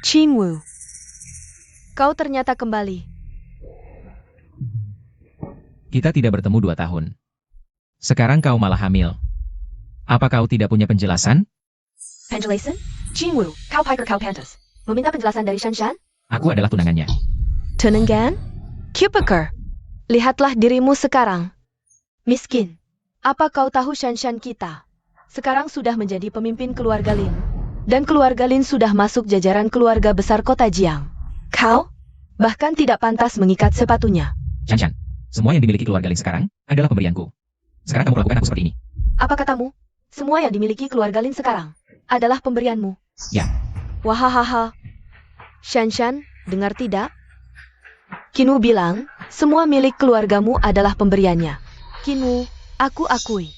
Qinwu, kau ternyata kembali. Kita tidak bertemu 2 tahun. Sekarang kau malah hamil. Apa kau tidak punya penjelasan? Penjelasan? Qinwu, kau Piker kau pantas. Meminta penjelasan dari Shanshan? Aku adalah tunangannya. Tunangan? Kupiker, lihatlah dirimu sekarang. Miskin. Apa kau tahu Shanshan kita? Sekarang sudah menjadi pemimpin keluarga Lin. Dan keluarga Lin sudah masuk jajaran keluarga besar kota Jiang. Kau? Bahkan tidak pantas mengikat sepatunya. Shanshan, semua yang dimiliki keluarga Lin sekarang adalah pemberianku. Sekarang kamu lakukan aku seperti ini. Apa katamu? Semua yang dimiliki keluarga Lin sekarang adalah pemberianmu. Ya. Wahahaha. Shanshan, dengar tidak? Qinwu bilang, semua milik keluargamu adalah pemberiannya. Qinwu, aku akui.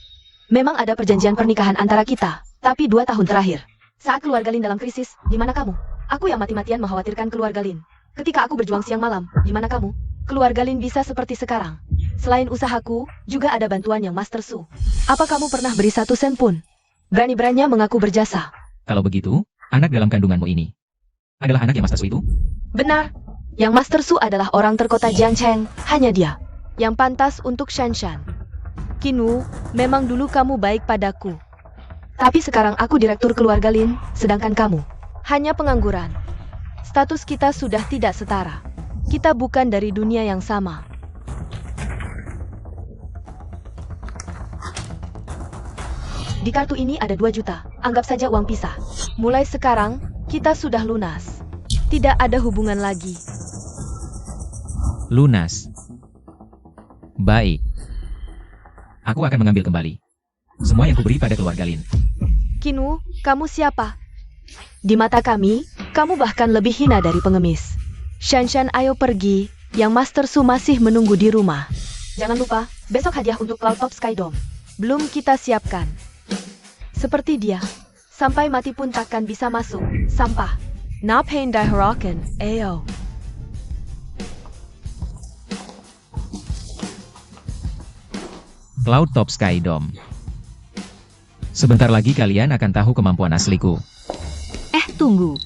Memang ada perjanjian pernikahan antara kita, tapi 2 tahun terakhir. Saat keluarga Lin dalam krisis, di mana kamu? Aku yang mati-matian mengkhawatirkan keluarga Lin. Ketika aku berjuang siang malam, di mana kamu? Keluarga Lin bisa seperti sekarang. Selain usahaku, juga ada bantuan yang Master Su. Apa kamu pernah beri 1 sen pun? Berani-beraninya mengaku berjasa. Kalau begitu, anak dalam kandunganmu ini adalah anak yang Master Su itu? Benar. Yang Master Su adalah orang terkota Jiangcheng, hanya dia yang pantas untuk Shanshan. Qinwu, memang dulu kamu baik padaku. Tapi sekarang aku direktur keluarga Lin, sedangkan kamu hanya pengangguran. Status kita sudah tidak setara. Kita bukan dari dunia yang sama. Di kartu ini ada 2 juta, anggap saja uang pisah. Mulai sekarang, kita sudah lunas. Tidak ada hubungan lagi. Lunas. Baik. Aku akan mengambil kembali semua yang kuberi pada keluarga Lin. Qinwu, kamu siapa? Di mata kami, kamu bahkan lebih hina dari pengemis. Shanshan, ayo pergi. Yang Master Su masih menunggu di rumah. Jangan lupa, besok hadiah untuk Cloud Top Sky Dome belum kita siapkan. Seperti dia, sampai mati pun takkan bisa masuk. Sampah. Napain diharakan, ayo. Cloud Top Sky Dome. Sebentar lagi kalian akan tahu kemampuan asliku. Tunggu.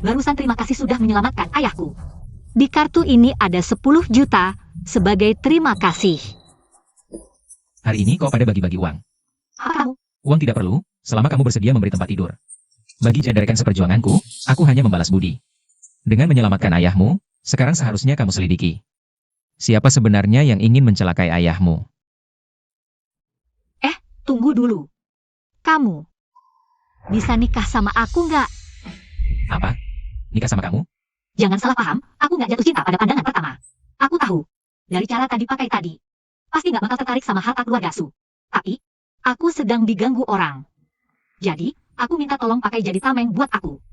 Barusan terima kasih sudah menyelamatkan ayahku. Di kartu ini ada 10 juta sebagai terima kasih. Hari ini kau pada bagi-bagi uang. Kamu? Uang tidak perlu, selama kamu bersedia memberi tempat tidur. Bagi jadarekan seperjuanganku, aku hanya membalas budi. Dengan menyelamatkan ayahmu, sekarang seharusnya kamu selidiki. Siapa sebenarnya yang ingin mencelakai ayahmu? Tunggu dulu. Kamu bisa nikah sama aku nggak? Apa? Nikah sama kamu? Jangan salah paham, aku nggak jatuh cinta pada pandangan pertama. Aku tahu, dari cara tadi pakai tadi, pasti nggak bakal tertarik sama harta keluarga Su. Tapi, aku sedang diganggu orang. Jadi, aku minta tolong pakai jadi tameng buat aku.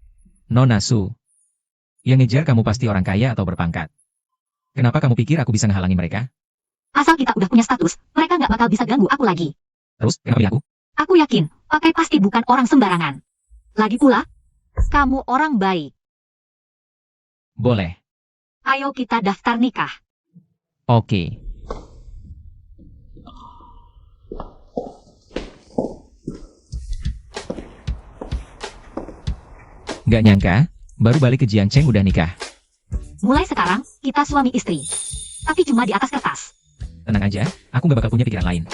Nona Su. Yang ngejar kamu pasti orang kaya atau berpangkat. Kenapa kamu pikir aku bisa ngehalangi mereka? Asal kita udah punya status, mereka nggak bakal bisa ganggu aku lagi. Terus, kenapa pilih aku? Aku yakin, pakai pasti bukan orang sembarangan. Lagi pula, kamu orang baik. Boleh. Ayo kita daftar nikah. Oke. Gak nyangka, baru balik ke Jiangcheng udah nikah. Mulai sekarang, kita suami istri. Tapi cuma di atas kertas. Tenang aja, aku gak bakal punya pikiran lain.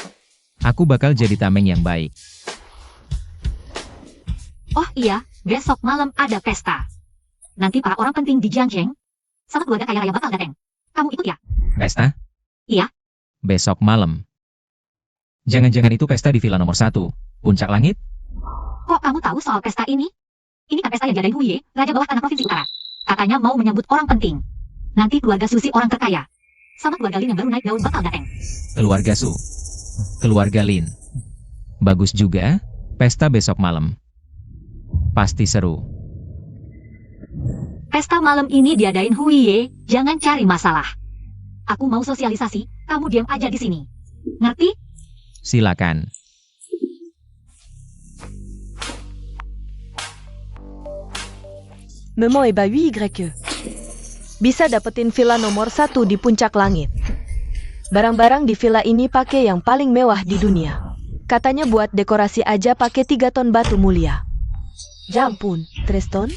Aku bakal jadi tameng yang baik. Oh iya, besok malam ada pesta. Nanti para orang penting di Jiangcheng sama keluarga kaya raya bakal datang. Kamu ikut ya? Pesta? Iya. Besok malam. Jangan-jangan itu pesta di Villa nomor 1, Puncak Langit? Kok kamu tahu soal pesta ini? Ini kan pesta yang diadain Huye, Raja Bawah Tanah Provinsi Utara. Katanya mau menyambut orang penting. Nanti keluarga Susi orang terkaya. Sama keluarga Lin yang baru naik daun bakal datang. Keluarga Su. Keluarga Lin. Bagus juga, pesta besok malam. Pasti seru. Pesta malam ini diadain Huye, jangan cari masalah. Aku mau sosialisasi, kamu diam aja di sini. Ngerti? Silakan. Memo Eba 8YE. Bisa dapetin villa nomor 1 di Puncak Langit. Barang-barang di villa ini pakai yang paling mewah di dunia. Katanya buat dekorasi aja pakai 3 ton batu mulia. Ya ampun, Tristan.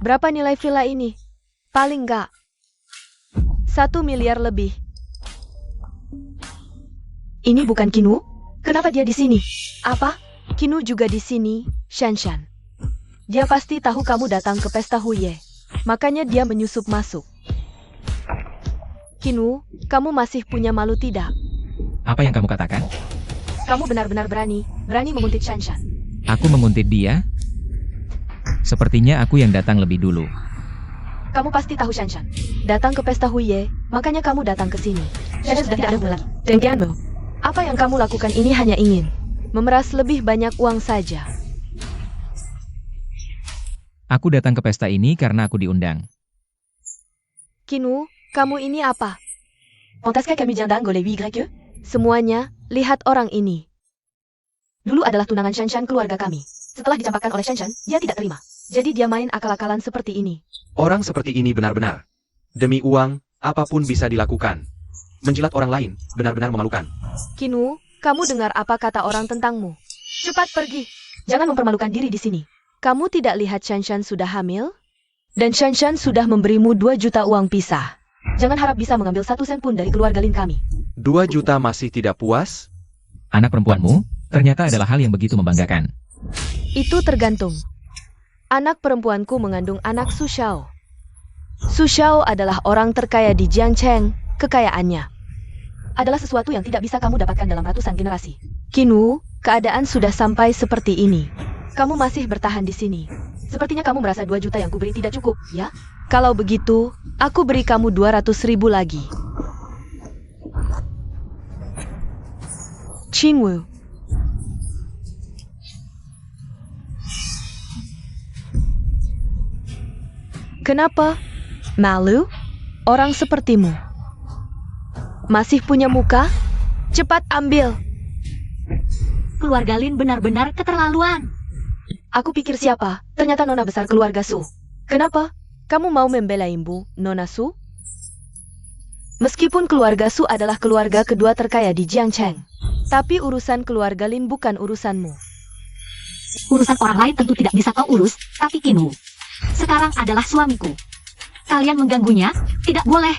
Berapa nilai villa ini? Paling nggak 1 miliar lebih. Ini bukan Kinu? Kenapa dia di sini? Apa? Kinu juga di sini, Shanshan. Dia pasti tahu kamu datang ke pesta Huye. Makanya dia menyusup masuk. Kinu, kamu masih punya malu tidak? Apa yang kamu katakan? Kamu benar-benar berani menguntit Shanshan. Aku menguntit dia? Sepertinya aku yang datang lebih dulu. Kamu pasti tahu Shanshan datang ke pesta Huye, makanya kamu datang ke sini. Shanshan sudah tidak ada hubungan lagi. Dengkianmu, apa yang kamu lakukan ini hanya ingin memeras lebih banyak uang saja. Aku datang ke pesta ini karena aku diundang. Kinu, kamu ini apa? Pantaskah kami jandang oleh Y? Semuanya, lihat orang ini. Dulu adalah tunangan Shanshan keluarga kami. Setelah dicampakkan oleh Shanshan, dia tidak terima. Jadi dia main akal-akalan seperti ini. Orang seperti ini benar-benar. Demi uang, apapun bisa dilakukan. Menjilat orang lain, benar-benar memalukan. Kinu, kamu dengar apa kata orang tentangmu? Cepat pergi. Jangan mempermalukan diri di sini. Kamu tidak lihat Shanshan sudah hamil? Dan Shanshan sudah memberimu 2 juta uang pisah. Jangan harap bisa mengambil 1 sen pun dari keluarga Lin kami. 2 juta masih tidak puas? Anak perempuanmu ternyata adalah hal yang begitu membanggakan. Itu tergantung. Anak perempuanku mengandung anak Su Xiao. Su Xiao adalah orang terkaya di Jiangcheng. Kekayaannya adalah sesuatu yang tidak bisa kamu dapatkan dalam ratusan generasi. Kinu, keadaan sudah sampai seperti ini. Kamu masih bertahan di sini. Sepertinya kamu merasa 2 juta yang kuberi tidak cukup, ya? Kalau begitu, aku beri kamu 200.000 lagi. Qingwu. Kenapa? Malu? Orang sepertimu masih punya muka? Cepat ambil. Keluarga Lin benar-benar keterlaluan. Aku pikir siapa? Ternyata nona besar keluarga Su. Kenapa? Kamu mau membela ibu, Nona Su? Meskipun keluarga Su adalah keluarga kedua terkaya di Jiangcheng, tapi urusan keluarga Lin bukan urusanmu. Urusan orang lain tentu tidak bisa kau urus, tapi Kinu sekarang adalah suamiku. Kalian mengganggunya? Tidak boleh.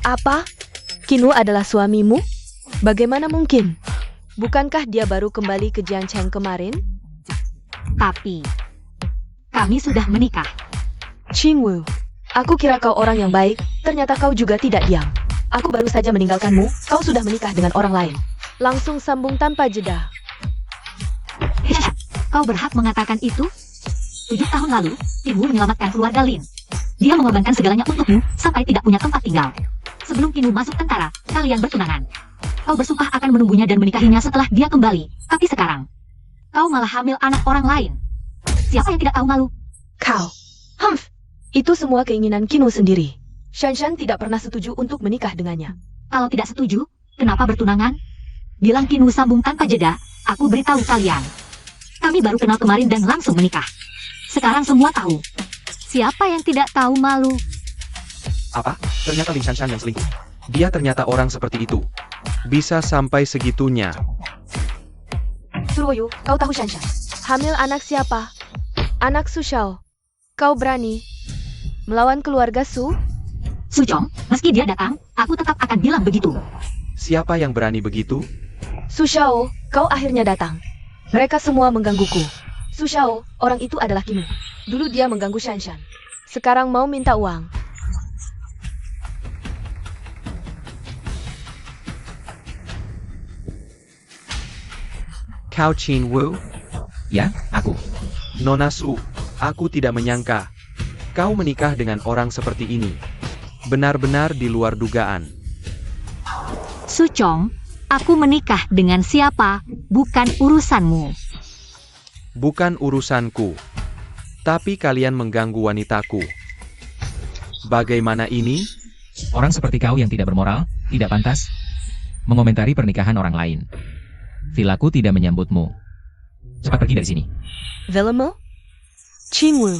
Apa? Kinu adalah suamimu? Bagaimana mungkin? Bukankah dia baru kembali ke Jiangcheng kemarin? Tapi kami sudah menikah. Qingwu, aku kira kau orang yang baik, ternyata kau juga tidak diam. Aku baru saja meninggalkanmu, kau sudah menikah dengan orang lain. Langsung sambung tanpa jeda. Kau berhak mengatakan itu? 7 tahun lalu, Kinu menyelamatkan keluarga Lin. Dia mengorbankan segalanya untukmu, sampai tidak punya tempat tinggal. Sebelum Kinu masuk tentara, kalian bertunangan. Kau bersumpah akan menunggunya dan menikahinya setelah dia kembali. Tapi sekarang, kau malah hamil anak orang lain. Siapa yang tidak tahu malu? Kau. Itu semua keinginan Kinu sendiri. Shanshan tidak pernah setuju untuk menikah dengannya. Kalau tidak setuju, kenapa bertunangan? Bilang Kinu sambung tanpa jeda, aku beritahu kalian. Kami baru kenal kemarin dan langsung menikah. Sekarang semua tahu. Siapa yang tidak tahu malu? Apa? Ternyata Lin Shanshan yang selingkuh. Dia ternyata orang seperti itu. Bisa sampai segitunya. Suruoyu, kau tahu Shanshan hamil anak siapa? Anak Su Xiao. Kau berani melawan keluarga Su? Su Chong, meski dia datang, aku tetap akan bilang begitu. Siapa yang berani begitu? Su Xiao, kau akhirnya datang. Mereka semua menggangguku. Su Xiao, orang itu adalah Kinu. Dulu dia mengganggu Shanshan. Sekarang mau minta uang. Kau Qingwu? Ya, aku. Nona Su, aku tidak menyangka kau menikah dengan orang seperti ini. Benar-benar di luar dugaan. Su Chong, aku menikah dengan siapa, bukan urusanmu. Bukan urusanku. Tapi kalian mengganggu wanitaku. Bagaimana ini? Orang seperti kau yang tidak bermoral, tidak pantas mengomentari pernikahan orang lain. Vilaku tidak menyambutmu. Cepat pergi dari sini. Velamo? Qingwu.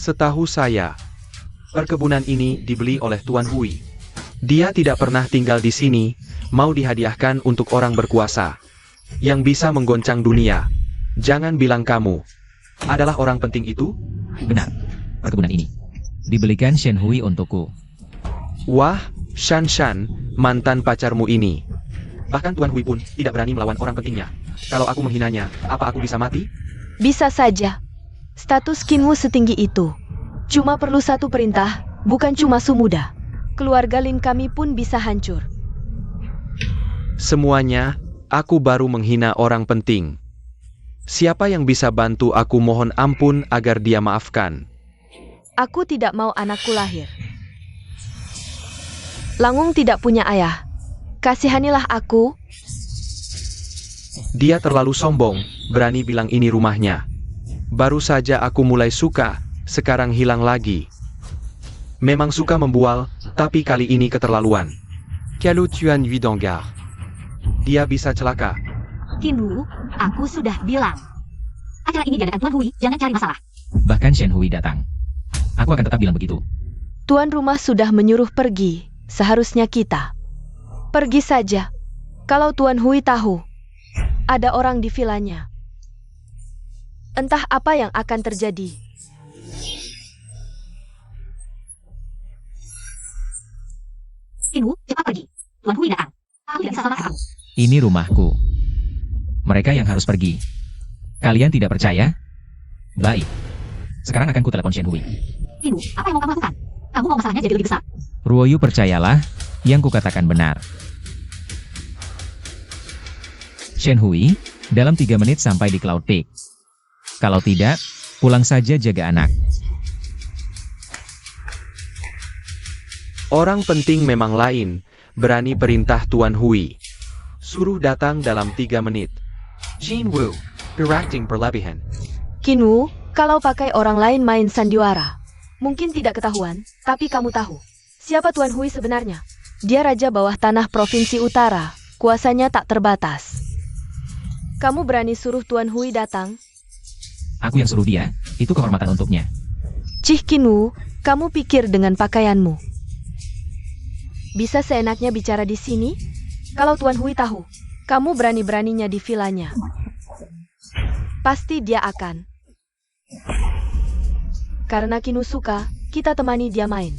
Setahu saya, Perkebunan ini dibeli oleh Tuan Hui. Dia tidak pernah tinggal di sini, mau dihadiahkan untuk orang berkuasa yang bisa menggoncang dunia. Jangan bilang kamu adalah orang penting itu. Benar. Perkebunan ini dibelikan Shen Hui untukku. Wah, Shan Shan, mantan pacarmu ini. Bahkan Tuan Hui pun tidak berani melawan orang pentingnya. Kalau aku menghinanya, apa aku bisa mati? Bisa saja. Status Kinwu setinggi itu. Cuma perlu satu perintah, bukan cuma Sumuda. Keluarga Lin kami pun bisa hancur. Semuanya, aku baru menghina orang penting. Siapa yang bisa bantu aku mohon ampun agar dia maafkan. Aku tidak mau anakku lahir. Langung tidak punya ayah. Kasihanilah aku. Dia terlalu sombong, berani bilang ini rumahnya. Baru saja aku mulai suka, sekarang hilang lagi. Memang suka membual, tapi kali ini keterlaluan. Kalau Tuan Hui Donggar, dia bisa celaka. Kinwu, aku sudah bilang. Acara ini diadakan Tuan Hui, jangan cari masalah. Bahkan Shen Hui datang. Aku akan tetap bilang begitu. Tuan rumah sudah menyuruh pergi, seharusnya kita pergi saja. Kalau Tuan Hui tahu, ada orang di vilanya. Entah apa yang akan terjadi. Kinwu, cepat pergi. Tuan Hui datang. Aku tidak bisa selamatkan kamu. Ini rumahku. Mereka yang harus pergi. Kalian tidak percaya? Baik. Sekarang akan kutelepon Shen Hui. Kinwu, apa yang mau kamu lakukan? Kamu mau masalahnya jadi lebih besar. Ruoyu, percayalah, yang kukatakan benar. Shen Hui, dalam 3 menit sampai di Cloud Peak. Kalau tidak, pulang saja jaga anak. Orang penting memang lain, berani perintah Tuan Hui. Suruh datang dalam 3 menit. Jin Wu, directing berlebihan. Kinwu, kalau pakai orang lain main sandiwara, mungkin tidak ketahuan, tapi kamu tahu. Siapa Tuan Hui sebenarnya? Dia raja bawah tanah Provinsi Utara, kuasanya tak terbatas. Kamu berani suruh Tuan Hui datang? Aku yang suruh dia, itu kehormatan untuknya. Cih Kinwu, kamu pikir dengan pakaianmu bisa seenaknya bicara di sini? Kalau Tuan Hui tahu, kamu berani-beraninya di vilanya, pasti dia akan. Karena Kinwu suka, kita temani dia main.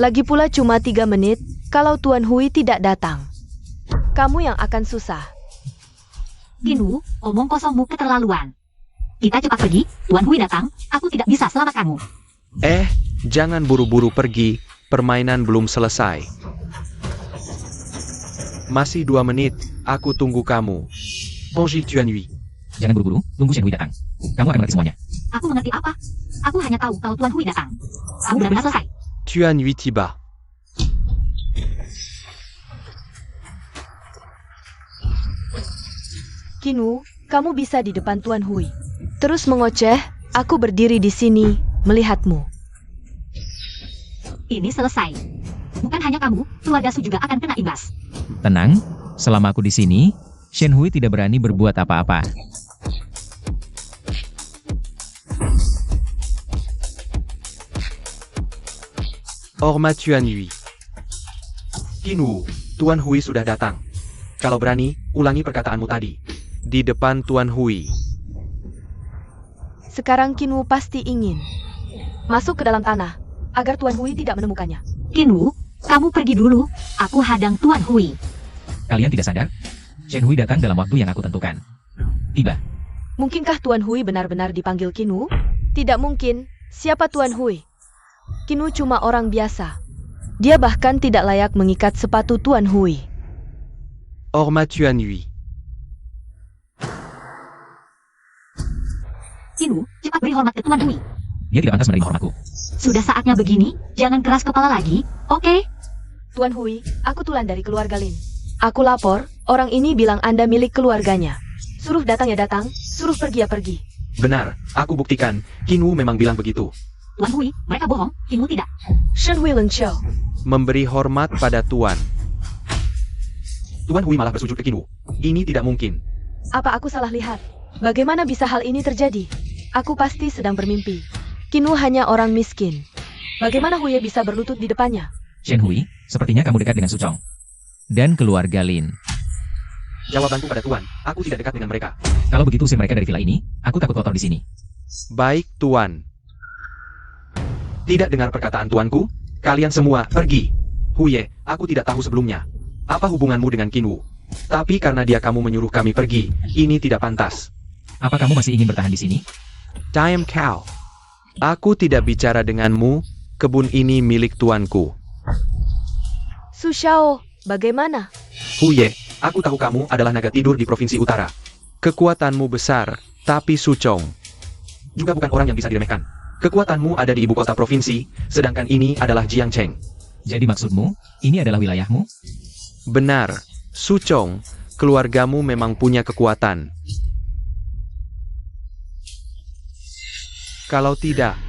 Lagi pula cuma 3 menit, kalau Tuan Hui tidak datang, kamu yang akan susah. Kinwu, omong kosongmu keterlaluan. Kita cepat pergi, Tuan Hui datang, aku tidak bisa selamatkanmu. Jangan buru-buru pergi, permainan belum selesai. Masih 2 menit, aku tunggu kamu. Bonjour Tuan Hui. Jangan buru-buru, tunggu Shen Hui datang. Kamu akan mengerti semuanya. Aku mengerti apa? Aku hanya tahu kalau Tuan Hui datang. Kamu benar-benar selesai. Tuan Hui tiba. Kinwu, kamu bisa di depan Tuan Hui. Terus mengoceh, aku berdiri di sini, melihatmu. Ini selesai. Bukan hanya kamu, keluarga Su juga akan kena imbas. Tenang, selama aku di sini, Shen Hui tidak berani berbuat apa-apa. Hormat Tuan Hui. Kinwu, Tuan Hui sudah datang. Kalau berani, ulangi perkataanmu tadi. Di depan Tuan Hui. Sekarang Kinwu pasti ingin masuk ke dalam tanah, agar Tuan Hui tidak menemukannya. Kinwu, kamu pergi dulu, aku hadang Tuan Hui. Kalian tidak sadar? Shen Hui datang dalam waktu yang aku tentukan. Tiba. Mungkinkah Tuan Hui benar-benar dipanggil Kinwu? Tidak mungkin. Siapa Tuan Hui? Kinwu cuma orang biasa. Dia bahkan tidak layak mengikat sepatu Tuan Hui. Hormat Tuan Hui. Kinwu, cepat beri hormat ke Tuan Hui. Dia tidak pantas menerima hormatku. Sudah saatnya begini, jangan keras kepala lagi, oke? Tuan Hui, aku Tulan dari keluarga Lin. Aku lapor, orang ini bilang Anda milik keluarganya. Suruh datang ya datang, suruh pergi ya pergi. Benar, aku buktikan. Kinwu memang bilang begitu. Tuan Hui, mereka bohong, Kinwu tidak. Shen Hui Len Xiao. Memberi hormat pada Tuan. Tuan Hui malah bersujud ke Kinwu. Ini tidak mungkin. Apa aku salah lihat? Bagaimana bisa hal ini terjadi? Aku pasti sedang bermimpi. Kinwu hanya orang miskin. Bagaimana Huye bisa berlutut di depannya? Shen Hui, sepertinya kamu dekat dengan Suchong. Dan keluarga Lin. Jawabanku pada Tuan, aku tidak dekat dengan mereka. Kalau begitu usir mereka dari villa ini, aku takut kotor di sini. Baik, Tuan. Tidak dengar perkataan tuanku? Kalian semua, pergi. Huye, aku tidak tahu sebelumnya. Apa hubunganmu dengan Kinwu? Tapi karena dia kamu menyuruh kami pergi, ini tidak pantas. Apa kamu masih ingin bertahan di sini? Diam kau. Aku tidak bicara denganmu, kebun ini milik tuanku. Su Xiao, bagaimana? Huye, aku tahu kamu adalah naga tidur di Provinsi Utara. Kekuatanmu besar, tapi Suchong juga bukan orang yang bisa diremehkan. Kekuatanmu ada di ibu kota provinsi, sedangkan ini adalah Jiangcheng. Jadi maksudmu, ini adalah wilayahmu? Benar, Suchong, keluargamu memang punya kekuatan. Kalau tidak,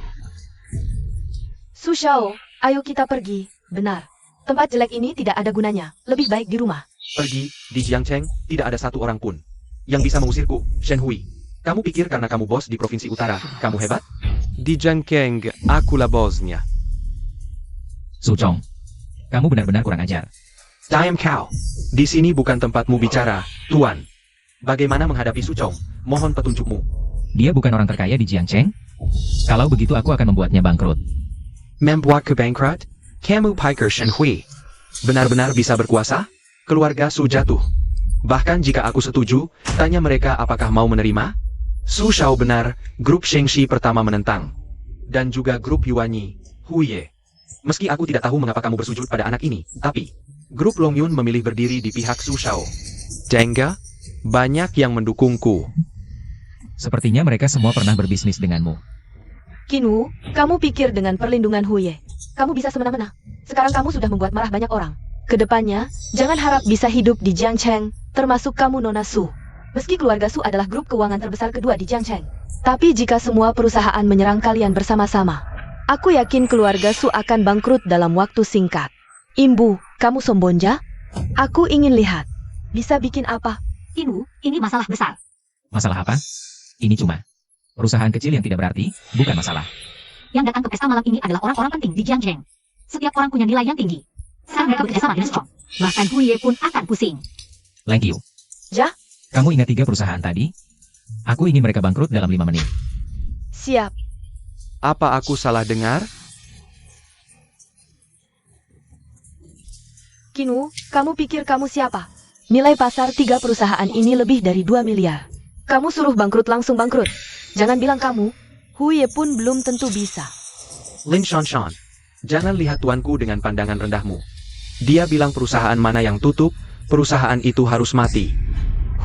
Su Xiao, ayo kita pergi. Benar. Tempat jelek ini tidak ada gunanya. Lebih baik di rumah. pergi, di Jiangcheng, tidak ada satu orang pun yang bisa mengusirku, Shen Hui. Kamu pikir karena kamu bos di Provinsi Utara, kamu hebat? Di Jiangcheng, akulah bosnya. Suchong, kamu benar-benar kurang ajar. Diam kau. Di sini bukan tempatmu bicara, Tuan. Bagaimana menghadapi Suchong? Mohon petunjukmu. Dia bukan orang terkaya di Jiangcheng? Kalau begitu aku akan membuatnya bangkrut. Membuatku bangkrut? Kamu Piker Shen Hui. Benar-benar bisa berkuasa? Keluarga Su jatuh. Bahkan jika aku setuju, tanya mereka apakah mau menerima? Su Xiao benar, grup Shengxi pertama menentang. Dan juga grup Yuanyi, Huye. Meski aku tidak tahu mengapa kamu bersujud pada anak ini, tapi grup Long Yun memilih berdiri di pihak Su Xiao. Jengga, banyak yang mendukungku. Sepertinya mereka semua pernah berbisnis denganmu. Kinwu, kamu pikir dengan perlindungan Huye, kamu bisa semena-mena. Sekarang kamu sudah membuat marah banyak orang. Kedepannya, jangan harap bisa hidup di Jiangcheng, termasuk kamu Nona Su. Meski keluarga Su adalah grup keuangan terbesar kedua di Jiangcheng. Tapi jika semua perusahaan menyerang kalian bersama-sama, aku yakin keluarga Su akan bangkrut dalam waktu singkat. Imbu, kamu sombonja? Aku ingin lihat. Bisa bikin apa? Kinwu, ini masalah besar. Masalah apa? Ini cuma perusahaan kecil yang tidak berarti, bukan masalah. Yang datang ke pesta malam ini adalah orang-orang penting di Jiangcheng. Setiap orang punya nilai yang tinggi. Sekarang mereka bekerjasama dengan Suchong. Bahkan Huye pun akan pusing. Thank you. Ja? Kamu ingat 3 perusahaan tadi? Aku ingin mereka bangkrut dalam 5 menit. Siap. Apa aku salah dengar? Kinwu, kamu pikir kamu siapa? Nilai pasar 3 perusahaan ini lebih dari 2 miliar. Kamu suruh bangkrut langsung bangkrut. Jangan bilang kamu, Huye pun belum tentu bisa. Lin Shanshan, jangan lihat tuanku dengan pandangan rendahmu. Dia bilang perusahaan mana yang tutup, perusahaan itu harus mati.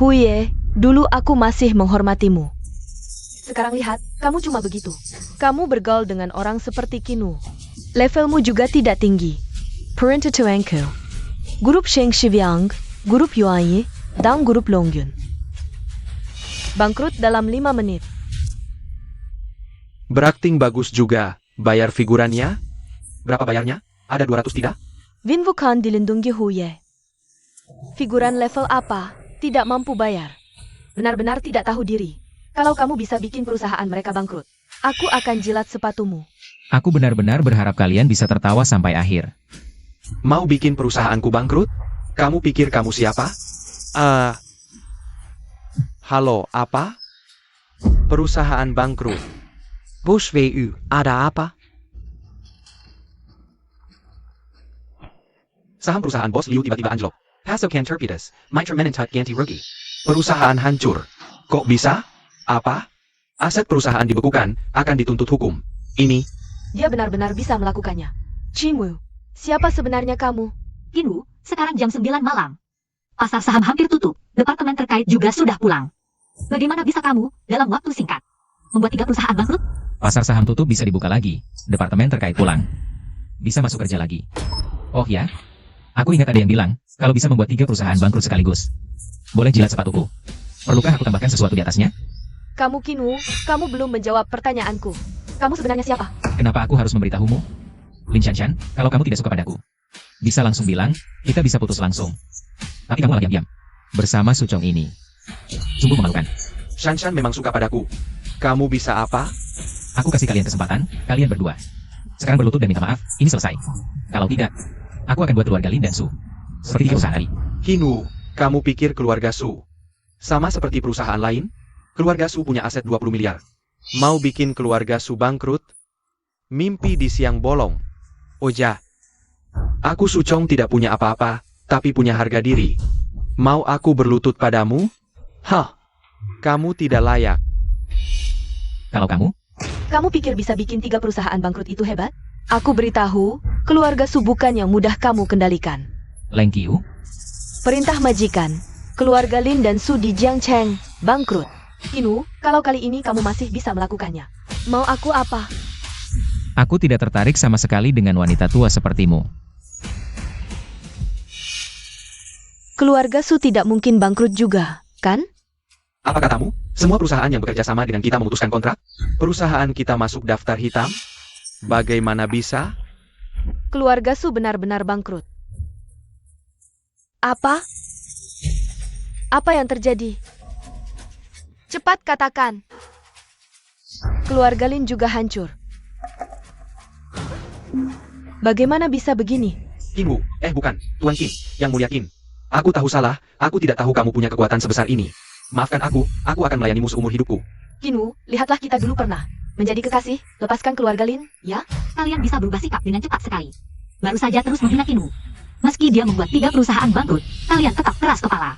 Huye, dulu aku masih menghormatimu. Sekarang lihat, kamu cuma begitu. Kamu bergaul dengan orang seperti Kinwu. Levelmu juga tidak tinggi. Perintah Tuanku. Grup Sheng Shiviang, grup Yuanyi, dan grup Longyun. Bangkrut dalam 5 menit. Berakting bagus juga. Bayar figurannya? Berapa bayarnya? Ada 200 tidak? Vin Vukan dilindungi Huye. Figuran level apa? Tidak mampu bayar. Benar-benar tidak tahu diri. Kalau kamu bisa bikin perusahaan mereka bangkrut, aku akan jilat sepatumu. Aku benar-benar berharap kalian bisa tertawa sampai akhir. Mau bikin perusahaanku bangkrut? Kamu pikir kamu siapa? Halo, apa? Perusahaan bangkrut. Bos VU, ada apa? Saham perusahaan Bos Liu tiba-tiba anjlok. Pasokan terpidas, Mitra menentut ganti rugi. Perusahaan hancur. Kok bisa? Apa? Aset perusahaan dibekukan, akan dituntut hukum. Ini, Dia benar-benar bisa melakukannya. Qingwu, siapa sebenarnya kamu? Kinwu, sekarang jam 9 malam. Pasar saham hampir tutup. Departemen terkait juga sudah pulang. Bagaimana bisa kamu, dalam waktu singkat, membuat 3 perusahaan bangkrut? Pasar saham tutup bisa dibuka lagi. Departemen terkait pulang. Bisa masuk kerja lagi. Oh ya? Aku ingat ada yang bilang, kalau bisa membuat 3 perusahaan bangkrut sekaligus. Boleh jilat sepatuku. Perlukah aku tambahkan sesuatu di atasnya? Kamu Kinwu, kamu belum menjawab pertanyaanku. Kamu sebenarnya siapa? Kenapa aku harus memberitahumu? Lin Shanshan, kalau kamu tidak suka padaku, bisa langsung bilang, kita bisa putus langsung. Tapi kamu malah diam-diam. Bersama Suchong ini. Sungguh memalukan. Shanshan memang suka padaku. Kamu bisa apa? Aku kasih kalian kesempatan, kalian berdua. Sekarang berlutut dan minta maaf, ini selesai. Kalau tidak, aku akan buat keluarga Lin dan Su. Seperti di perusahaan tadi. Kinu, kamu pikir keluarga Su sama seperti perusahaan lain? Keluarga Su punya aset 20 miliar. Mau bikin keluarga Su bangkrut? Mimpi di siang bolong. Oja, aku Su Chong tidak punya apa-apa, tapi punya harga diri. Mau aku berlutut padamu? Hah, kamu tidak layak. Kalau kamu, Kamu pikir bisa bikin 3 perusahaan bangkrut itu hebat? Aku beritahu, keluarga Su bukan yang mudah kamu kendalikan. Leng Qiu, Perintah majikan, keluarga Lin dan Su di Jiangcheng bangkrut. Kinu, kalau kali ini kamu masih bisa melakukannya. Mau aku apa? aku tidak tertarik sama sekali dengan wanita tua sepertimu. Keluarga Su tidak mungkin bangkrut juga, kan? Apa katamu? Semua perusahaan yang bekerja sama dengan kita memutuskan kontrak? Perusahaan kita masuk daftar hitam? Bagaimana bisa? Keluarga Su benar-benar bangkrut. Apa? Apa yang terjadi? Cepat katakan. Keluarga Lin juga hancur. Bagaimana bisa begini? Kinu, bukan, Tuan Qin, yang mulia Qin. Aku tahu salah, aku tidak tahu kamu punya kekuatan sebesar ini. Maafkan aku akan melayanimu seumur hidupku. Kinu, lihatlah kita dulu pernah menjadi kekasih, lepaskan keluarga Lin, ya? Kalian bisa berubah sikap dengan cepat sekali. Baru saja terus menghina Kinu. Meski dia membuat 3 perusahaan bangkrut, kalian tetap keras kepala.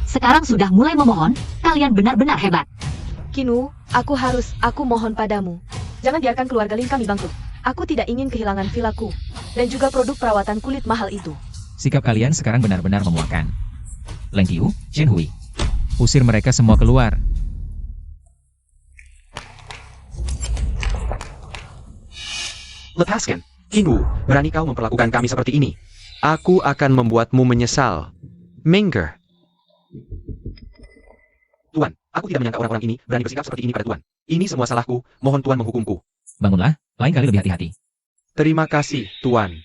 Sekarang sudah mulai memohon, kalian benar-benar hebat. Kinu, aku mohon padamu. Jangan biarkan keluarga Lin kami bangkrut. Aku tidak ingin kehilangan vilaku, dan juga produk perawatan kulit mahal itu. Sikap kalian sekarang benar-benar memuakkan. Leng Qiu, Chen Hui, usir mereka semua keluar. Lepaskan. Kinu, berani kau memperlakukan kami seperti ini? Aku akan membuatmu menyesal. Menger. Tuan, aku tidak menyangka orang-orang ini berani bersikap seperti ini pada Tuan. Ini semua salahku, mohon Tuan menghukumku. Bangunlah, lain kali lebih hati-hati. Terima kasih, Tuan.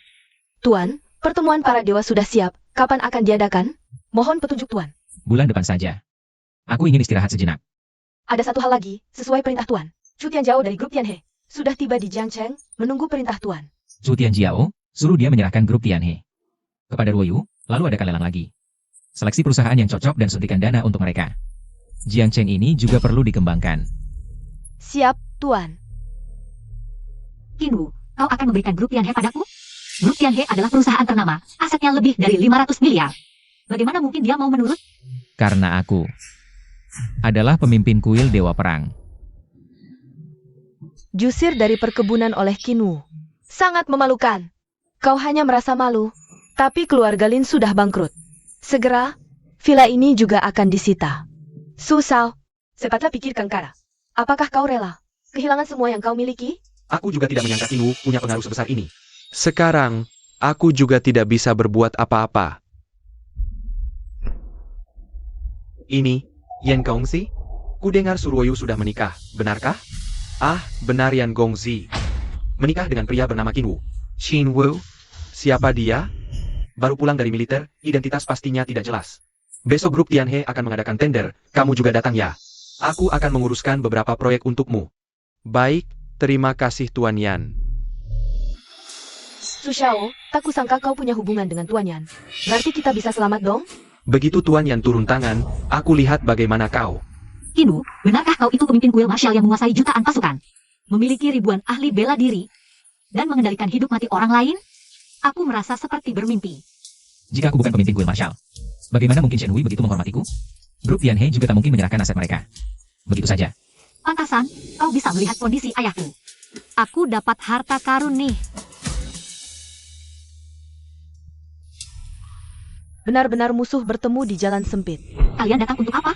Tuan, pertemuan para dewa sudah siap. Kapan akan diadakan? Mohon petunjuk Tuan. Bulan depan saja. Aku ingin istirahat sejenak. Ada satu hal lagi, sesuai perintah Tuan. Chu Tianjiao dari grup Tianhe sudah tiba di Jiangcheng, menunggu perintah Tuan. Su Tianjiao, suruh dia menyerahkan grup Tianhe kepada Ruoyu, lalu adakan lelang lagi. Seleksi perusahaan yang cocok dan suntikan dana untuk mereka. Jiangcheng ini juga perlu dikembangkan. Siap, Tuan. Kinu, kau akan memberikan grup Tianhe padaku? Grup Tianhe adalah perusahaan ternama, asetnya lebih dari 500 miliar. Bagaimana mungkin dia mau menurut? Karena aku adalah pemimpin kuil Dewa Perang. Diusir dari perkebunan oleh Kinu. Sangat memalukan. Kau hanya merasa malu, tapi keluarga Lin sudah bangkrut. Segera, villa ini juga akan disita. Susah. Cepatlah pikirkan Kara. Apakah kau rela kehilangan semua yang kau miliki? Aku juga tidak menyangka Kinu punya pengaruh sebesar ini. Sekarang, aku juga tidak bisa berbuat apa-apa. Ini, Yan Gongzi? Kudengar Suruoyu sudah menikah, benarkah? Ah, benar Yan Gongzi. Menikah dengan pria bernama Kinu. Xin Wu? Siapa dia? Baru pulang dari militer, identitas pastinya tidak jelas. Besok grup Tianhe akan mengadakan tender, kamu juga datang ya? Aku akan menguruskan beberapa proyek untukmu. Baik, terima kasih Tuan Yan. Su Xiao, tak kusangka kau punya hubungan dengan Tuan Yan. Berarti kita bisa selamat dong? Begitu Tuan Yan turun tangan, aku lihat bagaimana kau. Kinu, benarkah kau itu pemimpin kuil martial yang menguasai jutaan pasukan? Memiliki ribuan ahli bela diri? Dan mengendalikan hidup mati orang lain? Aku merasa seperti bermimpi. Jika aku bukan pemimpin kuil martial, bagaimana mungkin Chen Hui begitu menghormatiku? Grup Tianhe juga tak mungkin menyerahkan aset mereka. Begitu saja. Pantasan, kau bisa melihat kondisi ayahku. Aku dapat harta karun nih. Benar-benar musuh bertemu di jalan sempit. Kalian datang untuk apa?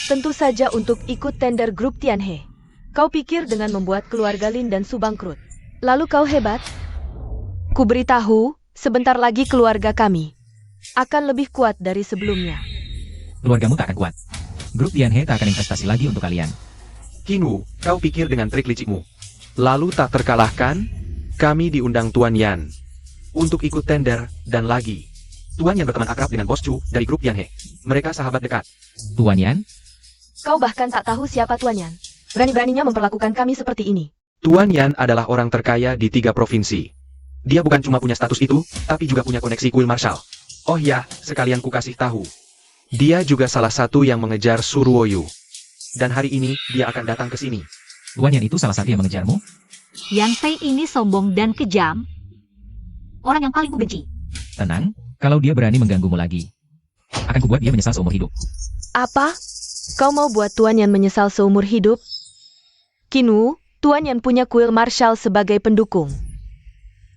Tentu saja untuk ikut tender grup Tianhe. Kau pikir dengan membuat keluarga Lin dan Su bangkrut, lalu kau hebat? Ku beritahu, sebentar lagi keluarga kami akan lebih kuat dari sebelumnya. Keluargamu tak akan kuat. Grup Tianhe tak akan investasi lagi untuk kalian. Kinu, kau pikir dengan trik licikmu, lalu tak terkalahkan? Kami diundang Tuan Yan untuk ikut tender, dan lagi. Tuan Yan berteman akrab dengan Bos Chu dari grup Tianhe. Mereka sahabat dekat. Tuan Yan, Kau bahkan tak tahu siapa Tuan Yan. Berani-beraninya memperlakukan kami seperti ini. Tuan Yan adalah orang terkaya di 3 provinsi. Dia bukan cuma punya status itu, tapi juga punya koneksi kuil marshal. Oh ya, sekalian ku kasih tahu. Dia juga salah satu yang mengejar Suruoyu. Dan hari ini, dia akan datang ke sini. Tuan Yan itu salah satu yang mengejarmu? Yang Fei ini sombong dan kejam. Orang yang paling kubenci. Tenang, kalau dia berani mengganggumu lagi, akan kubuat dia menyesal seumur hidup. Apa? Kau mau buat Tuan Yan menyesal seumur hidup? Kinu, Tuan Yan punya kuil marshal sebagai pendukung.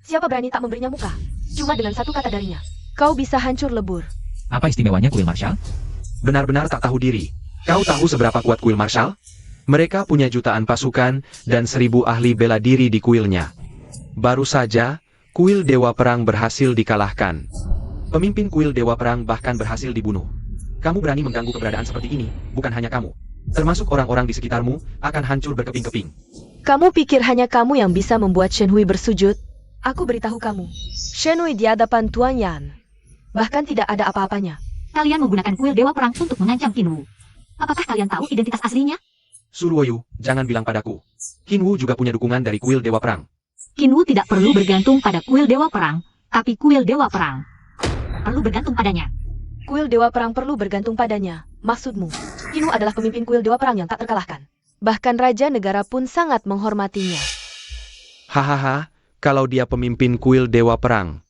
Siapa berani tak memberinya muka? Cuma dengan satu kata darinya, kau bisa hancur lebur. Apa istimewanya kuil marshal? Benar-benar tak tahu diri. Kau tahu seberapa kuat kuil marshal? Mereka punya jutaan pasukan dan 1000 ahli bela diri di kuilnya. Baru saja, kuil Dewa Perang berhasil dikalahkan. Pemimpin kuil Dewa Perang bahkan berhasil dibunuh. Kamu berani mengganggu keberadaan seperti ini, bukan hanya kamu. Termasuk orang-orang di sekitarmu, akan hancur berkeping-keping. Kamu pikir hanya kamu yang bisa membuat Shen Hui bersujud? Aku beritahu kamu, Shen Hui di hadapan Tuan Yan bahkan tidak ada apa-apanya. Kalian menggunakan kuil Dewa Perang untuk mengancam Kinwu. Apakah kalian tahu identitas aslinya? Suruoyu, jangan bilang padaku. Kinwu juga punya dukungan dari kuil Dewa Perang. Kinwu tidak perlu bergantung pada kuil Dewa Perang, tapi kuil Dewa Perang perlu bergantung padanya. Kuil Dewa Perang perlu bergantung padanya. Maksudmu, Kinu adalah pemimpin kuil Dewa Perang yang tak terkalahkan. Bahkan Raja Negara pun sangat menghormatinya. Hahaha, kalau dia pemimpin kuil Dewa Perang,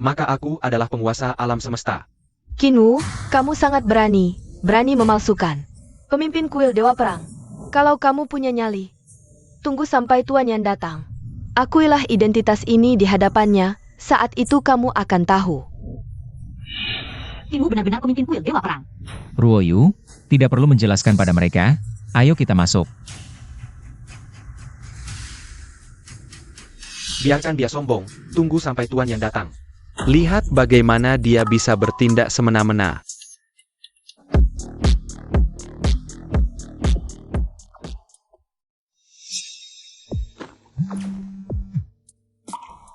maka aku adalah penguasa alam semesta. Kinu, kamu sangat berani memalsukan. Pemimpin kuil Dewa Perang, kalau kamu punya nyali, tunggu sampai Tuan Yan datang. Akuilah identitas ini di hadapannya, saat itu kamu akan tahu. Kinwu benar-benar pemimpin kuil Dewa Perang. Ruoyu, tidak perlu menjelaskan pada mereka. Ayo kita masuk. Biarkan dia sombong, tunggu sampai Tuan Yan datang. Lihat bagaimana dia bisa bertindak semena-mena.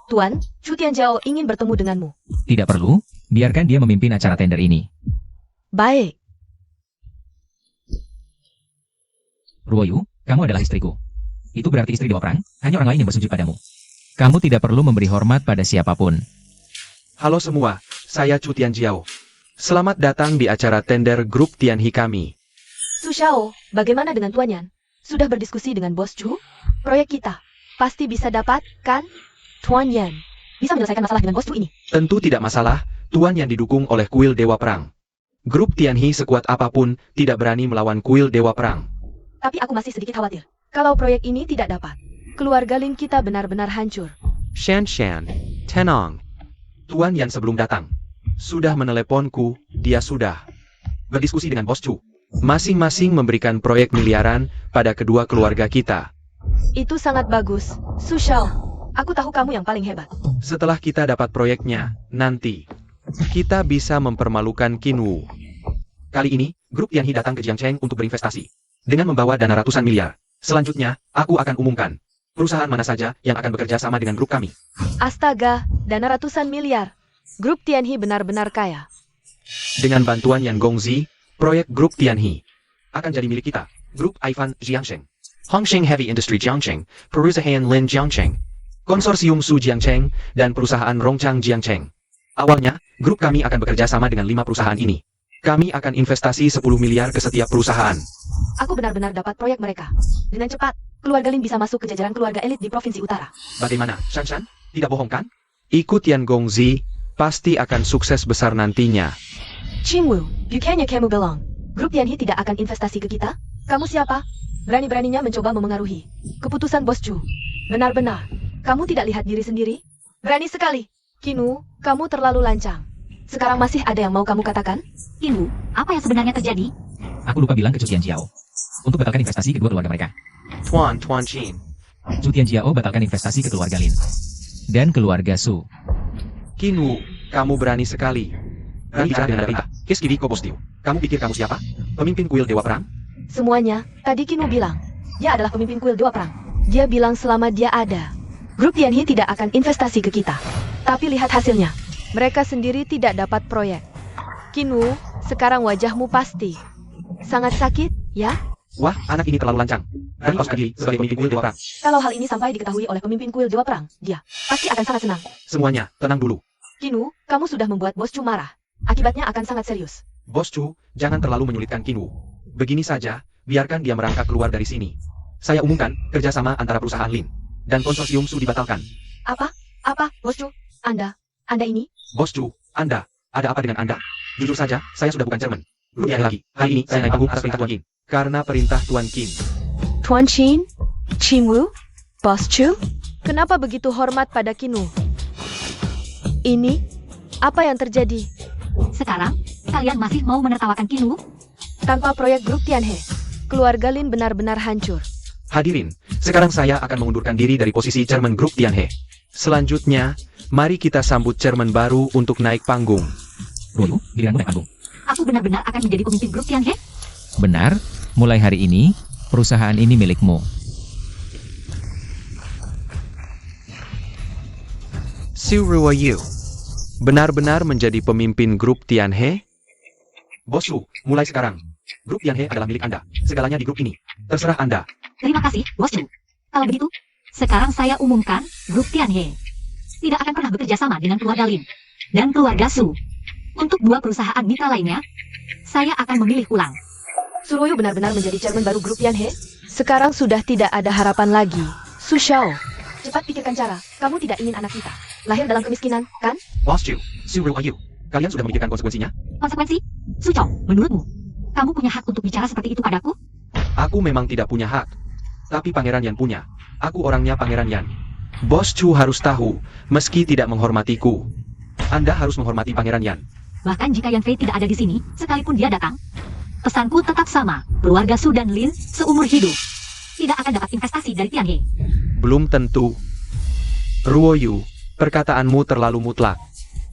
Tuan, Chu Tianjiao ingin bertemu denganmu. Tidak perlu, biarkan dia memimpin acara tender ini. Baik. Ruoyu, kamu adalah istriku. Itu berarti istri Dewa Perang, hanya orang lain yang bersujud padamu. Kamu tidak perlu memberi hormat pada siapapun. Halo semua, saya Chu Tianjiao. Selamat datang di acara tender grup Tianhi kami. Su Xiao, bagaimana dengan Tuan Yan? Sudah berdiskusi dengan Bos Chu? Proyek kita pasti bisa dapat, kan? Tuan Yan bisa menyelesaikan masalah dengan Bos Chu ini. Tentu tidak masalah, Tuan yang didukung oleh kuil Dewa Perang. Grup Tianhi sekuat apapun tidak berani melawan kuil Dewa Perang. Tapi aku masih sedikit khawatir. Kalau proyek ini tidak dapat, keluarga Lin kita benar-benar hancur. Shan, tenang. Tuan yang sebelum datang sudah meneleponku, dia sudah berdiskusi dengan Bos Chu. Masing-masing memberikan proyek miliaran pada kedua keluarga kita. Itu sangat bagus, Su Xiao. Aku tahu kamu yang paling hebat. Setelah kita dapat proyeknya, nanti kita bisa mempermalukan Kinwu. Kali ini, grup Tianhi datang ke Jiangcheng untuk berinvestasi dengan membawa dana ratusan miliar. Selanjutnya, aku akan umumkan perusahaan mana saja yang akan bekerja sama dengan grup kami. Astaga, dana ratusan miliar. Grup Tianhi benar-benar kaya. Dengan bantuan Yan Gongzi, proyek grup Tianhi akan jadi milik kita. Grup Ivan Jiangcheng, Hongsheng Heavy Industry Jiangcheng, Perusahaan Lin Jiangcheng, Konsorsium Su Jiangcheng, dan perusahaan Rongchang Jiangcheng. Awalnya, grup kami akan bekerja sama dengan 5 perusahaan ini. Kami akan investasi 10 miliar ke setiap perusahaan. Aku benar-benar dapat proyek mereka. Dengan cepat, keluarga Lin bisa masuk ke jajaran keluarga elit di Provinsi Utara. Bagaimana, Shan? Tidak bohong kan? Ikut Yan Gongzi, pasti akan sukses besar nantinya. Qingwu, bukannya kamu bilang, grup Tianhi tidak akan investasi ke kita? Kamu siapa? Berani-beraninya mencoba memengaruhi keputusan Bos Chu. Benar-benar, kamu tidak lihat diri sendiri? Berani sekali. Kinu, kamu terlalu lancang. Sekarang masih ada yang mau kamu katakan? Kinwu, apa yang sebenarnya terjadi? Aku lupa bilang ke Chu Tianjiao untuk batalkan investasi kedua keluarga mereka. Tuan Qin. Chu Tianjiao batalkan investasi ke keluarga Lin dan keluarga Su. Kinwu, kamu berani sekali. Berani bicara dengan berita. Kiskidi Kobostiu. Kamu pikir kamu siapa? Pemimpin kuil Dewa Perang? Semuanya, tadi Kinu bilang, dia adalah pemimpin kuil Dewa Perang. Dia bilang selama dia ada, grup Tianhi tidak akan investasi ke kita. Tapi lihat hasilnya. Mereka sendiri tidak dapat proyek. Kinu, sekarang wajahmu pasti sangat sakit, ya? Wah, anak ini terlalu lancang. Berani pauskan diri sebagai pemimpin kuil Dewa Perang. Kalau hal ini sampai diketahui oleh pemimpin kuil Dewa Perang, dia pasti akan sangat senang. Semuanya, tenang dulu. Kinu, kamu sudah membuat Bos Chu marah. Akibatnya akan sangat serius. Bos Chu, jangan terlalu menyulitkan Kinwu. Begini saja, biarkan dia merangkak keluar dari sini. Saya umumkan, kerjasama antara perusahaan Lin dan konsorsium Su dibatalkan. Apa? Apa, Bos Chu? Anda ini? Bos Chu, Anda, ada apa dengan Anda? Jujur saja, saya sudah bukan chairman. Belum ada lagi. Hari ini, saya naik panggung atas perintah Tuan Qin. Karena perintah Tuan Qin. Tuan Qin? Qinwu? Bos Chu? Kenapa begitu hormat pada Kinu? Ini? Apa yang terjadi? Sekarang, kalian masih mau menertawakan Kinwu? Tanpa proyek grup Tianhe, keluarga Lin benar-benar hancur. Hadirin, sekarang saya akan mengundurkan diri dari posisi chairman grup Tianhe. Selanjutnya, mari kita sambut chairman baru untuk naik panggung. Ruoyu, giliranmu naik panggung. Aku benar-benar akan menjadi pemimpin grup Tianhe? Benar, mulai hari ini, perusahaan ini milikmu. Xu Ruoyu, benar-benar menjadi pemimpin grup Tianhe? Bos Chu, mulai sekarang, grup Tianhe adalah milik Anda. Segalanya di grup ini. Terserah Anda. Terima kasih, Bos Chu. Kalau begitu, sekarang saya umumkan grup Tianhe tidak akan pernah bekerja sama dengan keluarga Lin dan keluarga Su. Untuk dua perusahaan mitra lainnya, saya akan memilih ulang. Suroyo benar-benar menjadi chairman baru grup Tianhe. Sekarang sudah tidak ada harapan lagi. Su Xiao, cepat pikirkan cara. Kamu tidak ingin anak kita lahir dalam kemiskinan, kan? Bos Chu, Xu Ruoyu, kalian sudah memikirkan konsekuensinya? Konsekuensi? Su Chong, menurutmu, kamu punya hak untuk bicara seperti itu padaku? Aku memang tidak punya hak. Tapi Pangeran Yan punya. Aku orangnya Pangeran Yan. Bos Chu harus tahu, meski tidak menghormatiku, Anda harus menghormati Pangeran Yan. Bahkan jika Yan Fei tidak ada di sini, sekalipun dia datang, pesanku tetap sama. Keluarga Su dan Lin seumur hidup tidak akan dapat investasi dari Tianhe. Belum tentu. Ruoyu, perkataanmu terlalu mutlak.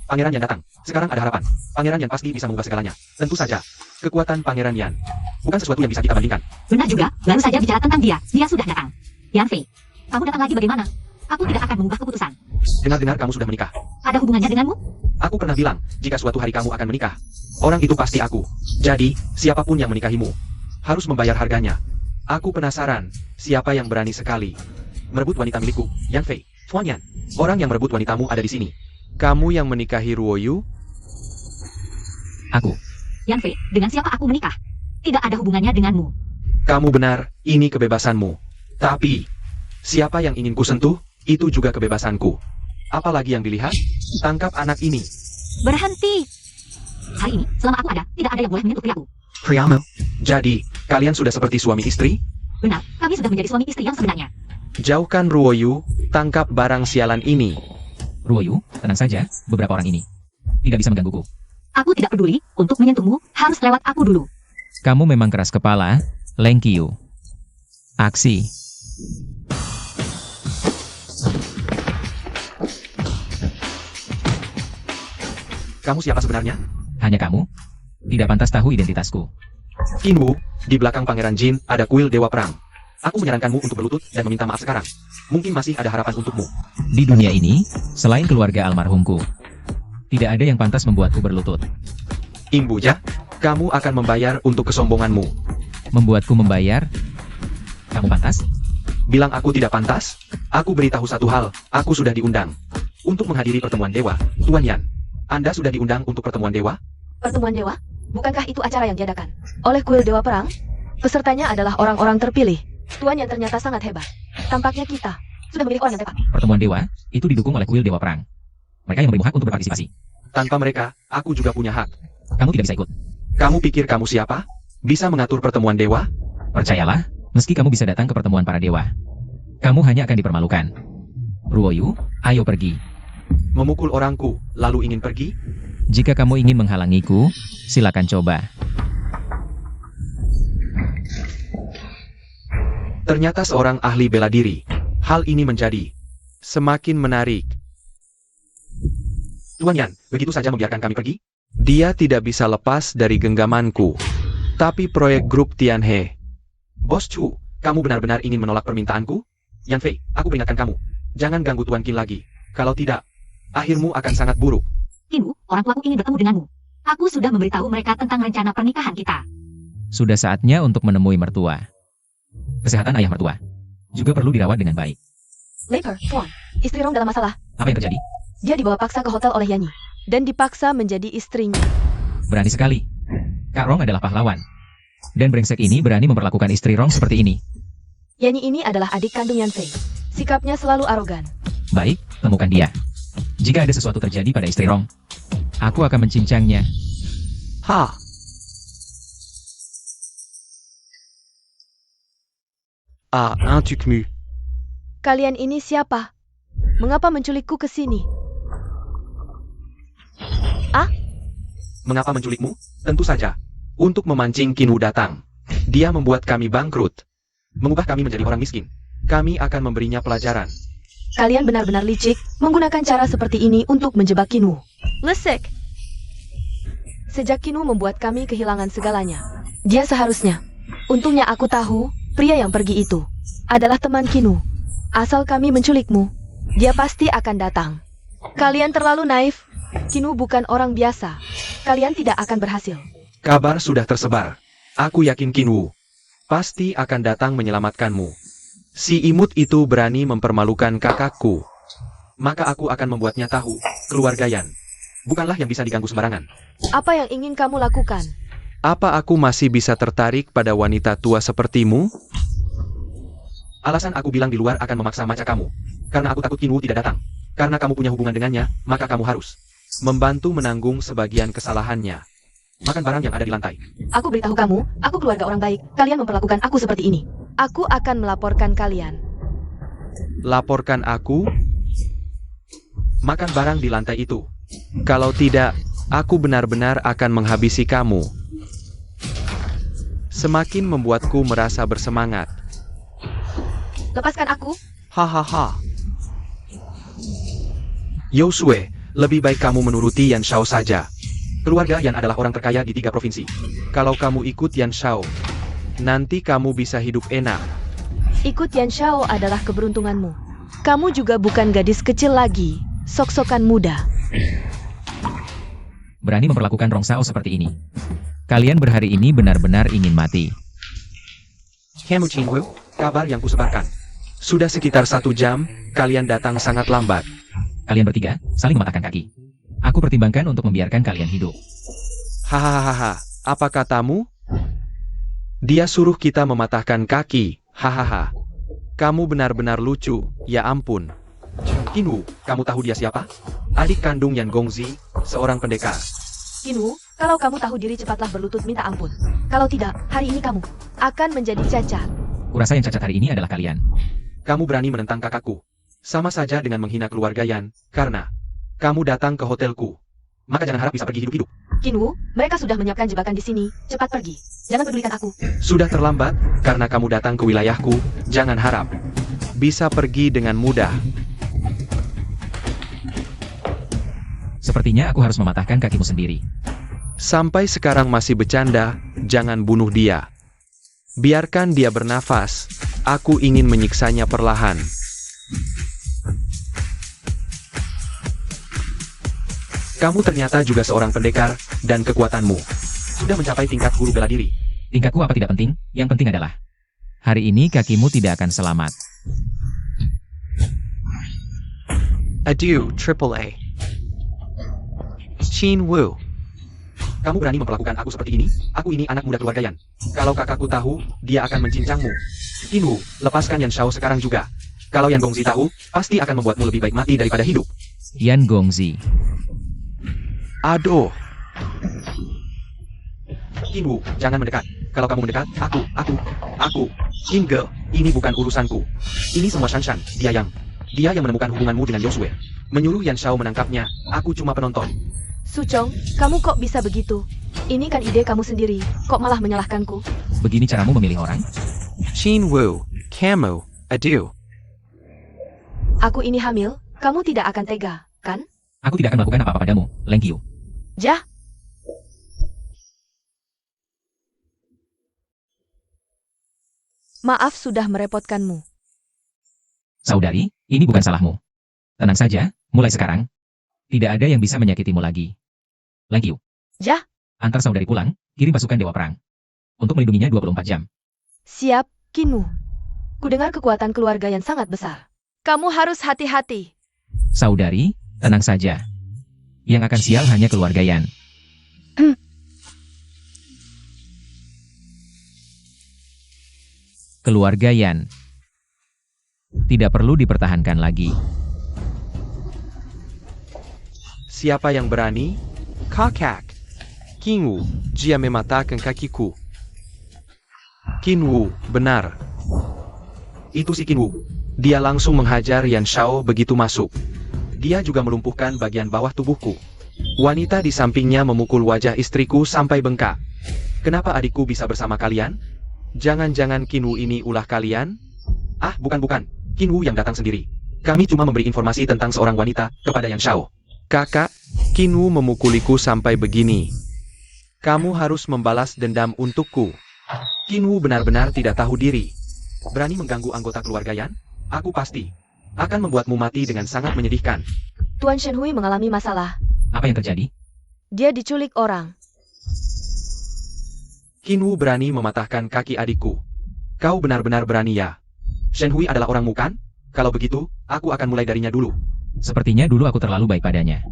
Pangeran Yan datang. Sekarang ada harapan. Pangeran Yan pasti bisa mengubah segalanya. Tentu saja. Kekuatan Pangeran Yan bukan sesuatu yang bisa kita bandingkan. Benar juga, baru saja bicara tentang dia. Dia sudah datang. Yan Fei, kamu datang lagi bagaimana? Aku tidak akan mengubah keputusan. Dengar-dengar kamu sudah menikah. Ada hubungannya denganmu? Aku pernah bilang, jika suatu hari kamu akan menikah, orang itu pasti aku. Jadi, siapapun yang menikahimu harus membayar harganya. Aku penasaran, siapa yang berani sekali merebut wanita milikku, Yan Fei, Tuan Yan. Orang yang merebut wanitamu ada di sini. Kamu yang menikahi Ruoyu? Aku. Yan Fei, dengan siapa aku menikah? Tidak ada hubungannya denganmu. Kamu benar, ini kebebasanmu. Tapi, siapa yang ingin kusentuh, itu juga kebebasanku. Apalagi yang dilihat? Tangkap anak ini. Berhenti! Hari ini, selama aku ada, tidak ada yang boleh menyentuh priaku. Priamu. Jadi, kalian sudah seperti suami istri? Benar, kami sudah menjadi suami istri yang sebenarnya. Jauhkan Ruoyu, tangkap barang sialan ini. Ruoyu, tenang saja, beberapa orang ini tidak bisa menggangguku. Aku tidak peduli, untuk menyentuhmu, harus lewat aku dulu. Kamu memang keras kepala, Leng Qiu. Aksi. Kamu siapa sebenarnya? Hanya kamu? Tidak pantas tahu identitasku. Kinwu, di belakang Pangeran Jin ada kuil Dewa Perang. Aku menyarankanmu untuk berlutut dan meminta maaf sekarang. Mungkin masih ada harapan untukmu. Di dunia ini, selain keluarga almarhumku, tidak ada yang pantas membuatku berlutut. Imbuja, kamu akan membayar untuk kesombonganmu. Membuatku membayar? Kamu pantas? Bilang aku tidak pantas? Aku beritahu satu hal, aku sudah diundang untuk menghadiri pertemuan dewa, Tuan Yan. Anda sudah diundang untuk pertemuan dewa? Pertemuan dewa? Bukankah itu acara yang diadakan oleh kuil Dewa Perang? Pesertanya adalah orang-orang terpilih. Tuan Yan ternyata sangat hebat. Tampaknya kita sudah memilih orang yang tepat. Pertemuan dewa, itu didukung oleh kuil Dewa Perang. Mereka yang memberimu hak untuk berpartisipasi. Tanpa mereka, aku juga punya hak. Kamu tidak bisa ikut. Kamu pikir kamu siapa? Bisa mengatur pertemuan dewa? Percayalah, meski kamu bisa datang ke pertemuan para dewa, kamu hanya akan dipermalukan. Ruoyu, ayo pergi. Memukul orangku, lalu ingin pergi? Jika kamu ingin menghalangiku, silakan coba. Ternyata seorang ahli bela diri. Hal ini menjadi semakin menarik. Tuan Yan, begitu saja membiarkan kami pergi? Dia tidak bisa lepas dari genggamanku. Tapi proyek grup Tianhe. Bos Chu, kamu benar-benar ingin menolak permintaanku? Yan Fei, aku peringatkan kamu. Jangan ganggu Tuan Qin lagi. Kalau tidak, akhirmu akan sangat buruk. Kinwu, orang tuaku ingin bertemu denganmu. Aku sudah memberitahu mereka tentang rencana pernikahan kita. Sudah saatnya untuk menemui mertua. Kesehatan ayah mertua juga perlu dirawat dengan baik. Lapar, Tuan. Istri Rong dalam masalah. Apa yang terjadi? Dia dibawa paksa ke hotel oleh Yanyi. Dan dipaksa menjadi istrinya. Berani sekali. Kak Rong adalah pahlawan. Dan brengsek ini berani memperlakukan istri Rong seperti ini. Yanyi ini adalah adik kandung Yan Fei. Sikapnya selalu arogan. Baik, temukan dia. Jika ada sesuatu terjadi pada istri Rong, aku akan mencincangnya. Ha! Ah, un truc mu. Kalian ini siapa? Mengapa menculikku ke sini? Mengapa menculikmu? Tentu saja. Untuk memancing Qin Wu datang. Dia membuat kami bangkrut. Mengubah kami menjadi orang miskin. Kami akan memberinya pelajaran. Kalian benar-benar licik menggunakan cara seperti ini untuk menjebak Qin Wu. Lesek. Sejak Qin Wu membuat kami kehilangan segalanya. Dia seharusnya. Untungnya aku tahu, pria yang pergi itu adalah teman Qin Wu. Asal kami menculikmu, dia pasti akan datang. Kalian terlalu naif. Qin Wu bukan orang biasa. Kalian tidak akan berhasil. Kabar sudah tersebar. Aku yakin Qin Wu pasti akan datang menyelamatkanmu. Si imut itu berani mempermalukan kakakku. Maka aku akan membuatnya tahu, keluarga Yan bukanlah yang bisa diganggu sembarangan. Apa yang ingin kamu lakukan? Apa aku masih bisa tertarik pada wanita tua sepertimu? Alasan aku bilang di luar akan memaksa maca kamu. Karena aku takut Qin Wu tidak datang. Karena kamu punya hubungan dengannya, maka kamu harus membantu menanggung sebagian kesalahannya. Makan barang yang ada di lantai. Aku beritahu kamu, aku keluarga orang baik. Kalian memperlakukan aku seperti ini. Aku akan melaporkan kalian. Laporkan aku? Makan barang di lantai itu. Kalau tidak, aku benar-benar akan menghabisi kamu. Semakin membuatku merasa bersemangat. Lepaskan aku. Hahaha. Yosue, lebih baik kamu menuruti Yan Shao saja. Keluarga Yan adalah orang terkaya di 3 provinsi. Kalau kamu ikut Yan Shao, nanti kamu bisa hidup enak. Ikut Yan Shao adalah keberuntunganmu. Kamu juga bukan gadis kecil lagi. Sok-sokan muda. Berani memperlakukan Rong Sao seperti ini. Kalian berhari ini benar-benar ingin mati. Kamu Qin Wu, kabar yang kusebarkan. Sudah sekitar 1 jam, kalian datang sangat lambat. Kalian bertiga saling mematahkan kaki. Aku pertimbangkan untuk membiarkan kalian hidup. Hahaha, apa katamu? Dia suruh kita mematahkan kaki. Hahaha. Kamu benar-benar lucu, ya ampun. Qin Wu, kamu tahu dia siapa? Adik kandung Yan Gongzi, seorang pendekar. Qin Wu, kalau kamu tahu diri cepatlah berlutut minta ampun. Kalau tidak, hari ini kamu akan menjadi cacat. Kurasa yang cacat hari ini adalah kalian. Kamu berani menentang kakakku. Sama saja dengan menghina keluarga Yan, karena kamu datang ke hotelku. Maka jangan harap bisa pergi hidup-hidup. Qin Wu, mereka sudah menyiapkan jebakan di sini. Cepat pergi. Jangan pedulikan aku. Sudah terlambat, karena kamu datang ke wilayahku, jangan harap bisa pergi dengan mudah. Sepertinya aku harus mematahkan kakimu sendiri. Sampai sekarang masih bercanda, jangan bunuh dia. Biarkan dia bernafas, aku ingin menyiksanya perlahan. Kamu ternyata juga seorang pendekar, dan kekuatanmu sudah mencapai tingkat guru bela diri. Tingkatku apa tidak penting, yang penting adalah hari ini kakimu tidak akan selamat. Adieu, Triple A. Qin Wu. Kamu berani memperlakukan aku seperti ini? Aku ini anak muda keluarga Yan. Kalau kakakku tahu, dia akan mencincangmu. Qin Wu, lepaskan Yan Shao sekarang juga. Kalau Yan Gongzi tahu, pasti akan membuatmu lebih baik mati daripada hidup. Yan Gongzi. Aduh. Qin Wu, jangan mendekat. Kalau kamu mendekat, aku. Qin Ge, ini bukan urusanku. Ini semua Shanshan, dia yang menemukan hubunganmu dengan Yosue. Menyuruh Yan Shao menangkapnya, aku cuma penonton. Suchong, kamu kok bisa begitu? Ini kan ide kamu sendiri, kok malah menyalahkanku? Begini caramu memilih orang? Qin Wu, kamu, adieu. Aku ini hamil, kamu tidak akan tega, kan? Aku tidak akan melakukan apa-apa padamu, Leng Qiu. Jah! Maaf sudah merepotkanmu. Saudari, ini bukan salahmu. Tenang saja, mulai sekarang, tidak ada yang bisa menyakitimu lagi. Leng Qiu. Jah! Antar saudari pulang, kirim pasukan Dewa Perang. untuk melindunginya 24 jam. Siap, Kinu. Kudengar kekuatan keluarga yang sangat besar. Kamu harus hati-hati. Saudari, tenang saja. Yang akan sial hanya keluarga Yan. Keluarga Yan. Tidak perlu dipertahankan lagi. Siapa yang berani? Kakak. Kinwu, dia mematahkan kakiku. Kinwu, benar. Itu si Kinwu. Dia langsung menghajar Yan Shao begitu masuk. Dia juga melumpuhkan bagian bawah tubuhku. Wanita di sampingnya memukul wajah istriku sampai bengkak. Kenapa adikku bisa bersama kalian? Jangan-jangan Kinwu ini ulah kalian? Ah, bukan. Kinwu yang datang sendiri. Kami cuma memberi informasi tentang seorang wanita kepada Yan Shao. Kakak, Kinwu memukuliku sampai begini. Kamu harus membalas dendam untukku. Kinwu benar-benar tidak tahu diri. Berani mengganggu anggota keluarga Yan? Aku pasti akan membuatmu mati dengan sangat menyedihkan. Tuan Shenhui mengalami masalah. Apa yang terjadi? Dia diculik orang. Kinwu berani mematahkan kaki adikku. Kau benar-benar berani ya? Shenhui adalah orangmu kan? Kalau begitu, aku akan mulai darinya dulu. Sepertinya dulu aku terlalu baik padanya.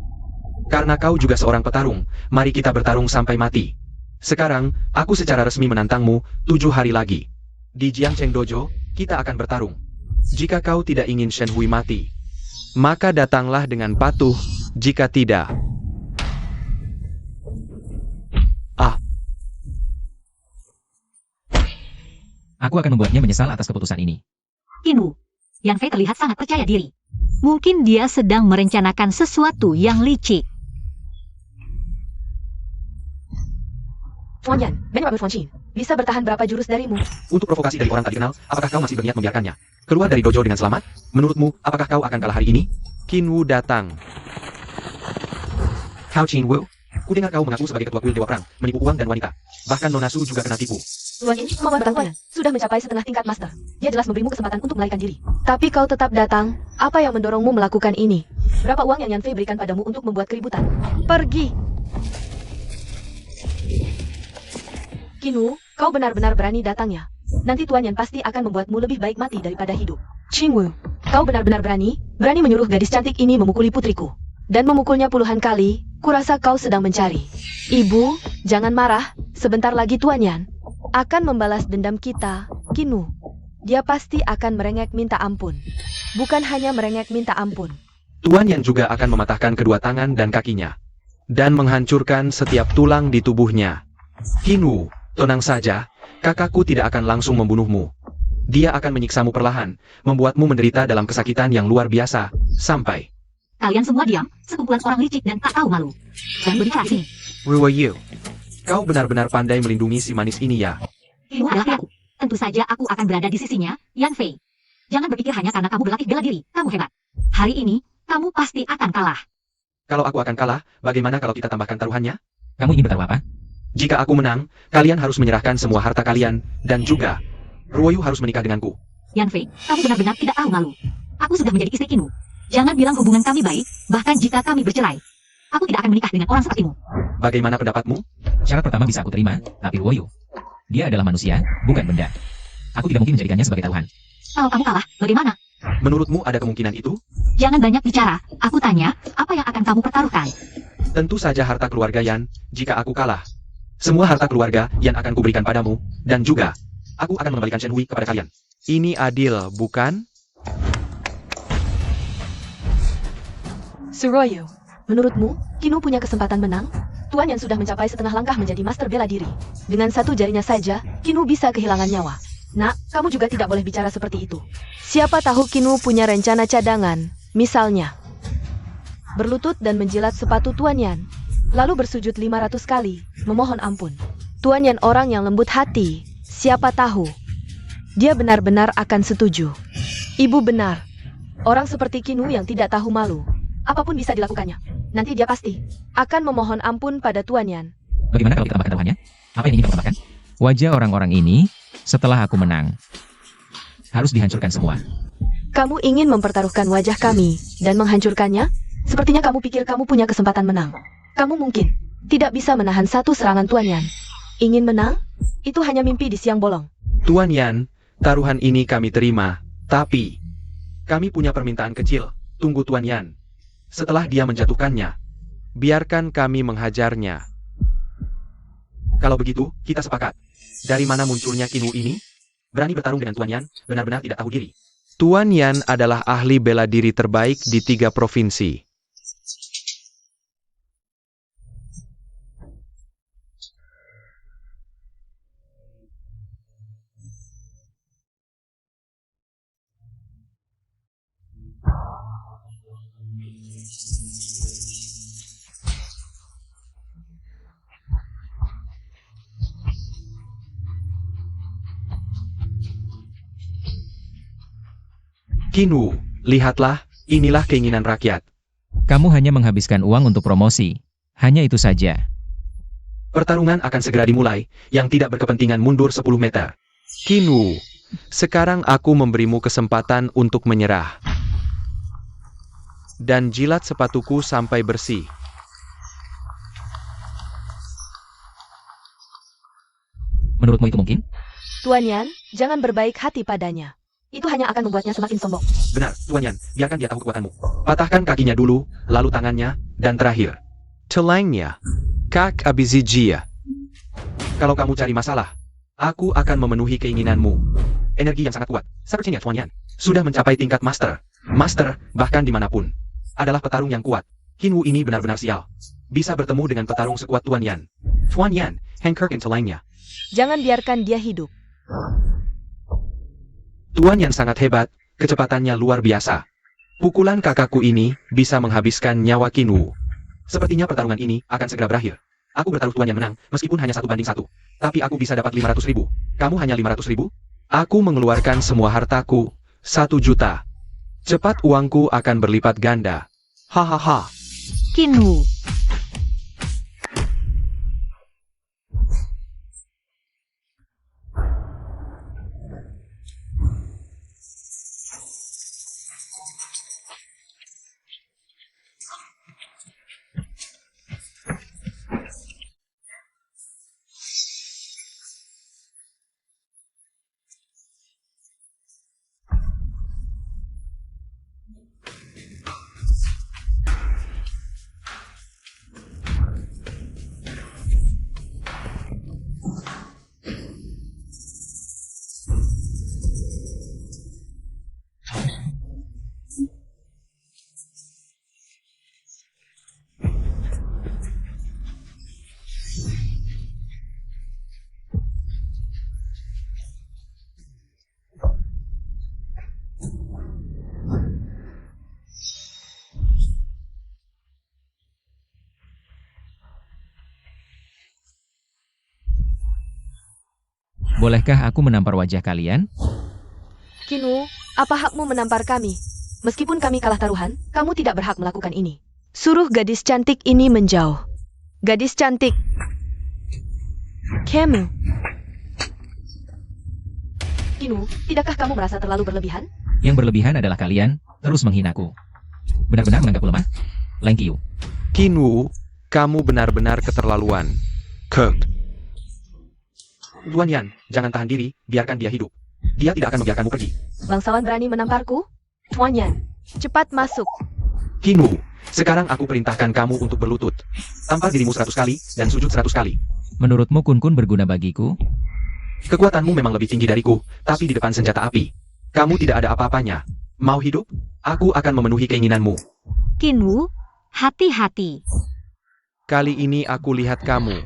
Karena kau juga seorang petarung, mari kita bertarung sampai mati. Sekarang, aku secara resmi menantangmu 7 hari lagi. Di Jiangcheng Dojo, kita akan bertarung. Jika kau tidak ingin Shenhui mati, maka datanglah dengan patuh. Jika tidak, Aku akan membuatnya menyesal atas keputusan ini. Kinwu, Yan Fei terlihat sangat percaya diri. Mungkin dia sedang merencanakan sesuatu yang licik. Tuan Yan, Ben Wabun Fonqin, bisa bertahan berapa jurus darimu? untuk provokasi dari orang tak dikenal, apakah kau masih berniat membiarkannya keluar dari dojo dengan selamat? Menurutmu, apakah kau akan kalah hari ini? Kinwu datang. Hao Qinwu, kudengar kau mengaku sebagai ketua kuil Dewa Perang, menipu uang dan wanita. Bahkan Nona Su juga kena tipu. Tuan ini kemampuan bertang Tuan sudah mencapai setengah tingkat master. Dia jelas memberimu kesempatan untuk melarikan diri. Tapi kau tetap datang. Apa yang mendorongmu melakukan ini? Berapa uang yang Yan Fei berikan padamu untuk membuat keributan? Pergi! Kinwu, kau benar-benar berani datangnya. Nanti Tuan Yan pasti akan membuatmu lebih baik mati daripada hidup. Qingwu, kau benar-benar berani menyuruh gadis cantik ini memukuli putriku. Dan memukulnya puluhan kali, kurasa kau sedang mencari. Ibu, jangan marah, sebentar lagi Tuan Yan akan membalas dendam kita, Kinwu. Dia pasti akan merengek minta ampun. Bukan hanya merengek minta ampun. Tuan Yan juga akan mematahkan kedua tangan dan kakinya. Dan menghancurkan setiap tulang di tubuhnya. Kinwu, tenang saja, kakakku tidak akan langsung membunuhmu. Dia akan menyiksamu perlahan, membuatmu menderita dalam kesakitan yang luar biasa, sampai... Kalian semua diam, sekumpulan orang licik dan tak tahu malu. Dan berbicara sini. Who are you? Kau benar-benar pandai melindungi si manis ini ya. Kinwu adalah aku. Tentu saja aku akan berada di sisinya, Yan Fei. Jangan berpikir hanya karena kamu berlatih bela diri, kamu hebat. Hari ini, kamu pasti akan kalah. Kalau aku akan kalah, bagaimana kalau kita tambahkan taruhannya? Kamu ingin bertaruh apa? Jika aku menang, kalian harus menyerahkan semua harta kalian, dan juga Ruoyu harus menikah denganku. Yan Fei, kamu benar-benar tidak tahu malu. Aku sudah menjadi istri Kinwu. Jangan bilang hubungan kami baik, bahkan jika kami bercerai. Aku tidak akan menikah dengan orang sepertimu. Bagaimana pendapatmu? Syarat pertama bisa aku terima, tapi Ruoyu. Dia adalah manusia, bukan benda. Aku tidak mungkin menjadikannya sebagai taruhan. Kalau kamu kalah, bagaimana? Menurutmu ada kemungkinan itu? Jangan banyak bicara. Aku tanya, apa yang akan kamu pertaruhkan? Tentu saja harta keluarga Yan, jika aku kalah. Semua harta keluarga yang akan kuberikan padamu, dan juga, aku akan mengembalikan Shenhui kepada kalian. Ini adil, bukan? Suroyo, menurutmu, Kinwu punya kesempatan menang? Tuan Yan sudah mencapai setengah langkah menjadi master bela diri. Dengan satu jarinya saja, Kinwu bisa kehilangan nyawa. Nak, kamu juga tidak boleh bicara seperti itu. Siapa tahu Kinwu punya rencana cadangan, misalnya berlutut dan menjilat sepatu Tuan Yan, lalu bersujud 500 kali, memohon ampun. Tuan Yan orang yang lembut hati, siapa tahu dia benar-benar akan setuju. Ibu benar, orang seperti Kinwu yang tidak tahu malu, apapun bisa dilakukannya. Nanti dia pasti akan memohon ampun pada Tuan Yan. Bagaimana kalau kita tambahkan taruhannya? Apa yang ingin kamu tambahkan? Wajah orang-orang ini, setelah aku menang, harus dihancurkan semua. Kamu ingin mempertaruhkan wajah kami dan menghancurkannya? Sepertinya kamu pikir kamu punya kesempatan menang. Kamu mungkin tidak bisa menahan satu serangan Tuan Yan. Ingin menang? Itu hanya mimpi di siang bolong. Tuan Yan, taruhan ini kami terima, tapi kami punya permintaan kecil. Tunggu Tuan Yan. Setelah dia menjatuhkannya, biarkan kami menghajarnya. Kalau begitu, kita sepakat. Dari mana munculnya Qin Wu ini? Berani bertarung dengan Tuan Yan, benar-benar tidak tahu diri. Tuan Yan adalah ahli bela diri terbaik di 3 provinsi. Qin Wu, lihatlah, inilah keinginan rakyat. Kamu hanya menghabiskan uang untuk promosi. Hanya itu saja. Pertarungan akan segera dimulai, yang tidak berkepentingan mundur 10 meter. Qin Wu, sekarang aku memberimu kesempatan untuk menyerah. Dan jilat sepatuku sampai bersih. Menurutmu itu mungkin? Tuan Yan, jangan berbaik hati padanya. Itu hanya akan membuatnya semakin sombong. Benar, Tuan Yan, biarkan dia tahu kekuatanmu. Patahkan kakinya dulu, lalu tangannya, dan terakhir celangnya. Kak Abizijia. Kalau kamu cari masalah, aku akan memenuhi keinginanmu. Energi yang sangat kuat, sepertinya Tuan Yan sudah mencapai tingkat master. Master, bahkan dimanapun, adalah petarung yang kuat. Qin Wu ini benar-benar sial. Bisa bertemu dengan petarung sekuat Tuan Yan. Tuan Yan, hengkerkan celangnya. Jangan biarkan dia hidup. Tuan Yan sangat hebat, kecepatannya luar biasa. Pukulan kakakku ini bisa menghabiskan nyawa Qin Wu. Sepertinya pertarungan ini akan segera berakhir. Aku bertaruh Tuan Yan menang, meskipun hanya 1-1. Tapi aku bisa dapat 500.000. Kamu hanya 500.000? Aku mengeluarkan semua hartaku, 1 juta. Cepat uangku akan berlipat ganda. Hahaha. Qin Wu. Bolehkah aku menampar wajah kalian? Qin Wu, apa hakmu menampar kami? Meskipun kami kalah taruhan, kamu tidak berhak melakukan ini. Suruh gadis cantik ini menjauh. Gadis cantik. Kamu. Qin Wu, tidakkah kamu merasa terlalu berlebihan? Yang berlebihan adalah kalian terus menghinaku. Benar-benar menganggapku lemah? Thank you. Qin Wu, kamu benar-benar keterlaluan. Kurt. Tuan Yan, jangan tahan diri, biarkan dia hidup. Dia tidak akan membiarkanmu pergi. Bangsawan berani menamparku? Tuan Yan, cepat masuk. Qin Wu, sekarang aku perintahkan kamu untuk berlutut. Tampar dirimu 100 kali, dan sujud 100 kali. Menurutmu Kun-kun berguna bagiku? Kekuatanmu memang lebih tinggi dariku, tapi di depan senjata api, kamu tidak ada apa-apanya. Mau hidup? Aku akan memenuhi keinginanmu. Qin Wu, hati-hati. Kali ini aku lihat kamu.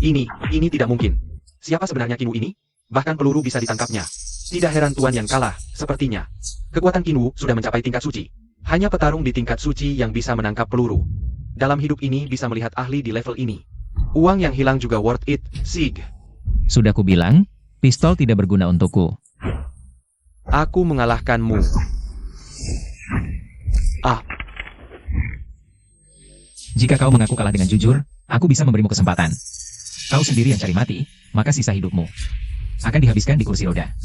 Ini tidak mungkin. Siapa sebenarnya Qin Wu ini? Bahkan peluru bisa ditangkapnya. Tidak heran Tuan Yan kalah, sepertinya. Kekuatan Qin Wu sudah mencapai tingkat suci. Hanya petarung di tingkat suci yang bisa menangkap peluru. Dalam hidup ini bisa melihat ahli di level ini. Uang yang hilang juga worth it, Sig. Sudah kubilang, pistol tidak berguna untukku. Aku mengalahkanmu. Jika kau mengaku kalah dengan jujur, aku bisa memberimu kesempatan. Kau sendiri yang cari mati, maka sisa hidupmu akan dihabiskan di kursi roda.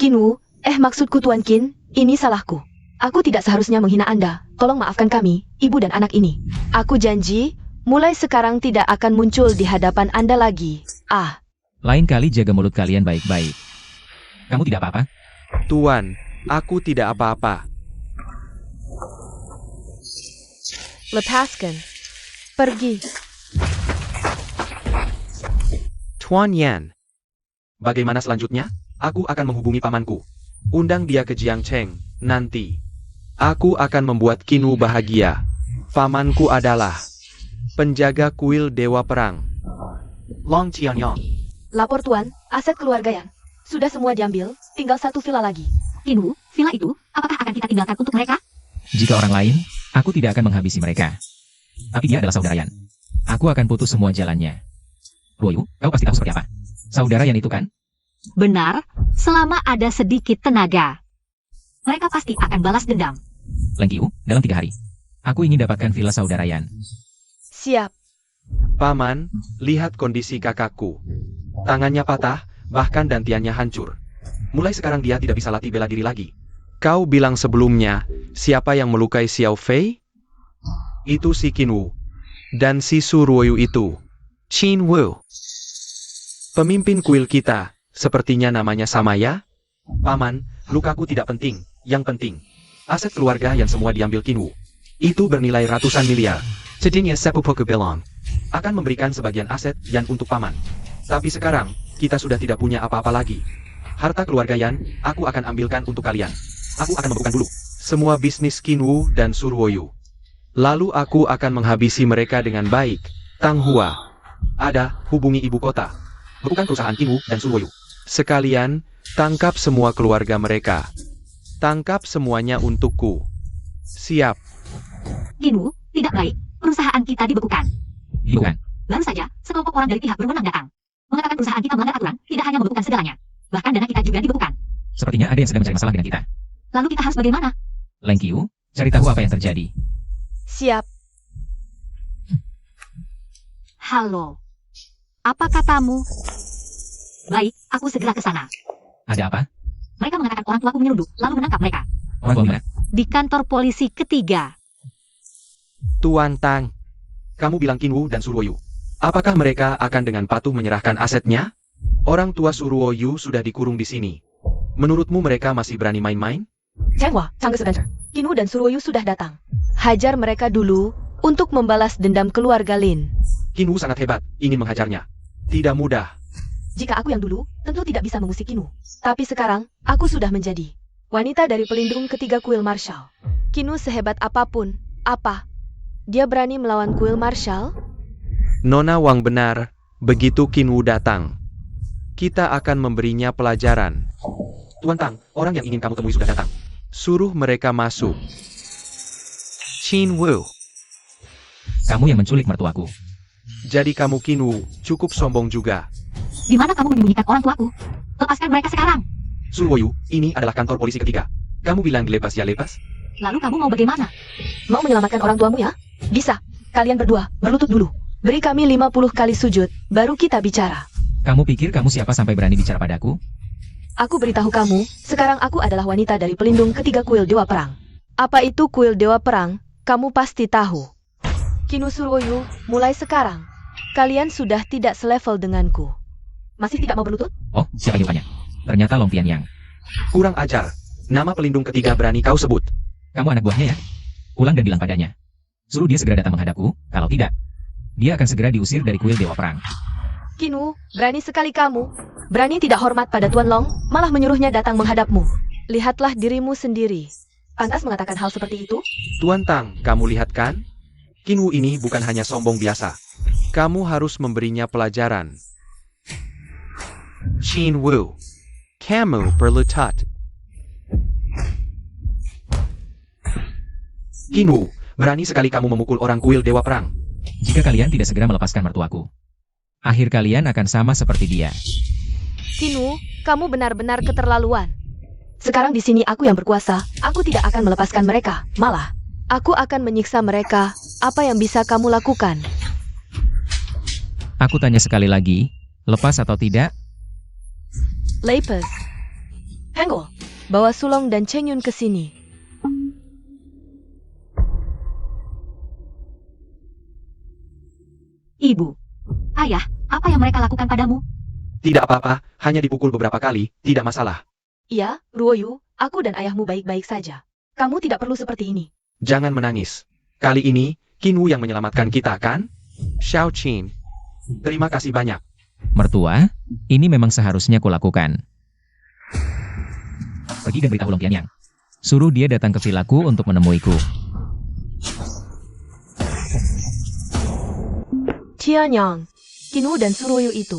Kinu, maksudku Tuan Qin, ini salahku. Aku tidak seharusnya menghina Anda. Tolong maafkan kami, ibu dan anak ini. Aku janji, mulai sekarang tidak akan muncul di hadapan Anda lagi. Lain kali jaga mulut kalian baik-baik. Kamu tidak apa-apa? Tuan, aku tidak apa-apa. Lepaskan. Pergi. Tuan Yan. Bagaimana selanjutnya? Aku akan menghubungi pamanku. Undang dia ke Jiangcheng, nanti. Aku akan membuat Kinu bahagia. Pamanku adalah penjaga kuil Dewa Perang. Long Qianyong. Lapor Tuan, aset keluarga Yan. Sudah semua diambil, tinggal satu villa lagi. Kinu, villa itu, apakah akan kita tinggalkan untuk mereka? Jika orang lain, aku tidak akan menghabisi mereka. Tapi dia adalah saudara Yan. Aku akan putus semua jalannya. Ruoyu, kau pasti tahu seperti apa. Saudara Yan itu kan? Benar, selama ada sedikit tenaga. Mereka pasti akan balas dendam. Lengkiu, dalam 3 hari. Aku ingin dapatkan villa saudara Yan. Siap. Paman, lihat kondisi kakakku. Tangannya patah, bahkan dantiannya hancur. Mulai sekarang dia tidak bisa latih bela diri lagi. Kau bilang sebelumnya, siapa yang melukai Xiao Fei? Itu si Qin Wu. Dan si Su Ruoyu itu, Qin Wu. Pemimpin kuil kita, sepertinya namanya sama ya? Paman, lukaku tidak penting. Yang penting, aset keluarga yang semua diambil Qin Wu. Itu bernilai ratusan miliar. Jadinya seppuku bilang akan memberikan sebagian aset Yan untuk paman. Tapi sekarang, kita sudah tidak punya apa-apa lagi. Harta keluarga Yan, aku akan ambilkan untuk kalian. Aku akan membekukan dulu semua bisnis Qin Wu dan Su Ruoyu. Lalu aku akan menghabisi mereka dengan baik. Tang Hua. Ada, hubungi ibu kota. Bekukan perusahaan Qin Wu dan Su Ruoyu. Sekalian, tangkap semua keluarga mereka. Tangkap semuanya untukku. Siap. Kinu, tidak baik, perusahaan kita dibekukan. Bukan. Baru saja, sekelompok orang dari pihak berwenang datang. Mengatakan perusahaan kita melanggar aturan, tidak hanya membekukan segalanya. Bahkan dana kita juga dibekukan. Sepertinya ada yang sedang mencari masalah dengan kita. Lalu kita harus bagaimana? Lengkiu, cari tahu apa yang terjadi. Siap. Halo. Apa katamu? Baik, aku segera ke sana. Ada apa? Mereka mengatakan orang tuaku menyelundup, lalu menangkap mereka. Orang tua mana? Di kantor polisi ketiga. Tuan Tang. Kamu bilang Qin Wu dan Su Ruoyu. Apakah mereka akan dengan patuh menyerahkan asetnya? Orang tua Su Ruoyu sudah dikurung di sini. Menurutmu mereka masih berani main-main? Changhua, Changge Sebentar. Kinu dan Su Ruoyu sudah datang. Hajar mereka dulu untuk membalas dendam keluarga Lin. Qin Wu sangat hebat, ingin menghajarnya. Tidak mudah. Jika aku yang dulu, tentu tidak bisa mengusik Kinu. Tapi sekarang, aku sudah menjadi wanita dari pelindung ketiga kuil Marshall. Kinu sehebat apapun, apa? Dia berani melawan kuil Marshall? Nona Wang benar, begitu Qin Wu datang. Kita akan memberinya pelajaran. Tuan Tang, orang yang ingin kamu temui sudah datang. Suruh mereka masuk. Qin Wu. Kamu yang menculik mertuaku. Jadi kamu Qin Wu, cukup sombong juga. Di mana kamu menyembunyikan orang tuaku? Lepaskan mereka sekarang. Su Ruoyu, ini adalah kantor polisi ketiga. Kamu bilang lepas ya lepas? Lalu kamu mau bagaimana? Mau menyelamatkan orang tuamu ya? Bisa. Kalian berdua, berlutut dulu. Beri kami 50 kali sujud, baru kita bicara. Kamu pikir kamu siapa sampai berani bicara padaku? Aku beritahu kamu, sekarang aku adalah wanita dari pelindung ketiga kuil Dewa Perang. Apa itu kuil Dewa Perang? Kamu pasti tahu. Kinu Su Ruoyu, mulai sekarang, kalian sudah tidak selevel denganku. Masih tidak mau berlutut? Oh, siapa jawabannya? Ternyata Long Tianyang. Kurang ajar. Nama pelindung ketiga berani kau sebut. Kamu anak buahnya ya? Pulang dan bilang padanya. Suruh dia segera datang menghadapku, kalau tidak, dia akan segera diusir dari kuil Dewa Perang. Kinu, berani sekali kamu. Berani tidak hormat pada Tuan Long, malah menyuruhnya datang menghadapmu. Lihatlah dirimu sendiri. Pantas mengatakan hal seperti itu? Tuan Tang, kamu lihat kan? Qin Wu ini bukan hanya sombong biasa. Kamu harus memberinya pelajaran. Qin Wu, kamu berlutut. Qin Wu, berani sekali kamu memukul orang kuil Dewa Perang. Jika kalian tidak segera melepaskan mertuaku, akhir kalian akan sama seperti dia. Kinu, kamu benar-benar keterlaluan. Sekarang di sini aku yang berkuasa, aku tidak akan melepaskan mereka. Malah, aku akan menyiksa mereka. Apa yang bisa kamu lakukan? Aku tanya sekali lagi, lepas atau tidak? Lepas. Hanggol, bawa Sulong dan Cheng Yun ke sini. Ibu, ayah, apa yang mereka lakukan padamu? Tidak apa-apa, hanya dipukul beberapa kali, tidak masalah. Iya, Ruoyu, aku dan ayahmu baik-baik saja. Kamu tidak perlu seperti ini. Jangan menangis. Kali ini, Qin Wu yang menyelamatkan kita, kan? Xiao Qin. Terima kasih banyak. Mertua, ini memang seharusnya kulakukan. Pergi dan beritahu Long Tianyang. Suruh dia datang ke vilaku untuk menemuiku. Tianyang, Qin Wu dan Suruoyu itu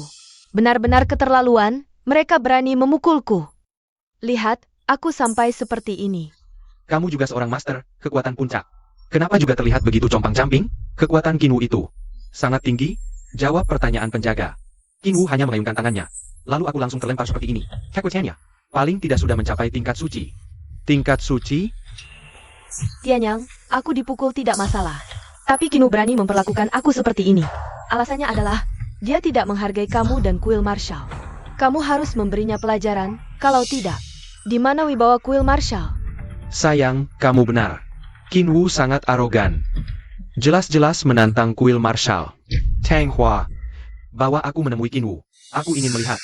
benar-benar keterlaluan, mereka berani memukulku. Lihat, aku sampai seperti ini. Kamu juga seorang master, kekuatan puncak. Kenapa juga terlihat begitu compang-camping? Kekuatan Qin Wu itu sangat tinggi? Jawab pertanyaan penjaga. Qin Wu hanya mengayunkan tangannya. Lalu aku langsung terlempar seperti ini. Kekuatannya paling tidak sudah mencapai tingkat suci. Tingkat suci? Tianyang, aku dipukul tidak masalah. Tapi Qin Wu berani memperlakukan aku seperti ini. Alasannya adalah, dia tidak menghargai kamu dan kuil marshal. Kamu harus memberinya pelajaran, kalau tidak. Di mana wibawa kuil marshal? Sayang, kamu benar. Qin Wu sangat arogan. Jelas-jelas menantang kuil marshal. Tang Hua, bawa aku menemui Qin Wu. Aku ingin melihat,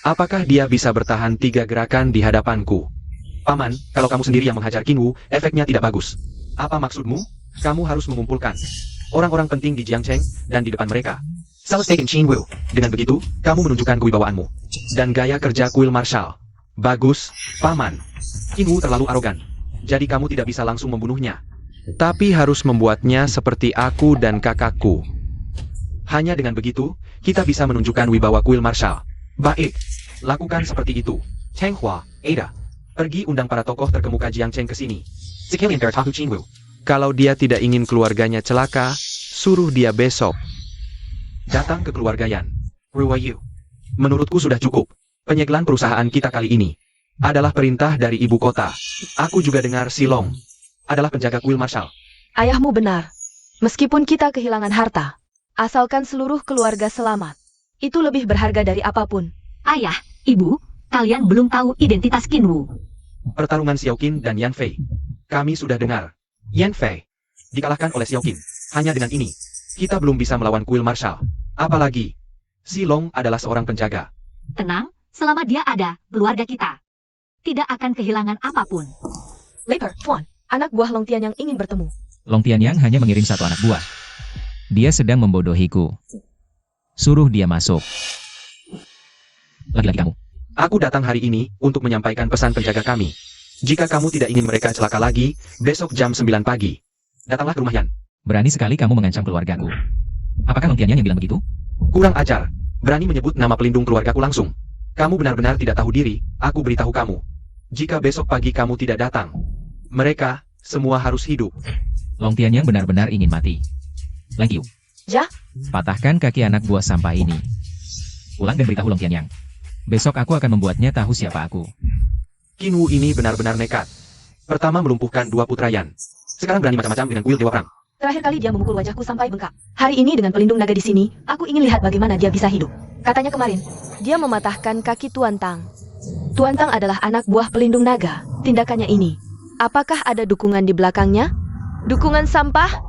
apakah dia bisa bertahan 3 gerakan di hadapanku. Paman, kalau kamu sendiri yang menghajar Qin Wu, efeknya tidak bagus. Apa maksudmu? Kamu harus mengumpulkan orang-orang penting di Jiangcheng dan di depan mereka. Selesaikan Qin Wu. Dengan begitu, kamu menunjukkan kewibawaanmu dan gaya kerja kuil marshal. Bagus, Paman. Qin Wu terlalu arogan. Jadi kamu tidak bisa langsung membunuhnya. Tapi harus membuatnya seperti aku dan kakakku. Hanya dengan begitu, kita bisa menunjukkan wibawa kuil marshal. Baik, lakukan seperti itu. Cheng Hua, Ada, pergi undang para tokoh terkemuka Jiangcheng ke sini. Sekalian bertahu Qin Wu. Kalau dia tidak ingin keluarganya celaka, suruh dia besok datang ke keluarga Yan. Ruoyu. Menurutku sudah cukup. Penyegelan perusahaan kita kali ini adalah perintah dari ibu kota. Aku juga dengar Silong adalah penjaga kuil marshal. Ayahmu benar. Meskipun kita kehilangan harta, asalkan seluruh keluarga selamat, itu lebih berharga dari apapun. Ayah, ibu, kalian belum tahu identitas Qin Wu. Pertarungan Xiao Qin dan Yan Fei. Kami sudah dengar. Yan Fei dikalahkan oleh Xiao Qin. Hanya dengan ini, kita belum bisa melawan kuil marshal. Apalagi, Silong adalah seorang penjaga. Tenang, selama dia ada, keluarga kita tidak akan kehilangan apapun. Leper, Tuan, anak buah Long Tianyang ingin bertemu. Long Tianyang hanya mengirim 1 anak buah. Dia sedang membodohiku. Suruh dia masuk. Lagi-lagi kamu. Aku datang hari ini untuk menyampaikan pesan penjaga kami. Jika kamu tidak ingin mereka celaka lagi, besok jam 9 pagi, datanglah ke rumah Yan. Berani sekali kamu mengancam keluargaku. Apakah Long Tianyang yang bilang begitu? Kurang ajar. Berani menyebut nama pelindung keluargaku langsung. Kamu benar-benar tidak tahu diri, aku beritahu kamu. Jika besok pagi kamu tidak datang, mereka semua harus hidup. Long Tianyang benar-benar ingin mati. Langkiu. Ya? Patahkan kaki anak buah sampah ini. Pulang dan beritahu Long Tianyang. Besok aku akan membuatnya tahu siapa aku. Qin Wu ini benar-benar nekat. Pertama melumpuhkan 2 putra Yan. Sekarang berani macam-macam dengan kuil Dewa Perang. Terakhir kali dia memukul wajahku sampai bengkak. Hari ini dengan pelindung naga di sini, aku ingin lihat bagaimana dia bisa hidup. Katanya kemarin, dia mematahkan kaki Tuan Tang. Tuan Tang adalah anak buah pelindung naga. Tindakannya ini, apakah ada dukungan di belakangnya? Dukungan sampah?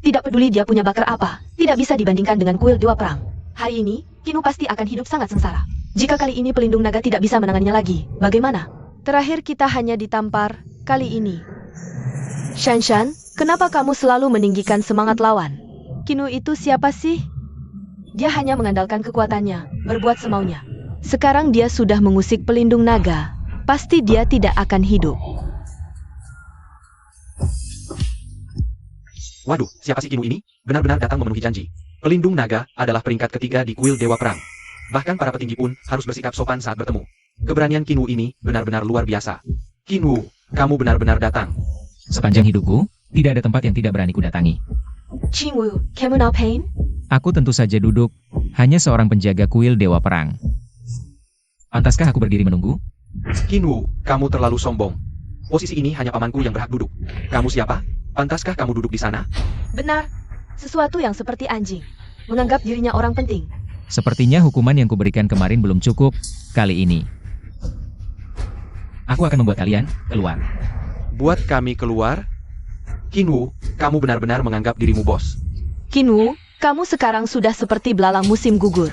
Tidak peduli dia punya bakar apa, tidak bisa dibandingkan dengan kuil Dewa Perang. Hari ini, Qin Wu pasti akan hidup sangat sengsara. Jika kali ini pelindung naga tidak bisa menanganinya lagi, bagaimana? Terakhir kita hanya ditampar, kali ini. Shanshan, kenapa kamu selalu meninggikan semangat lawan? Qin Wu itu siapa sih? Dia hanya mengandalkan kekuatannya, berbuat semaunya. Sekarang dia sudah mengusik pelindung naga. Pasti dia tidak akan hidup. Waduh, siapa sih Qin Wu ini? Benar-benar datang memenuhi janji. Pelindung naga adalah peringkat ketiga di kuil Dewa Perang. Bahkan para petinggi pun harus bersikap sopan saat bertemu. Keberanian Qin Wu ini benar-benar luar biasa. Qin Wu, kamu benar-benar datang. Sepanjang hidupku, tidak ada tempat yang tidak berani kudatangi. Qin Wu, kamu no pain? Aku tentu saja duduk, hanya seorang penjaga kuil Dewa Perang. Pantaskah aku berdiri menunggu? Qin Wu, kamu terlalu sombong. Posisi ini hanya pamanku yang berhak duduk. Kamu siapa? Pantaskah kamu duduk di sana? Benar, sesuatu yang seperti anjing. Menganggap dirinya orang penting. Sepertinya hukuman yang kuberikan kemarin belum cukup, kali ini. Aku akan membuat kalian keluar. Buat kami keluar? Kinwu, kamu benar-benar menganggap dirimu bos. Kinwu, kamu sekarang sudah seperti belalang musim gugur.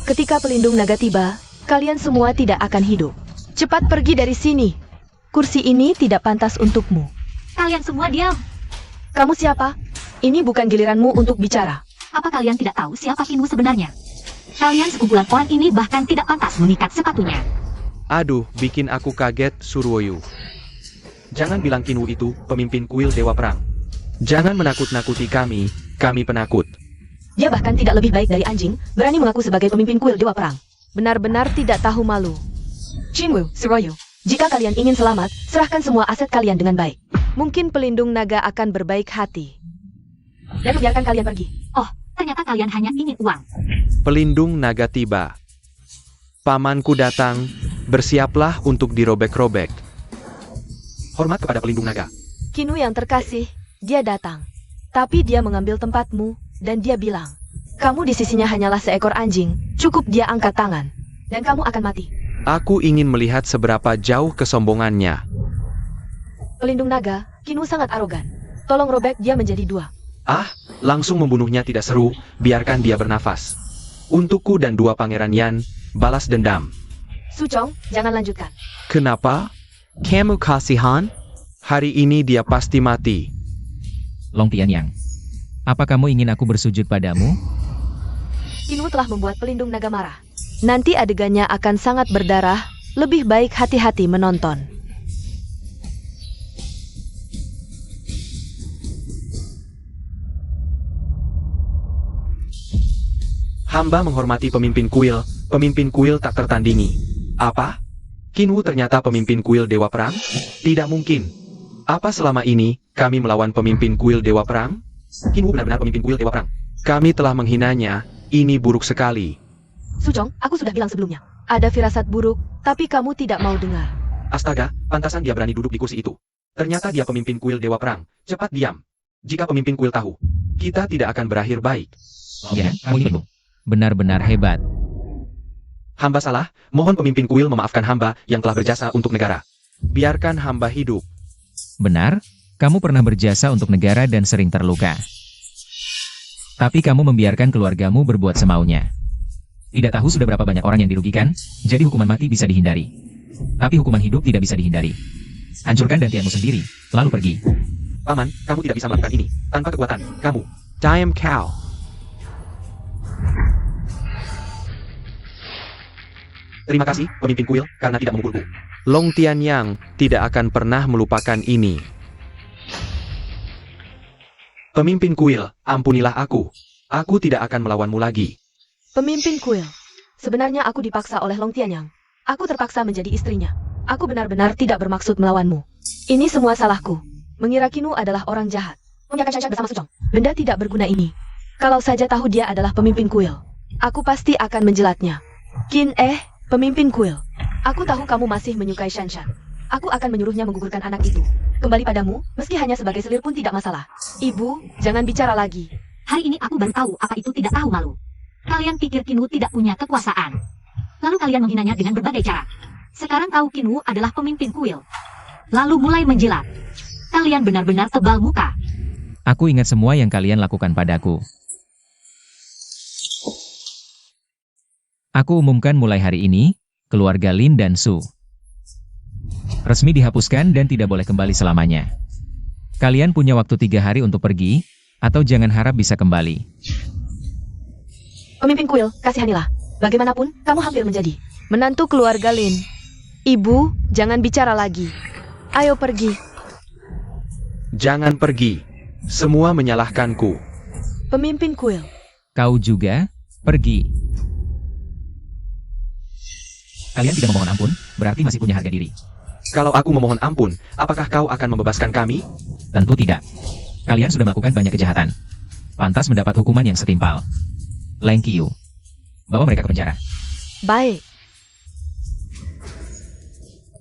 Ketika pelindung naga tiba, kalian semua tidak akan hidup. Cepat pergi dari sini. Kursi ini tidak pantas untukmu. Kalian semua diam. Kamu siapa? Ini bukan giliranmu untuk bicara. Apa kalian tidak tahu siapa Kinwu sebenarnya? Kalian sekumpulan orang ini bahkan tidak pantas mengikat sepatunya. Aduh, bikin aku kaget, Surwoyu. Jangan bilang Kinwu itu pemimpin kuil Dewa Perang. Jangan menakut-nakuti kami penakut. Dia bahkan tidak lebih baik dari anjing, berani mengaku sebagai pemimpin kuil Dewa Perang. Benar-benar tidak tahu malu. Kinwu, Surwoyu, jika kalian ingin selamat, serahkan semua aset kalian dengan baik. Mungkin pelindung naga akan berbaik hati. Dan membiarkan kalian pergi. Oh, ternyata kalian hanya ingin uang. Pelindung naga tiba. Pamanku datang, bersiaplah untuk dirobek-robek. Hormat kepada pelindung naga. Kinwu yang terkasih, dia datang. Tapi dia mengambil tempatmu, dan dia bilang, kamu di sisinya hanyalah seekor anjing, cukup dia angkat tangan, dan kamu akan mati. Aku ingin melihat seberapa jauh kesombongannya. Pelindung naga, Kinwu sangat arogan. Tolong robek dia menjadi 2. Ah, langsung membunuhnya tidak seru, biarkan dia bernafas. Untukku dan 2 pangeran Yan, balas dendam. Suchong, jangan lanjutkan. Kenapa? Kamu kasihan? Hari ini dia pasti mati. Long Tianyang, apa kamu ingin aku bersujud padamu? Kinwu telah membuat pelindung naga marah. Nanti adegannya akan sangat berdarah, lebih baik hati-hati menonton. Hamba menghormati pemimpin kuil tak tertandingi. Apa? Kinwu ternyata pemimpin kuil Dewa Perang? Tidak mungkin. Apa selama ini kami melawan pemimpin kuil Dewa Perang? Kinwu benar-benar pemimpin kuil Dewa Perang. Kami telah menghinanya, ini buruk sekali. Suchong, aku sudah bilang sebelumnya. Ada firasat buruk, tapi kamu tidak mau dengar. Astaga, pantasan dia berani duduk di kursi itu. Ternyata dia pemimpin kuil Dewa Perang. Cepat diam. Jika pemimpin kuil tahu, kita tidak akan berakhir baik. Ya, kamu ini benar-benar hebat. Hamba salah, mohon pemimpin kuil memaafkan hamba yang telah berjasa untuk negara. Biarkan hamba hidup. Benar, kamu pernah berjasa untuk negara dan sering terluka. Tapi kamu membiarkan keluargamu berbuat semaunya. Tidak tahu sudah berapa banyak orang yang dirugikan, jadi hukuman mati bisa dihindari. Tapi hukuman hidup tidak bisa dihindari. Hancurkan dantianmu sendiri, lalu pergi. Paman, kamu tidak bisa melakukan ini. Tanpa kekuatan, kamu. Diam kau. Terima kasih, pemimpin kuil, karena tidak memukulku. Long Tianyang tidak akan pernah melupakan ini. Pemimpin kuil, ampunilah aku. Aku tidak akan melawanmu lagi. Pemimpin kuil. Sebenarnya aku dipaksa oleh Long Tianyang. Aku terpaksa menjadi istrinya. Aku benar-benar tidak bermaksud melawanmu. Ini semua salahku. Mengira Kinwu adalah orang jahat. Membiarkan Shanshan bersama Suchong. Benda tidak berguna ini. Kalau saja tahu dia adalah pemimpin kuil, aku pasti akan menjelatnya. Pemimpin kuil. Aku tahu kamu masih menyukai Shanshan. Aku akan menyuruhnya menggugurkan anak itu. Kembali padamu, meski hanya sebagai selir pun tidak masalah. Ibu, jangan bicara lagi. Hari ini aku baru tahu apa itu tidak tahu malu. Kalian pikir Kinwu tidak punya kekuasaan. Lalu kalian menghinanya dengan berbagai cara. Sekarang tahu Kinwu adalah pemimpin kuil. Lalu mulai menjilat. Kalian benar-benar tebal muka. Aku ingat semua yang kalian lakukan padaku. Aku umumkan mulai hari ini, keluarga Lin dan Su resmi dihapuskan dan tidak boleh kembali selamanya. Kalian punya waktu 3 hari untuk pergi, atau jangan harap bisa kembali. Pemimpin kuil, kasihanilah. Bagaimanapun, kamu hampir menjadi menantu keluarga Lin. Ibu, jangan bicara lagi. Ayo pergi. Jangan pergi. Semua menyalahkanku. Pemimpin kuil. Kau juga, pergi. Kalian tidak memohon ampun, berarti masih punya harga diri. Kalau aku memohon ampun, apakah kau akan membebaskan kami? Tentu tidak. Kalian sudah melakukan banyak kejahatan. Pantas mendapat hukuman yang setimpal. Leng Qiu, bawa mereka ke penjara. Baik.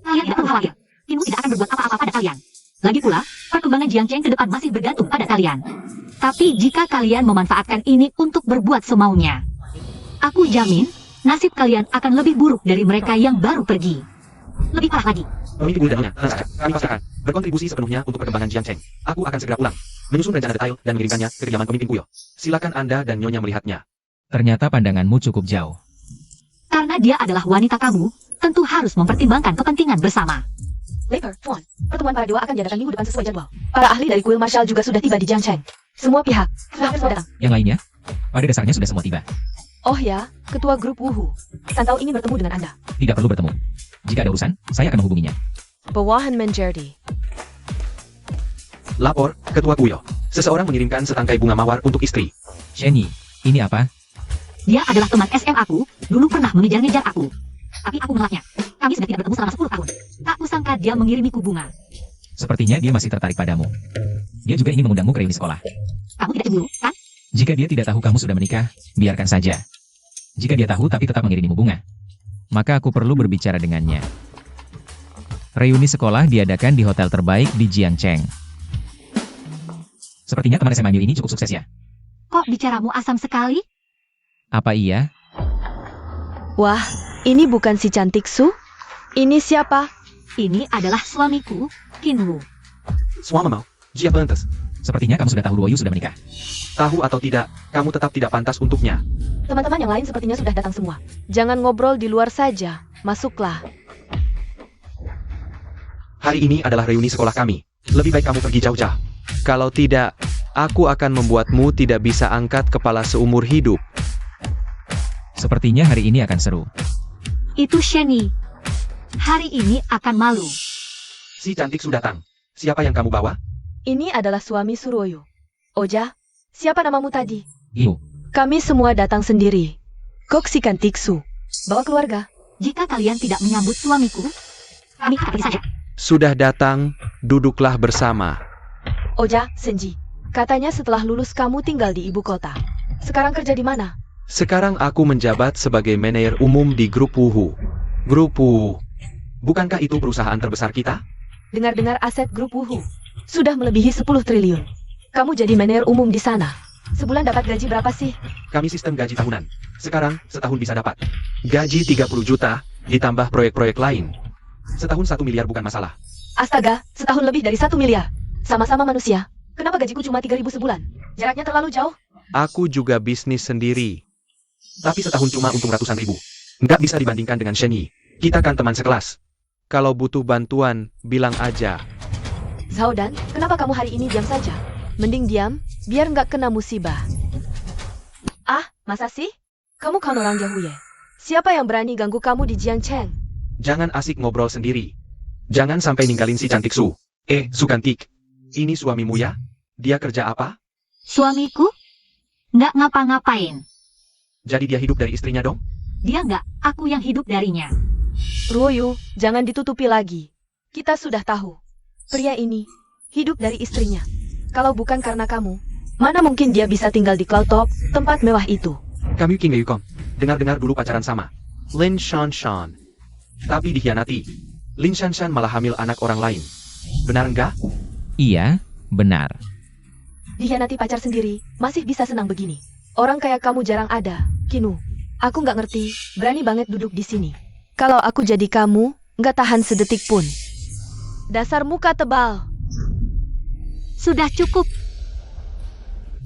Kalian tidak perlu khawatir. Kinwu tidak akan berbuat apa-apa pada kalian. Lagi pula, perkembangan Jiang Cheng ke depan masih bergantung pada kalian. Tapi jika kalian memanfaatkan ini untuk berbuat semaunya, aku jamin nasib kalian akan lebih buruk dari mereka yang baru pergi. Lebih parah lagi. Pemimpin Wu dan Nyonya, tenang saja. Kami pasti akan berkontribusi sepenuhnya untuk perkembangan Jiangcheng. Aku akan segera pulang, menyusun rencana detail dan mengirimkannya ke kediaman pemimpin Puyo. Silakan Anda dan Nyonya melihatnya. Ternyata pandanganmu cukup jauh. Karena dia adalah wanita kamu, tentu harus mempertimbangkan kepentingan bersama. Later, Tuan, pertemuan para dewa akan diadakan minggu depan sesuai jadwal. Para ahli dari kuil marshal juga sudah tiba di Jiangcheng. Semua pihak sudah hampir semua datang. Yang lainnya? Pada dasarnya sudah semua tiba. Oh ya, ketua grup Wuhu. Santau ingin bertemu dengan Anda. Tidak perlu bertemu. Jika ada urusan, saya akan menghubunginya. Bawahan menjadi. Lapor, Ketua Puyo. Seseorang mengirimkan setangkai bunga mawar untuk istri. Shenyi, ini apa? Dia adalah teman SM aku, dulu pernah mengejar-ngejar aku. Tapi aku menolaknya. Kami sudah tidak bertemu selama 10 tahun. Tak kusangka dia mengirimiku bunga. Sepertinya dia masih tertarik padamu. Dia juga ingin mengundangmu ke reuni sekolah. Kamu tidak cemburu, kan? Jika dia tidak tahu kamu sudah menikah, biarkan saja. Jika dia tahu tapi tetap mengirimimu bunga, maka aku perlu berbicara dengannya. Reuni sekolah diadakan di hotel terbaik di Jiangcheng. Sepertinya teman SMA ini cukup sukses ya. Kok bicaramu asam sekali? Apa iya? Wah, ini bukan si cantik Su? Ini siapa? Ini adalah suamiku, Kinwu. Suama mau, Jia pantas. Sepertinya kamu sudah tahu Luoyu sudah menikah. Tahu atau tidak, kamu tetap tidak pantas untuknya. Teman-teman yang lain sepertinya sudah datang semua. Jangan ngobrol di luar saja. Masuklah. Hari ini adalah reuni sekolah kami. Lebih baik kamu pergi jauh-jauh. Kalau tidak, aku akan membuatmu tidak bisa angkat kepala seumur hidup. Sepertinya hari ini akan seru. Itu Shenyi. Hari ini akan malu. Si cantik sudah datang. Siapa yang kamu bawa? Ini adalah suami Suroyo. Oja, siapa namamu tadi? Iu, Kami semua datang sendiri. Kok si cantik Su? Bawa keluarga. Jika kalian tidak menyambut suamiku, kami akan pergi saja. Sudah datang, duduklah bersama. Oja, Senji. Katanya setelah lulus kamu tinggal di ibu kota. Sekarang kerja di mana? Sekarang aku menjabat sebagai manajer umum di grup Wuhu. Grup Wuhu. Bukankah itu perusahaan terbesar kita? Dengar-dengar aset grup Wuhu sudah melebihi 10 triliun. Kamu jadi manajer umum di sana. Sebulan dapat gaji berapa sih? Kami sistem gaji tahunan. Sekarang, setahun bisa dapat gaji 30 juta, ditambah proyek-proyek lain. Setahun 1 miliar bukan masalah. Astaga, setahun lebih dari 1 miliar. Sama-sama manusia. Kenapa gajiku cuma 3.000 sebulan? Jaraknya terlalu jauh. Aku juga bisnis sendiri. Tapi setahun cuma untung ratusan ribu. Nggak bisa dibandingkan dengan Shenyi. Kita kan teman sekelas. Kalau butuh bantuan, bilang aja. Zhaodan, kenapa kamu hari ini diam saja? Mending diam, biar nggak kena musibah. Ah, masa sih? Kamu kan orang Yahuye. Siapa yang berani ganggu kamu di Jiangcheng? Jangan asik ngobrol sendiri. Jangan sampai ninggalin si cantik Su. Su cantik. Ini suamimu ya? Dia kerja apa? Suamiku? Nggak ngapa-ngapain. Jadi dia hidup dari istrinya dong? Dia nggak, aku yang hidup darinya. Ruoyu, jangan ditutupi lagi. Kita sudah tahu. Pria ini hidup dari istrinya. Kalau bukan karena kamu, mana mungkin dia bisa tinggal di Cloud Top, tempat mewah itu. Kamu King Yukom. Dengar-dengar dulu pacaran sama Lin Shanshan. Tapi dikhianati. Lin Shanshan malah hamil anak orang lain. Benar enggak? iya, benar. Dikhianati pacar sendiri, masih bisa senang begini. Orang kayak kamu jarang ada, Kinu. Aku nggak ngerti, berani banget duduk di sini. Kalau aku jadi kamu, nggak tahan sedetik pun. Dasar muka tebal. Sudah cukup.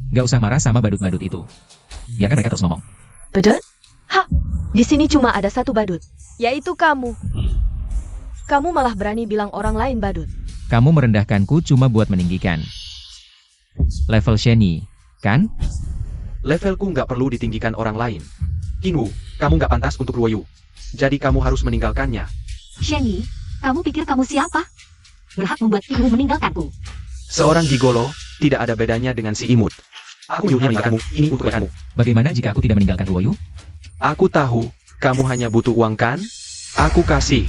Gak usah marah sama badut-badut itu. Biarkan mereka terus ngomong. Badut? Hah, di sini cuma ada satu badut, yaitu kamu. Kamu malah berani bilang orang lain badut. Kamu merendahkanku cuma buat meninggikan level Shenyi, kan? Levelku nggak perlu ditinggikan orang lain. Kinwu, kamu nggak pantas untuk Ruoyu. Jadi kamu harus meninggalkannya. Shenyi, kamu pikir kamu siapa? Berhak membuat ibu meninggalkanku. Seorang gigolo, tidak ada bedanya dengan si imut. Aku nyuruhnya meninggalkanmu, ini untuk kebaikanmu. Bagaimana jika aku tidak meninggalkan Luoyu? Aku tahu, kamu hanya butuh uang kan? Aku kasih.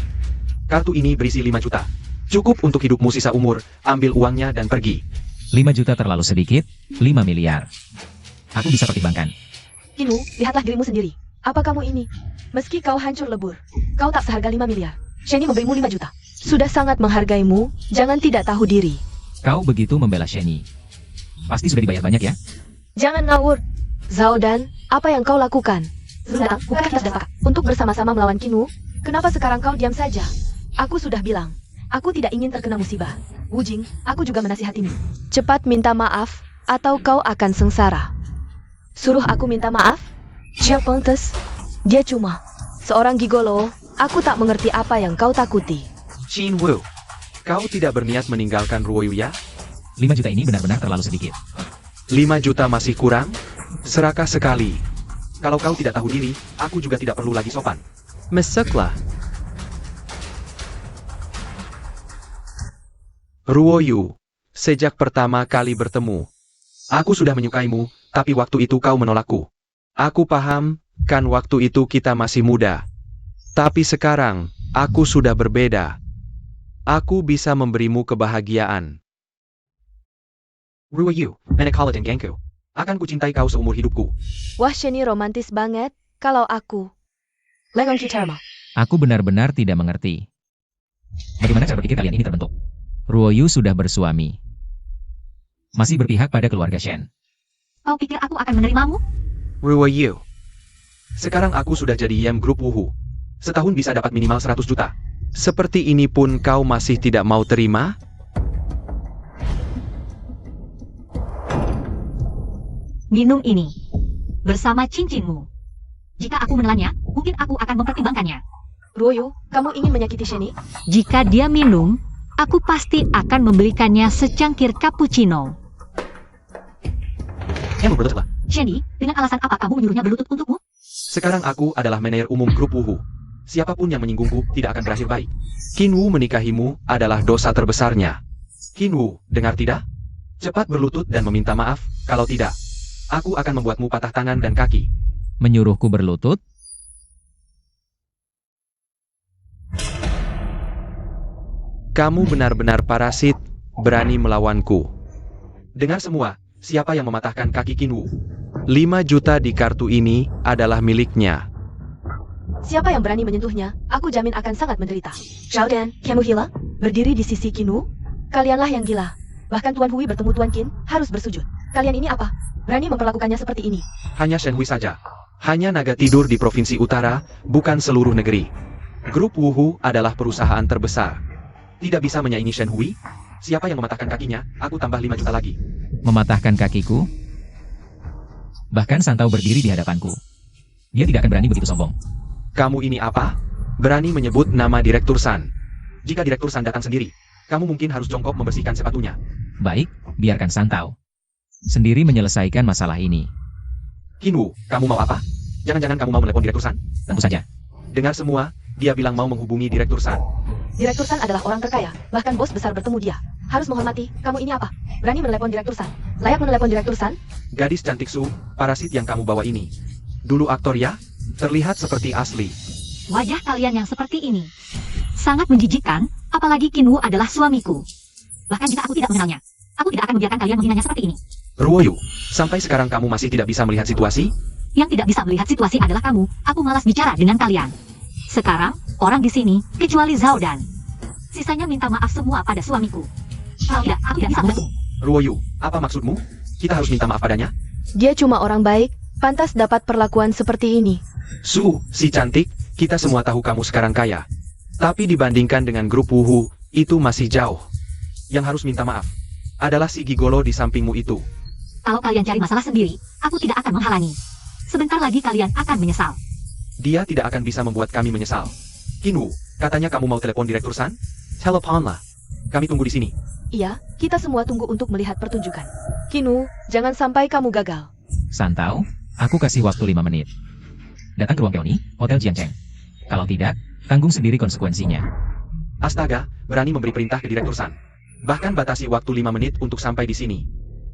Kartu ini berisi 5 juta. Cukup untuk hidupmu sisa umur, ambil uangnya dan pergi. 5 juta terlalu sedikit, 5 miliar. Aku bisa pertimbangkan. Kinu, lihatlah dirimu sendiri. Apa kamu ini? Meski kau hancur lebur, kau tak seharga 5 miliar. Shenyi memberimu 5 juta. Sudah sangat menghargaimu, jangan tidak tahu diri. Kau begitu membela Shenyi. Pasti sudah dibayar banyak ya? Jangan ngawur. Zhaodan, apa yang kau lakukan? Sudah, bukankah kita sudah sepakat untuk bersama-sama melawan Kinu? Kenapa sekarang kau diam saja? Aku sudah bilang, Aku tidak ingin terkena musibah. Wujing, aku juga menasihatimu. Cepat minta maaf, atau kau akan sengsara. Suruh aku minta maaf? Dia pantas. Dia cuma seorang gigolo. Aku tak mengerti apa yang kau takuti. Qin Wu, kau tidak berniat meninggalkan Ruoyu ya? 5 juta ini benar-benar terlalu sedikit. 5 juta masih kurang? Serakah sekali. Kalau kau tidak tahu diri, aku juga tidak perlu lagi sopan. Meseklah. Ruoyu, sejak pertama kali bertemu, aku sudah menyukaimu, tapi waktu itu kau menolakku. Aku paham, kan waktu itu kita masih muda. Tapi sekarang, aku sudah berbeda. Aku bisa memberimu kebahagiaan. Ruoyu, Menekala dan Gengku. Akan kucintai kau seumur hidupku. Wah, Sheni romantis banget. Kalau aku Legong Kitarma. Aku benar-benar tidak mengerti. Bagaimana cara berpikir kalian ini terbentuk? Ruoyu sudah bersuami. Masih berpihak pada keluarga Shen. Kau pikir aku akan menerimamu? Ruoyu. Sekarang aku sudah jadi Yam Group Wuhu. Setahun bisa dapat minimal 100 juta. Seperti ini pun kau masih tidak mau terima? Minum ini. Bersama cincinmu. Jika aku menelannya, mungkin aku akan mempertimbangkannya. Ruoyu, kamu ingin menyakiti Sheni? Jika dia minum, aku pasti akan membelikannya secangkir cappuccino. Yang berlututlah. Sheni, dengan alasan apa kamu menyuruhnya berlutut untukmu? Sekarang aku adalah manajer umum grup Wuhu. Siapapun yang menyinggungku tidak akan berakhir baik. Qin Wu menikahimu adalah dosa terbesarnya. Qin Wu, dengar tidak? Cepat berlutut dan meminta maaf, kalau tidak, aku akan membuatmu patah tangan dan kaki. Menyuruhku berlutut? Kamu benar-benar parasit, berani melawanku. Dengar semua, siapa yang mematahkan kaki Qin Wu? 5 juta di kartu ini adalah miliknya. Siapa yang berani menyentuhnya, aku jamin akan sangat menderita. Zhao Dan, Kemuhila, berdiri di sisi Qin Wu. Kalianlah yang gila. Bahkan Tuan Hui bertemu Tuan Qin, harus bersujud. Kalian ini apa? Berani memperlakukannya seperti ini. Hanya Shen Hui saja. Hanya naga tidur di Provinsi Utara, bukan seluruh negeri. Grup Wuhu adalah perusahaan terbesar. Tidak bisa menyaingi Shen Hui. Siapa yang mematahkan kakinya, aku tambah 5 juta lagi. Mematahkan kakiku? Bahkan Santau berdiri di hadapanku. Dia tidak akan berani begitu sombong. Kamu ini apa? Berani menyebut nama Direktur San. Jika Direktur San datang sendiri, kamu mungkin harus jongkok membersihkan sepatunya. Baik, biarkan Santau sendiri menyelesaikan masalah ini. Qin Wu, kamu mau apa? Jangan-jangan kamu mau menelepon Direktur San? Tentu saja. Dengar semua, dia bilang mau menghubungi Direktur San. Direktur San adalah orang terkaya, bahkan bos besar bertemu dia. Harus menghormati, kamu ini apa? Berani menelepon Direktur San? Layak menelepon Direktur San? Gadis cantik Su, parasit yang kamu bawa ini. Dulu aktor ya? Terlihat seperti asli. Wajah kalian yang seperti ini sangat menjijikkan, apalagi Qin Wu adalah suamiku. Bahkan jika aku tidak mengenalnya, aku tidak akan membiarkan kalian menghinanya seperti ini. Ruoyu, sampai sekarang kamu masih tidak bisa melihat situasi? Yang tidak bisa melihat situasi adalah kamu. Aku malas bicara dengan kalian. Sekarang, orang di sini, kecuali Zhao Dan. Sisanya minta maaf semua pada suamiku. Kalau tidak, aku tidak bisa membantu. Ruoyu, apa maksudmu? Kita harus minta maaf padanya? Dia cuma orang baik, pantas dapat perlakuan seperti ini. Su, si cantik, kita semua tahu kamu sekarang kaya. Tapi dibandingkan dengan grup Wuhu, itu masih jauh. Yang harus minta maaf adalah si gigolo di sampingmu itu. Kalau kalian cari masalah sendiri, aku tidak akan menghalangi. Sebentar lagi kalian akan menyesal. Dia tidak akan bisa membuat kami menyesal. Qin Wu, katanya kamu mau telepon Direktur San? Teleponlah. Kami tunggu di sini. Iya, kita semua tunggu untuk melihat pertunjukan. Qin Wu, jangan sampai kamu gagal. Santau, aku kasih waktu 5 menit. Datang ke ruang Keoni, Hotel Jiancheng. Kalau tidak, tanggung sendiri konsekuensinya. Astaga, berani memberi perintah ke Direktur San. Bahkan batasi waktu 5 menit untuk sampai di sini.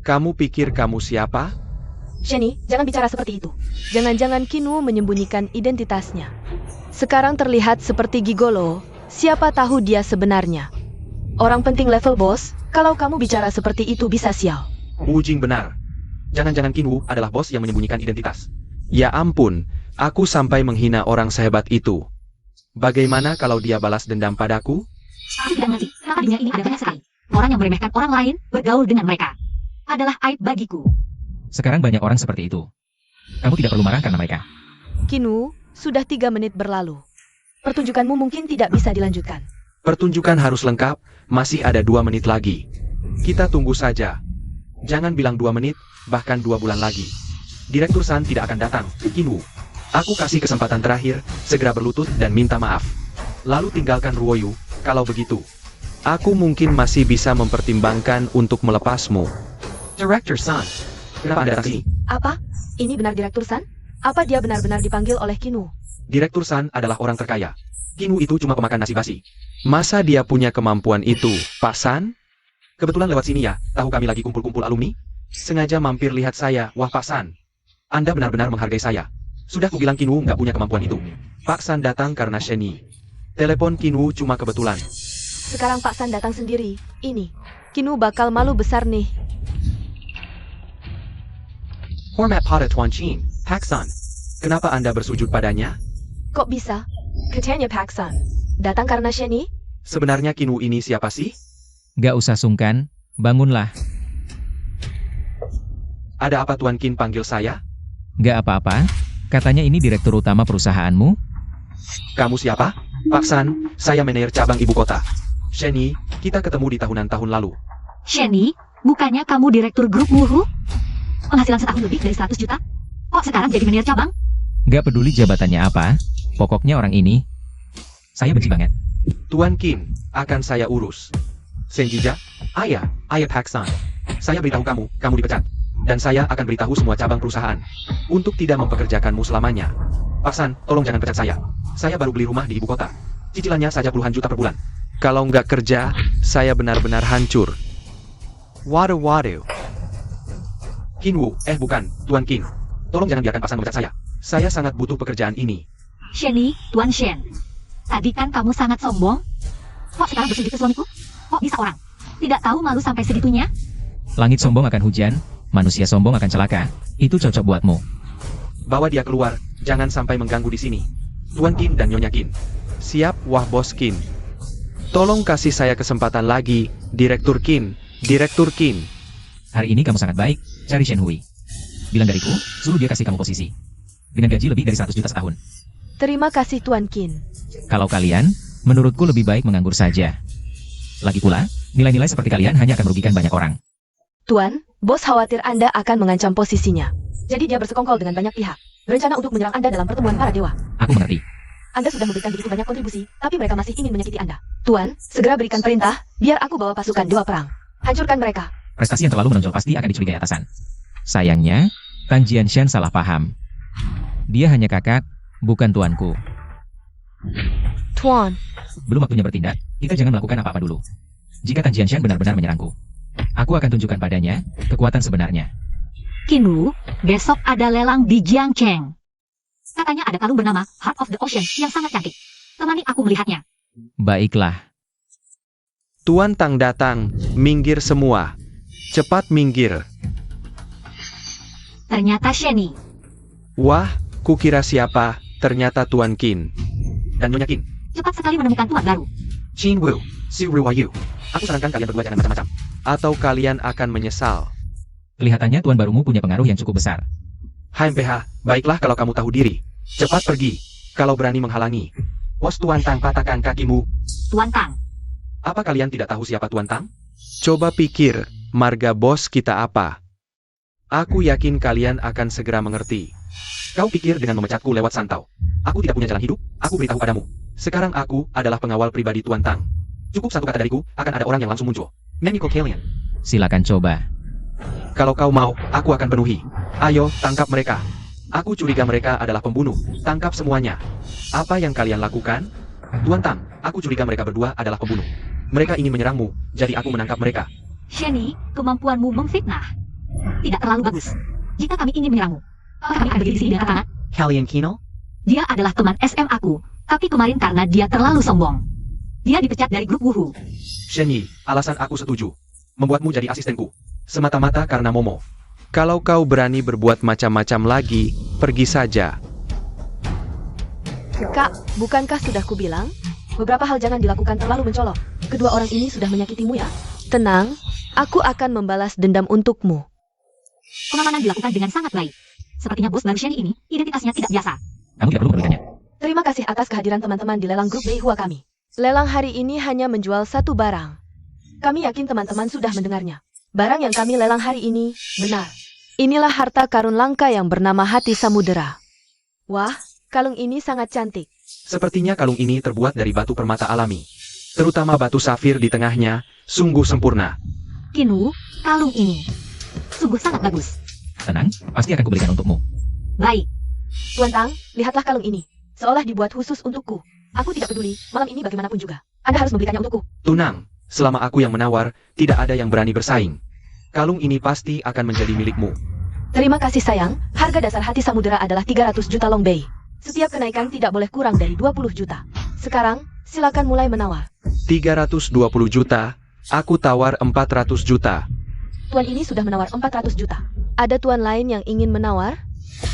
Kamu pikir kamu siapa? Sheni, jangan bicara seperti itu. Jangan-jangan Qin Wu menyembunyikan identitasnya. Sekarang terlihat seperti gigolo, siapa tahu dia sebenarnya. Orang penting level bos, kalau kamu bicara seperti itu bisa sial. Wu Jing benar. Jangan-jangan Qin Wu adalah bos yang menyembunyikan identitas. Ya ampun, aku sampai menghina orang sehebat itu. Bagaimana kalau dia balas dendam padaku? Aku tidak mengerti kenapa dunia ini ada banyak sekali orang yang meremehkan orang lain bergaul dengan mereka. Adalah aib bagiku. Sekarang banyak orang seperti itu. Kamu tidak perlu marah karena mereka. Qin Wu, sudah 3 menit berlalu. Pertunjukanmu mungkin tidak bisa dilanjutkan. Pertunjukan harus lengkap, masih ada 2 menit lagi. Kita tunggu saja. Jangan bilang 2 menit, bahkan 2 bulan lagi. Direktur San tidak akan datang, Kinwu. Aku kasih kesempatan terakhir, segera berlutut dan minta maaf. Lalu tinggalkan Ruoyu, kalau begitu. Aku mungkin masih bisa mempertimbangkan untuk melepasmu. Director San, kenapa Anda datang sini? Apa? Ini benar Direktur San? Apa dia benar-benar dipanggil oleh Kinwu? Direktur San adalah orang terkaya. Kinwu itu cuma pemakan nasi basi. Masa dia punya kemampuan itu, Pak San? Kebetulan lewat sini ya, tahu kami lagi kumpul-kumpul alumni? Sengaja mampir lihat saya, wah Pak San. Anda benar-benar menghargai saya. Sudah kubilang Kinwu nggak punya kemampuan itu. Pak San datang karena Shenny. Telepon Kinwu cuma kebetulan. Sekarang Pak San datang sendiri. Ini, Kinwu bakal malu besar nih. Hormat pada Tuan Chin, Pak San. Kenapa Anda bersujud padanya? Kok bisa? Katanya Pak San. Datang karena Shenny? Sebenarnya Kinwu ini siapa sih? Gak usah sungkan, bangunlah. Ada apa Tuan Kin panggil saya? Gak apa-apa, katanya ini direktur utama perusahaanmu? Kamu siapa? Pak San, saya manajer cabang ibu kota. Shenny, kita ketemu di tahun lalu. Shenny, bukannya kamu direktur grup Wuhu? Penghasilan setahun lebih dari 100 juta? Kok sekarang jadi manajer cabang? Gak peduli jabatannya apa, pokoknya orang ini. Saya benci banget. Tuan Kin, akan saya urus. Senjija, ayah Pak San. Saya beritahu kamu dipecat. Dan saya akan beritahu semua cabang perusahaan. Untuk tidak mempekerjakanmu selamanya. Pak San, tolong jangan pecat saya. Saya baru beli rumah di ibu kota. Cicilannya saja puluhan juta per bulan. Kalau nggak kerja, saya benar-benar hancur. Waduh. Kinwu, bukan, Tuan Kin. Tolong jangan biarkan Pak San memecat saya. Saya sangat butuh pekerjaan ini. Shenny, Tuan Shen. Tadi kan kamu sangat sombong. Kok sekarang bersujud ke suamiku? Kok bisa orang? Tidak tahu malu sampai segitunya? Langit sombong akan hujan, manusia sombong akan celaka. Itu cocok buatmu. Bawa dia keluar, jangan sampai mengganggu di sini. Tuan Kin dan Nyonya Kin. Siap, wah Bos Kin. Tolong kasih saya kesempatan lagi, Direktur Kin. Direktur Kin. Hari ini kamu sangat baik, cari Shen Hui. Bilang dariku, suruh dia kasih kamu posisi. Dengan gaji lebih dari 100 juta setahun. Terima kasih Tuan Kin. Kalau kalian, menurutku lebih baik menganggur saja. Lagi pula, nilai-nilai seperti kalian hanya akan merugikan banyak orang. Tuan, bos khawatir Anda akan mengancam posisinya. Jadi dia bersekongkol dengan banyak pihak. Berencana untuk menyerang Anda dalam pertemuan para dewa. Aku mengerti. Anda sudah memberikan begitu banyak kontribusi, tapi mereka masih ingin menyakiti Anda. Tuan, segera berikan perintah, biar aku bawa pasukan dewa perang. Hancurkan mereka. Prestasi yang terlalu menonjol pasti akan dicurigai atasan. Sayangnya, Tang Jianshan salah paham. Dia hanya kakak, bukan tuanku. Tuan, Belum waktunya bertindak, kita jangan melakukan apa-apa dulu. Jika Tang Jianshan benar-benar menyerangku, aku akan tunjukkan padanya kekuatan sebenarnya. Kinwu, besok ada lelang di Jiangcheng. Katanya ada kalung bernama Heart of the Ocean yang sangat cantik. Temani aku melihatnya. Baiklah. Tuan Tang datang, minggir semua. Cepat minggir. Ternyata Shenny. Wah, kukira siapa, ternyata Tuan Kin. Dan Nyonya Kin. Cepat sekali menemukan tuan baru. Chin Wu, si Ruoyu. Aku sarankan kalian berdua jangan macam-macam. Atau kalian akan menyesal. Kelihatannya tuan barumu punya pengaruh yang cukup besar. HMPH, baiklah kalau kamu tahu diri. Cepat pergi, kalau berani menghalangi. Bos Tuan Tang patahkan kakimu. Tuan Tang. Apa kalian tidak tahu siapa Tuan Tang? Coba pikir, marga bos kita apa? Aku yakin kalian akan segera mengerti. Kau pikir dengan memecatku lewat santau. Aku tidak punya jalan hidup, aku beritahu padamu. Sekarang aku adalah pengawal pribadi Tuan Tang. Cukup satu kata dariku, akan ada orang yang langsung muncul. Memiko kalian. Silakan coba. Kalau kau mau, aku akan penuhi. Ayo, tangkap mereka. Aku curiga mereka adalah pembunuh. Tangkap semuanya. Apa yang kalian lakukan? Tuan Tang, aku curiga mereka berdua adalah pembunuh. Mereka ingin menyerangmu, jadi aku menangkap mereka. Shenny, kemampuanmu memfitnah. Tidak terlalu bagus. Jika kami ingin menyerangmu, apakah kami akan berdiri di sini dengan tangan? Kalian Kino? Dia adalah teman SM aku, tapi kemarin karena dia terlalu sombong. Dia dipecat dari grup Wuhu. Shenyi, alasan aku setuju. Membuatmu jadi asistenku. Semata-mata karena Momo. Kalau kau berani berbuat macam-macam lagi, pergi saja. Kak, bukankah sudah kubilang? Beberapa hal jangan dilakukan terlalu mencolok. Kedua orang ini sudah menyakitimu ya. Tenang, aku akan membalas dendam untukmu. Pengamanan dilakukan dengan sangat baik. Sepertinya bos baru Shenny ini, identitasnya tidak biasa. Kamu tidak perlu memberikannya. Terima kasih atas kehadiran teman-teman di lelang grup Beihua kami. Lelang hari ini hanya menjual satu barang. Kami yakin teman-teman sudah mendengarnya. Barang yang kami lelang hari ini, benar. Inilah harta karun langka yang bernama Hati Samudera. Wah, kalung ini sangat cantik. Sepertinya kalung ini terbuat dari batu permata alami. Terutama batu safir di tengahnya, sungguh sempurna. Kinwu, kalung ini sungguh sangat bagus. Tenang, pasti akan kuberikan untukmu. Baik, Tuan Tang, lihatlah kalung ini. Seolah dibuat khusus untukku. Aku tidak peduli, malam ini bagaimanapun juga. Anda harus membelikannya untukku. Tunang, selama aku yang menawar, tidak ada yang berani bersaing. Kalung ini pasti akan menjadi milikmu. Terima kasih sayang, harga dasar Hati Samudera adalah 300 juta Long Bei. Setiap kenaikan tidak boleh kurang dari 20 juta. Sekarang, silakan mulai menawar. 320 juta, aku tawar 400 juta. Tuan ini sudah menawar 400 juta. Ada tuan lain yang ingin menawar?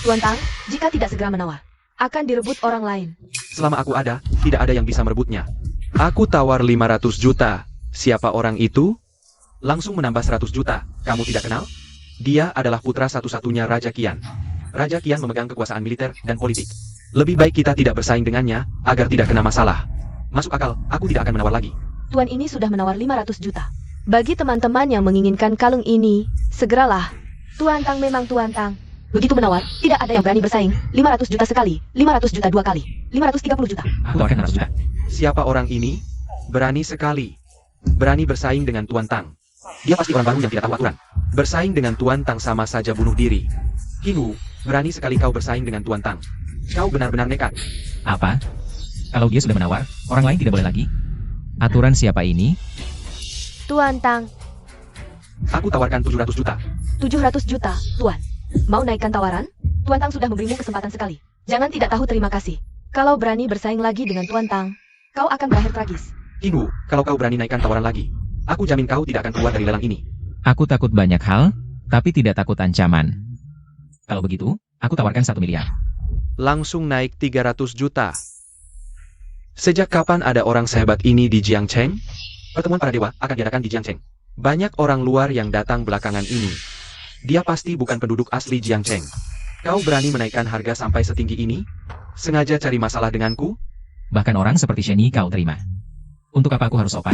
Tuan Tang, jika tidak segera menawar, akan direbut orang lain. Selama aku ada, tidak ada yang bisa merebutnya. Aku tawar 500 juta. Siapa orang itu? Langsung menambah 100 juta. Kamu tidak kenal? Dia adalah putra satu-satunya Raja Qian. Raja Qian memegang kekuasaan militer dan politik. Lebih baik kita tidak bersaing dengannya, agar tidak kena masalah. Masuk akal, aku tidak akan menawar lagi. Tuan ini sudah menawar 500 juta. Bagi teman-teman yang menginginkan kalung ini, segeralah. Tuan Tang memang Tuan Tang. Begitu menawar, tidak ada yang berani bersaing. 500 juta sekali, 500 juta dua kali, 530 juta. Aku tawarkan 600 juta. Siapa orang ini? Berani sekali. Berani bersaing dengan Tuan Tang. Dia pasti orang baru yang tidak tahu aturan. Bersaing dengan Tuan Tang sama saja bunuh diri. Kinwu, berani sekali kau bersaing dengan Tuan Tang. Kau benar-benar nekat. Apa? Kalau dia sudah menawar, orang lain tidak boleh lagi? Aturan siapa ini? Tuan Tang, Aku tawarkan 700 juta. 700 juta, Tuan. Mau naikkan tawaran? Tuan Tang sudah memberimu kesempatan sekali. Jangan tidak tahu terima kasih. Kalau berani bersaing lagi dengan Tuan Tang, kau akan berakhir tragis. Kinwu, kalau kau berani naikkan tawaran lagi, aku jamin kau tidak akan keluar dari lelang ini. Aku takut banyak hal, tapi tidak takut ancaman. Kalau begitu, aku tawarkan 1 miliar. Langsung naik 300 juta. Sejak kapan ada orang sehebat ini di Jiangcheng? Pertemuan para dewa akan diadakan di Jiangcheng. Banyak orang luar yang datang belakangan ini. Dia pasti bukan penduduk asli Jiangcheng. Kau berani menaikkan harga sampai setinggi ini? Sengaja cari masalah denganku? Bahkan orang seperti Sheni kau terima. Untuk apa aku harus sopan?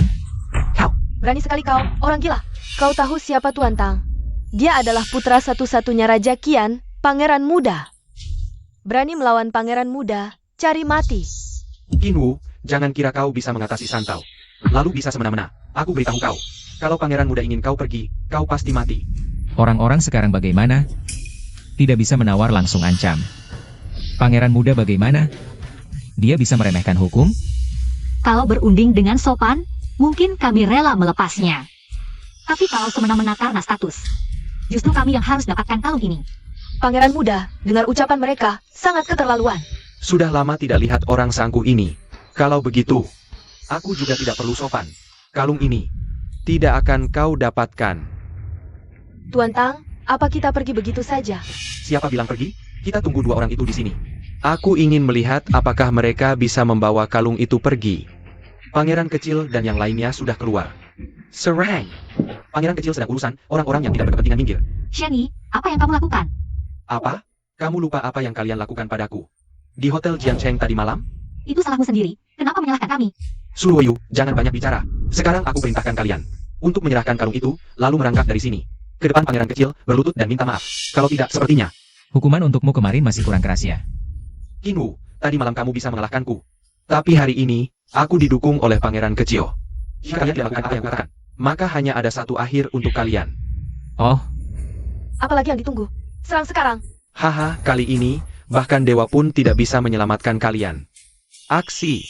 Berani sekali kau, orang gila. Kau tahu siapa Tuan Tang? Dia adalah putra satu-satunya Raja Qian, Pangeran Muda. Berani melawan Pangeran Muda, cari mati. Kinwu, jangan kira kau bisa mengatasi Santau. Lalu bisa semena-mena. Aku beritahu kau. Kalau Pangeran Muda ingin kau pergi, kau pasti mati. Orang-orang sekarang bagaimana? Tidak bisa menawar langsung ancam. Pangeran Muda bagaimana? Dia bisa meremehkan hukum? kalau berunding dengan sopan, mungkin kami rela melepasnya. Tapi kalau semena-mena karena status, justru kami yang harus dapatkan kalung ini. Pangeran Muda, dengar ucapan mereka, sangat keterlaluan. Sudah lama tidak lihat orang seangkuh ini. Kalau begitu, aku juga tidak perlu sopan. Kalung ini tidak akan kau dapatkan. Tuan Tang, apa kita pergi begitu saja? Siapa bilang pergi? Kita tunggu dua orang itu di sini. Aku ingin melihat apakah mereka bisa membawa kalung itu pergi. Pangeran kecil dan yang lainnya sudah keluar. Serang! Pangeran kecil sedang urusan orang-orang yang tidak berkepentingan minggir. Sheni, apa yang kamu lakukan? Apa? Kamu lupa apa yang kalian lakukan padaku? Di Hotel Jiangcheng tadi malam? Itu salahmu sendiri. Kenapa menyalahkan kami? Suruoyu, jangan banyak bicara. Sekarang aku perintahkan kalian untuk menyerahkan kalung itu, lalu merangkak dari sini. Ke depan pangeran kecil, berlutut dan minta maaf. Kalau tidak, sepertinya. Hukuman untukmu kemarin masih kurang keras ya. Kinwu, tadi malam kamu bisa mengalahkanku. Tapi hari ini, aku didukung oleh pangeran kecil. Jika kalian tidak lakukan apa yang kukatakan, maka hanya ada satu akhir untuk kalian. Oh, Apalagi yang ditunggu? Serang sekarang. Haha, kali ini, bahkan dewa pun tidak bisa menyelamatkan kalian. Aksi.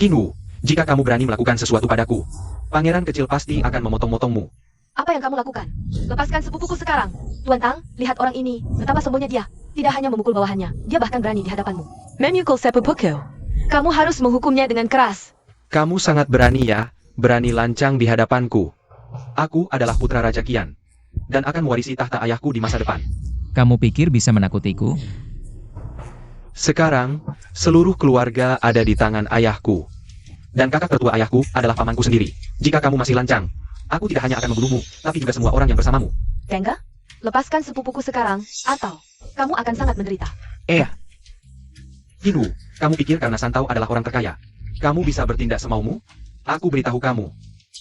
Kinwu, jika kamu berani melakukan sesuatu padaku, pangeran kecil pasti akan memotong-motongmu. Apa yang kamu lakukan? Lepaskan sepupuku sekarang. Tuan Tang, lihat orang ini. Betapa sombongnya dia. Tidak hanya memukul bawahannya, dia bahkan berani di hadapanmu. Memukul sepupuku. Kamu harus menghukumnya dengan keras. Kamu sangat berani ya, berani lancang di hadapanku. Aku adalah putra Raja Qian, dan akan mewarisi tahta ayahku di masa depan. kamu pikir bisa menakutiku? Sekarang, seluruh keluarga ada di tangan ayahku. Dan kakak tertua ayahku adalah pamanku sendiri. Jika kamu masih lancang, aku tidak hanya akan membunuhmu, tapi juga semua orang yang bersamamu. Gengga, lepaskan sepupuku sekarang, atau kamu akan sangat menderita. Kinwu, Kamu pikir karena Santau adalah orang terkaya, kamu bisa bertindak semaumu? Aku beritahu kamu.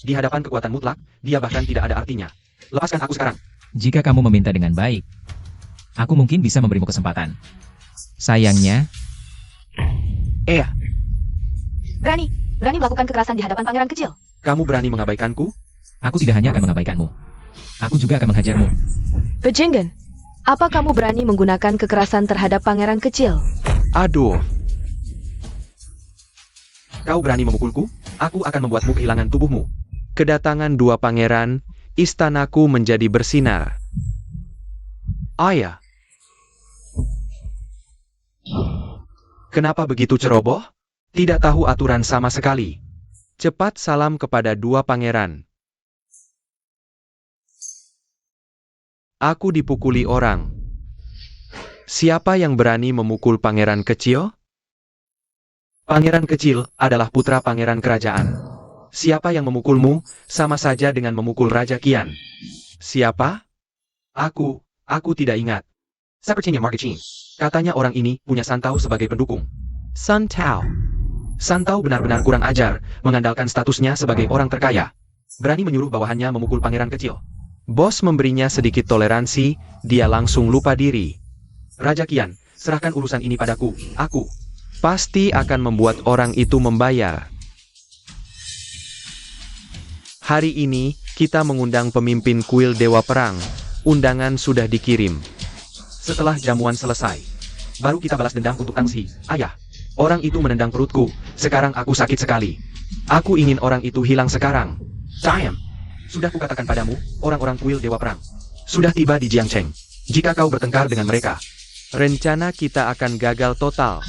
Di hadapan kekuatan mutlak, dia bahkan tidak ada artinya. Lepaskan aku sekarang. Jika kamu meminta dengan baik, aku mungkin bisa memberimu kesempatan. Sayangnya, Berani melakukan kekerasan di hadapan pangeran kecil. Kamu berani mengabaikanku? aku tidak hanya akan mengabaikanmu. Aku juga akan menghajarmu. Pejenggen, apa kamu berani menggunakan kekerasan terhadap pangeran kecil? Aduh. Kau berani memukulku? Aku akan membuatmu kehilangan tubuhmu. Kedatangan dua pangeran, istanaku menjadi bersinar. Ayah. Kenapa begitu ceroboh? Tidak tahu aturan sama sekali. Cepat salam kepada dua pangeran. Aku dipukuli orang. Siapa yang berani memukul pangeran kecil? Pangeran kecil adalah putra pangeran kerajaan. Siapa yang memukulmu, sama saja dengan memukul Raja Qian. Siapa? Aku tidak ingat. Sepertinya Market Qin. Katanya orang ini punya Santau sebagai pendukung. Santau. Santau benar-benar kurang ajar, mengandalkan statusnya sebagai orang terkaya. Berani menyuruh bawahannya memukul pangeran kecil. Bos memberinya sedikit toleransi, dia langsung lupa diri. Raja Qian, serahkan urusan ini padaku, aku pasti akan membuat orang itu membayar. Hari ini, kita mengundang pemimpin kuil Dewa Perang. Undangan sudah dikirim. Setelah jamuan selesai, baru kita balas dendam untuk Tangxi. Ayah, orang itu menendang perutku, sekarang aku sakit sekali. Aku ingin orang itu hilang sekarang. Time. Sudah kukatakan padamu, orang-orang kuil Dewa Perang sudah tiba di Jiangcheng. Jika kau bertengkar dengan mereka, rencana kita akan gagal total.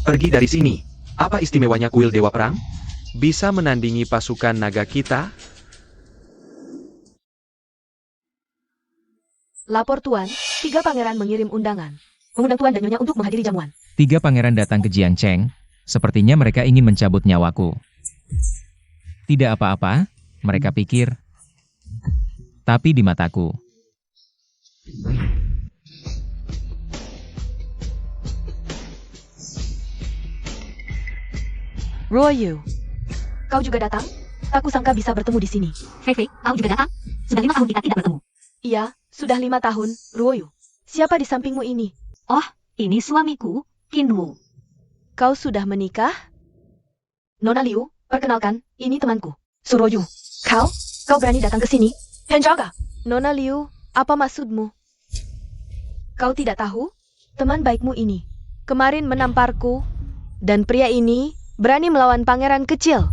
Pergi dari sini. Apa istimewanya kuil Dewa Perang? Bisa menandingi pasukan naga kita? Lapor Tuan, 3 pangeran mengirim undangan. Mengundang Tuan dan Nyonya untuk menghadiri jamuan. 3 pangeran datang ke Jiangcheng. Sepertinya mereka ingin mencabut nyawaku. Tidak apa-apa, mereka pikir. Tapi di mataku, Ruoyu, kau juga datang? Tak kusangka bisa bertemu di sini. Fei Fei, kau juga datang? Sudah 5 tahun kita tidak bertemu. Iya, sudah 5 tahun, Ruoyu. Siapa di sampingmu ini? Oh, ini suamiku, Qinwu. Kau sudah menikah? Nona Liu, perkenalkan, ini temanku, Suroyu. Kau berani datang ke sini? Penjaga! Nona Liu, apa maksudmu? Kau tidak tahu? Teman baikmu ini kemarin menamparku, dan pria ini berani melawan pangeran kecil.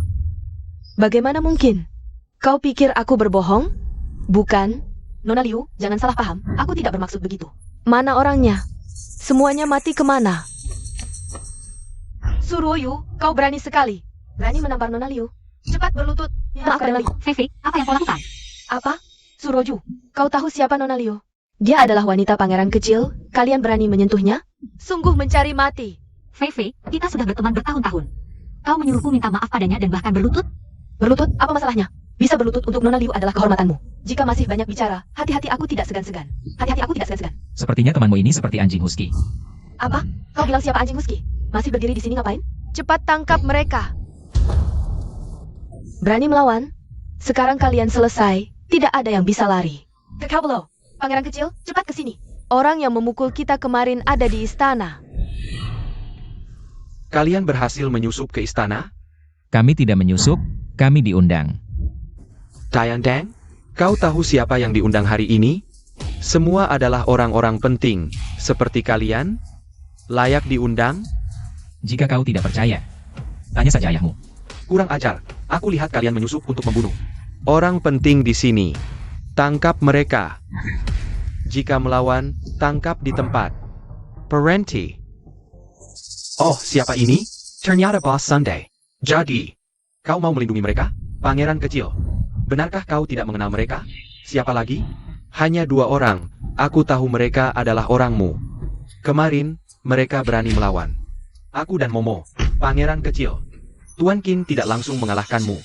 Bagaimana mungkin? Kau pikir aku berbohong? Bukan. Nona Liu, jangan salah paham, aku tidak bermaksud begitu. Mana orangnya? Semuanya mati kemana? Suroyu, kau berani sekali. Berani menampar Nona Liu. Cepat berlutut. Maafkan Liu. Fei Fei, apa yang kau lakukan? Apa? Suroju, kau tahu siapa Nona Liu? Dia adalah wanita pangeran kecil. Kalian berani menyentuhnya? Sungguh mencari mati. Fei Fei, kita sudah berteman bertahun-tahun. Kau menyuruhku minta maaf padanya dan bahkan berlutut? Berlutut? Apa masalahnya? Bisa berlutut untuk Nona Liu adalah kehormatanmu. Jika masih banyak bicara, hati-hati aku tidak segan-segan. Hati-hati aku tidak segan-segan. sepertinya temanmu ini seperti anjing husky. Apa? Kau bilang siapa anjing husky? Masih berdiri di sini ngapain? Cepat tangkap mereka. Berani melawan? Sekarang kalian selesai. Tidak ada yang bisa lari. Kekabelo, pangeran kecil, cepat ke sini. Orang yang memukul kita kemarin ada di istana. Kalian berhasil menyusup ke istana? Kami tidak menyusup, kami diundang. Tiandang, kau tahu siapa yang diundang hari ini? Semua adalah orang-orang penting, seperti kalian. Layak diundang? Jika kau tidak percaya, tanya saja ayahmu. Kurang ajar, aku lihat kalian menyusup untuk membunuh orang penting di sini. Tangkap mereka. Jika melawan, tangkap di tempat. Parenti. Oh, siapa ini? Ternyata Boss Sunday. Jadi, kau mau melindungi mereka? Pangeran kecil. Benarkah kau tidak mengenal mereka? Siapa lagi? Hanya 2 orang. Aku tahu mereka adalah orangmu. Kemarin, mereka berani melawan aku dan Momo, pangeran kecil. Tuan Qin tidak langsung mengalahkanmu.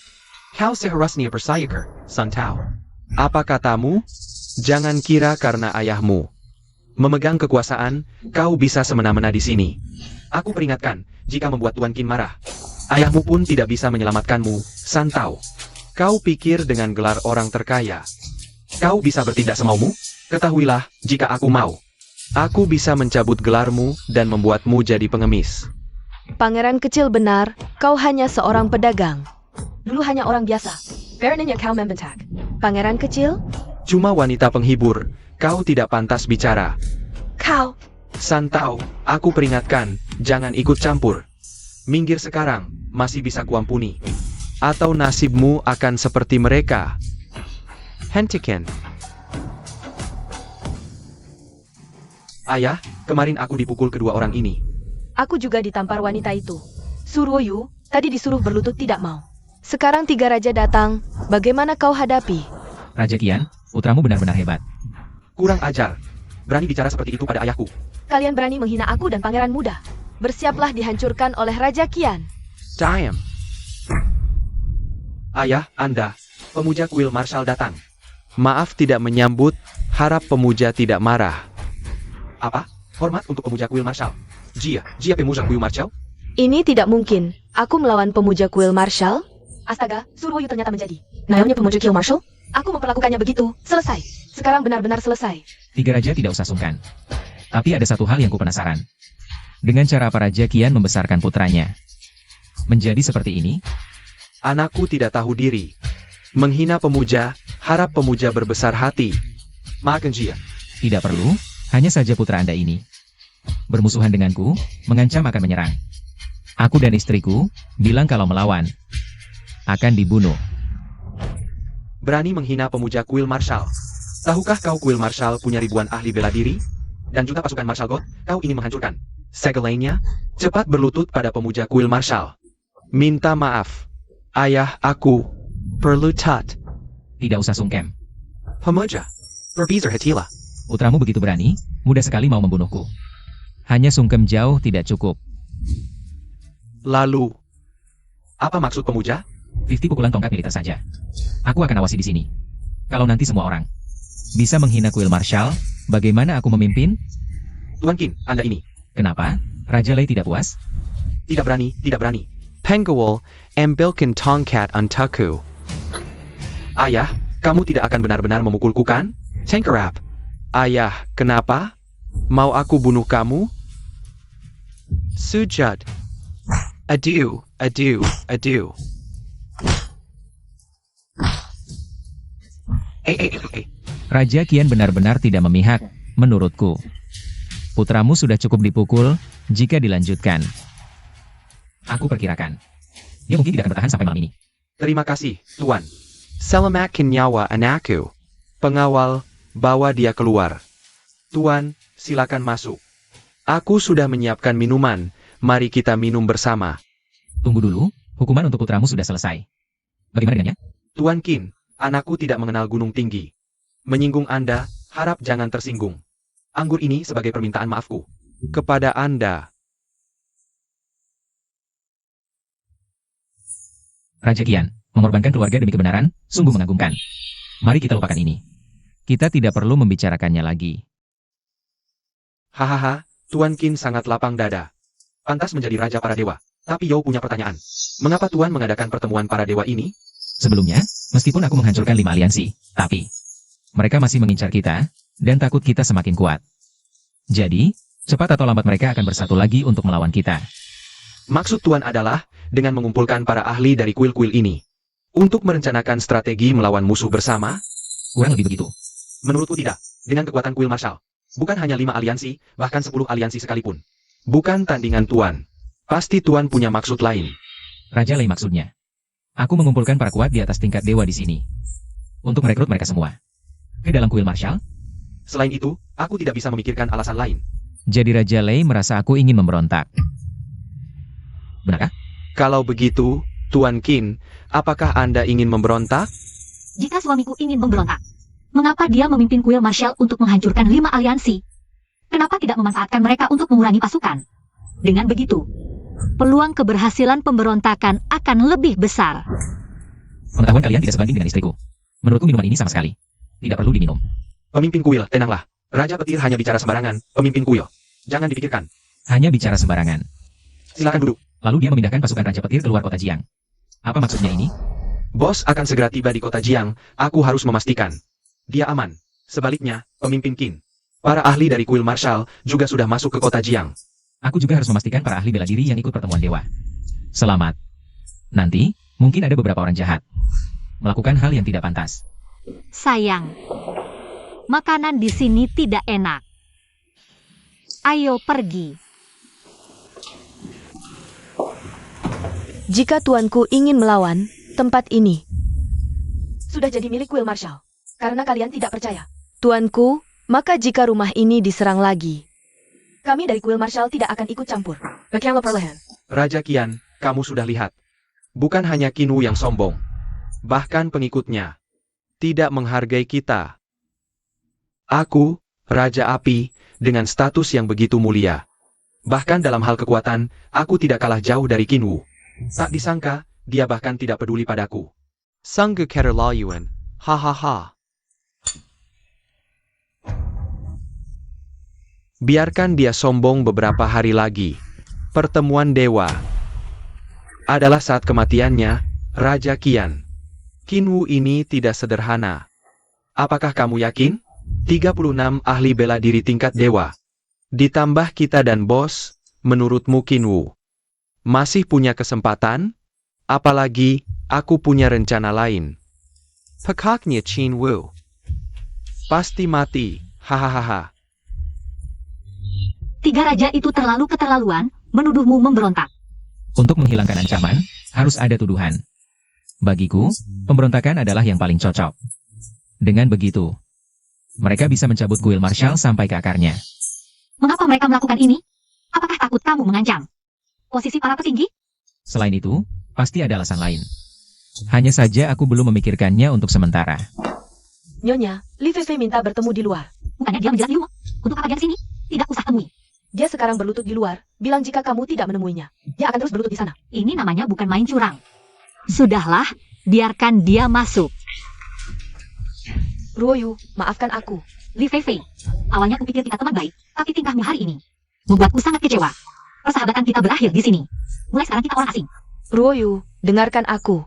Kau seharusnya percayakan, Santau. Apa katamu? Jangan kira karena ayahmu Memegang kekuasaan, kau bisa semena-mena di sini. Aku peringatkan, jika membuat Tuan Qin marah, ayahmu pun tidak bisa menyelamatkanmu, Santau. Kau pikir dengan gelar orang terkaya, kau bisa bertindak semaumu? Ketahuilah, jika aku mau, aku bisa mencabut gelarmu dan membuatmu jadi pengemis. Pangeran kecil benar, kau hanya seorang pedagang. Dulu hanya orang biasa. Baronnya kau membentak. Pangeran kecil? Cuma wanita penghibur, kau tidak pantas bicara. Kau. Santau, aku peringatkan, jangan ikut campur. Minggir sekarang, masih bisa kuampuni. Atau nasibmu akan seperti mereka. Hentikan. Ayah, kemarin aku dipukul kedua orang ini. Aku juga ditampar wanita itu. Suroyu, tadi disuruh berlutut tidak mau. Sekarang 3 raja datang, bagaimana kau hadapi? Raja Qian, putramu benar-benar hebat. Kurang ajar. Berani bicara seperti itu pada ayahku. Kalian berani menghina aku dan pangeran muda. Bersiaplah dihancurkan oleh Raja Qian. Damn. Ayah, Anda, pemuja kuil Marshal datang. Maaf tidak menyambut, harap pemuja tidak marah. Apa? Hormat untuk pemuja kuil Marshal. Jia pemuja kuil Marshal? Ini tidak mungkin. Aku melawan pemuja kuil Marshal? Astaga, Suroyu ternyata menjadi naonnya pemuja kuil Marshal? Aku memperlakukannya begitu. Selesai. Sekarang benar-benar selesai. 3 raja tidak usah sungkan. Tapi ada satu hal yang kupenasaran. Dengan cara apa Raja Qian membesarkan putranya menjadi seperti ini? Anakku tidak tahu diri. Menghina pemuja, harap pemuja berbesar hati. Maafkan Jia. Tidak perlu, hanya saja putra Anda ini bermusuhan denganku, mengancam akan menyerang. Aku dan istriku bilang kalau melawan akan dibunuh. Berani menghina pemuja kuil Marshal. Tahukah kau kuil Marshal punya ribuan ahli bela diri? Dan juga pasukan Marshal God, kau ingin menghancurkan. Segel lainnya, cepat berlutut pada pemuja kuil Marshal. Minta maaf. Ayah aku perlu tat. Tidak usah sungkem. Pemuja, berbisar hatilah. Putramu begitu berani, mudah sekali mau membunuhku. Hanya sungkem jauh tidak cukup. Lalu, apa maksud pemuja? 50 pukulan tongkat militer saja. Aku akan awasi di sini. Kalau nanti semua orang bisa menghina kuil Marshal, bagaimana aku memimpin? Tuan Qin, Anda ini. Kenapa? Raja Lei tidak puas? Tidak berani, tidak berani. Penggawal, ambilkan tongkat untukku. Ayah, kamu tidak akan benar-benar memukulku kan? Tengkerap. Ayah, kenapa? Mau aku bunuh kamu? Sujud. Adieu. Raja Qian benar-benar tidak memihak, menurutku. Putramu sudah cukup dipukul, jika dilanjutkan. Aku perkirakan, dia mungkin tidak akan bertahan sampai malam ini. Terima kasih, Tuan. Selamatkan nyawa anakku. Pengawal, bawa dia keluar. Tuan, silakan masuk. Aku sudah menyiapkan minuman, mari kita minum bersama. Tunggu dulu, hukuman untuk putramu sudah selesai. Bagaimana dengannya? Tuan Qin, anakku tidak mengenal gunung tinggi. Menyinggung Anda, harap jangan tersinggung. Anggur ini sebagai permintaan maafku kepada Anda. Raja Qian, mengorbankan keluarga demi kebenaran, sungguh mengagumkan. Mari kita lupakan ini. Kita tidak perlu membicarakannya lagi. Hahaha, Tuan Qin sangat lapang dada. Pantas menjadi raja para dewa. Tapi Yo punya pertanyaan. Mengapa Tuan mengadakan pertemuan para dewa ini? Sebelumnya, meskipun aku menghancurkan 5 aliansi, tapi mereka masih mengincar kita, dan takut kita semakin kuat. Jadi, cepat atau lambat mereka akan bersatu lagi untuk melawan kita. Maksud Tuan adalah, dengan mengumpulkan para ahli dari kuil-kuil ini, untuk merencanakan strategi melawan musuh bersama? Kurang lebih begitu. Menurutku tidak. Dengan kekuatan kuil Marshal. Bukan hanya 5 aliansi, bahkan 10 aliansi sekalipun. Bukan tandingan Tuan. Pasti Tuan punya maksud lain. Raja Lei maksudnya. Aku mengumpulkan para kuat di atas tingkat dewa di sini. Untuk merekrut mereka semua. Ke dalam kuil Marshal? Selain itu, aku tidak bisa memikirkan alasan lain. Jadi Raja Lei merasa aku ingin memberontak. Benarkah? Kalau begitu, Tuan Qin, apakah Anda ingin memberontak? Jika suamiku ingin memberontak, mengapa dia memimpin kuil Marshal untuk menghancurkan 5 aliansi? Kenapa tidak memanfaatkan mereka untuk mengurangi pasukan? Dengan begitu, peluang keberhasilan pemberontakan akan lebih besar. Pengetahuan kalian tidak sebanding dengan istriku. Menurutku minuman ini sama sekali tidak perlu diminum. Pemimpin kuil, tenanglah. Raja Petir hanya bicara sembarangan, pemimpin kuil. Jangan dipikirkan. Hanya bicara sembarangan. Silakan duduk. Lalu dia memindahkan pasukan Raja Petir keluar kota Jiang. Apa maksudnya ini? Bos akan segera tiba di kota Jiang, aku harus memastikan. Dia aman. Sebaliknya, pemimpin Qin. Para ahli dari kuil Marshal juga sudah masuk ke kota Jiang. Aku juga harus memastikan para ahli bela diri yang ikut pertemuan dewa. Selamat. Nanti, mungkin ada beberapa orang jahat. Melakukan hal yang tidak pantas. Sayang, makanan di sini tidak enak. Ayo pergi. Jika tuanku ingin melawan, tempat ini sudah jadi milik kuil Marshal. Karena kalian tidak percaya. Tuanku, maka jika rumah ini diserang lagi, kami dari kuil Marshal tidak akan ikut campur. Bagaimana perlahan? Raja Qian, kamu sudah lihat. Bukan hanya Qin Wu yang sombong. Bahkan pengikutnya tidak menghargai kita. Aku, Raja Api, dengan status yang begitu mulia. Bahkan dalam hal kekuatan, aku tidak kalah jauh dari Qin Wu. Tak disangka, dia bahkan tidak peduli padaku. Sangge Keterlaluan, hahaha. Biarkan dia sombong beberapa hari lagi. Pertemuan dewa adalah saat kematiannya, Raja Qian. Qin Wu ini tidak sederhana. Apakah kamu yakin? 36 ahli bela diri tingkat dewa. Ditambah kita dan bos, menurutmu Qin Wu masih punya kesempatan? Apalagi, aku punya rencana lain. Pekaknya Qin Wu pasti mati, hahaha. 3 raja itu terlalu keterlaluan, menuduhmu memberontak. Untuk menghilangkan ancaman, harus ada tuduhan. Bagiku, pemberontakan adalah yang paling cocok. Dengan begitu, mereka bisa mencabut kuil Marshal sampai ke akarnya. Mengapa mereka melakukan ini? Apakah takut kamu mengancam posisi para petinggi? Selain itu, pasti ada alasan lain. Hanya saja aku belum memikirkannya untuk sementara. Nyonya, Li Feifei minta bertemu di luar. Bukannya dia menjelat Liu Mo? Untuk apa dia di sini? Tidak usah temui. Dia sekarang berlutut di luar, bilang jika kamu tidak menemuinya, dia akan terus berlutut di sana. Ini namanya bukan main curang. Sudahlah, biarkan dia masuk. Ruoyu, maafkan aku. Li Feifei, awalnya kupikir kita teman baik, tapi tingkahmu hari ini membuatku sangat kecewa. Persahabatan kita berakhir di sini. Mulai sekarang kita orang asing. Ruoyu, dengarkan aku.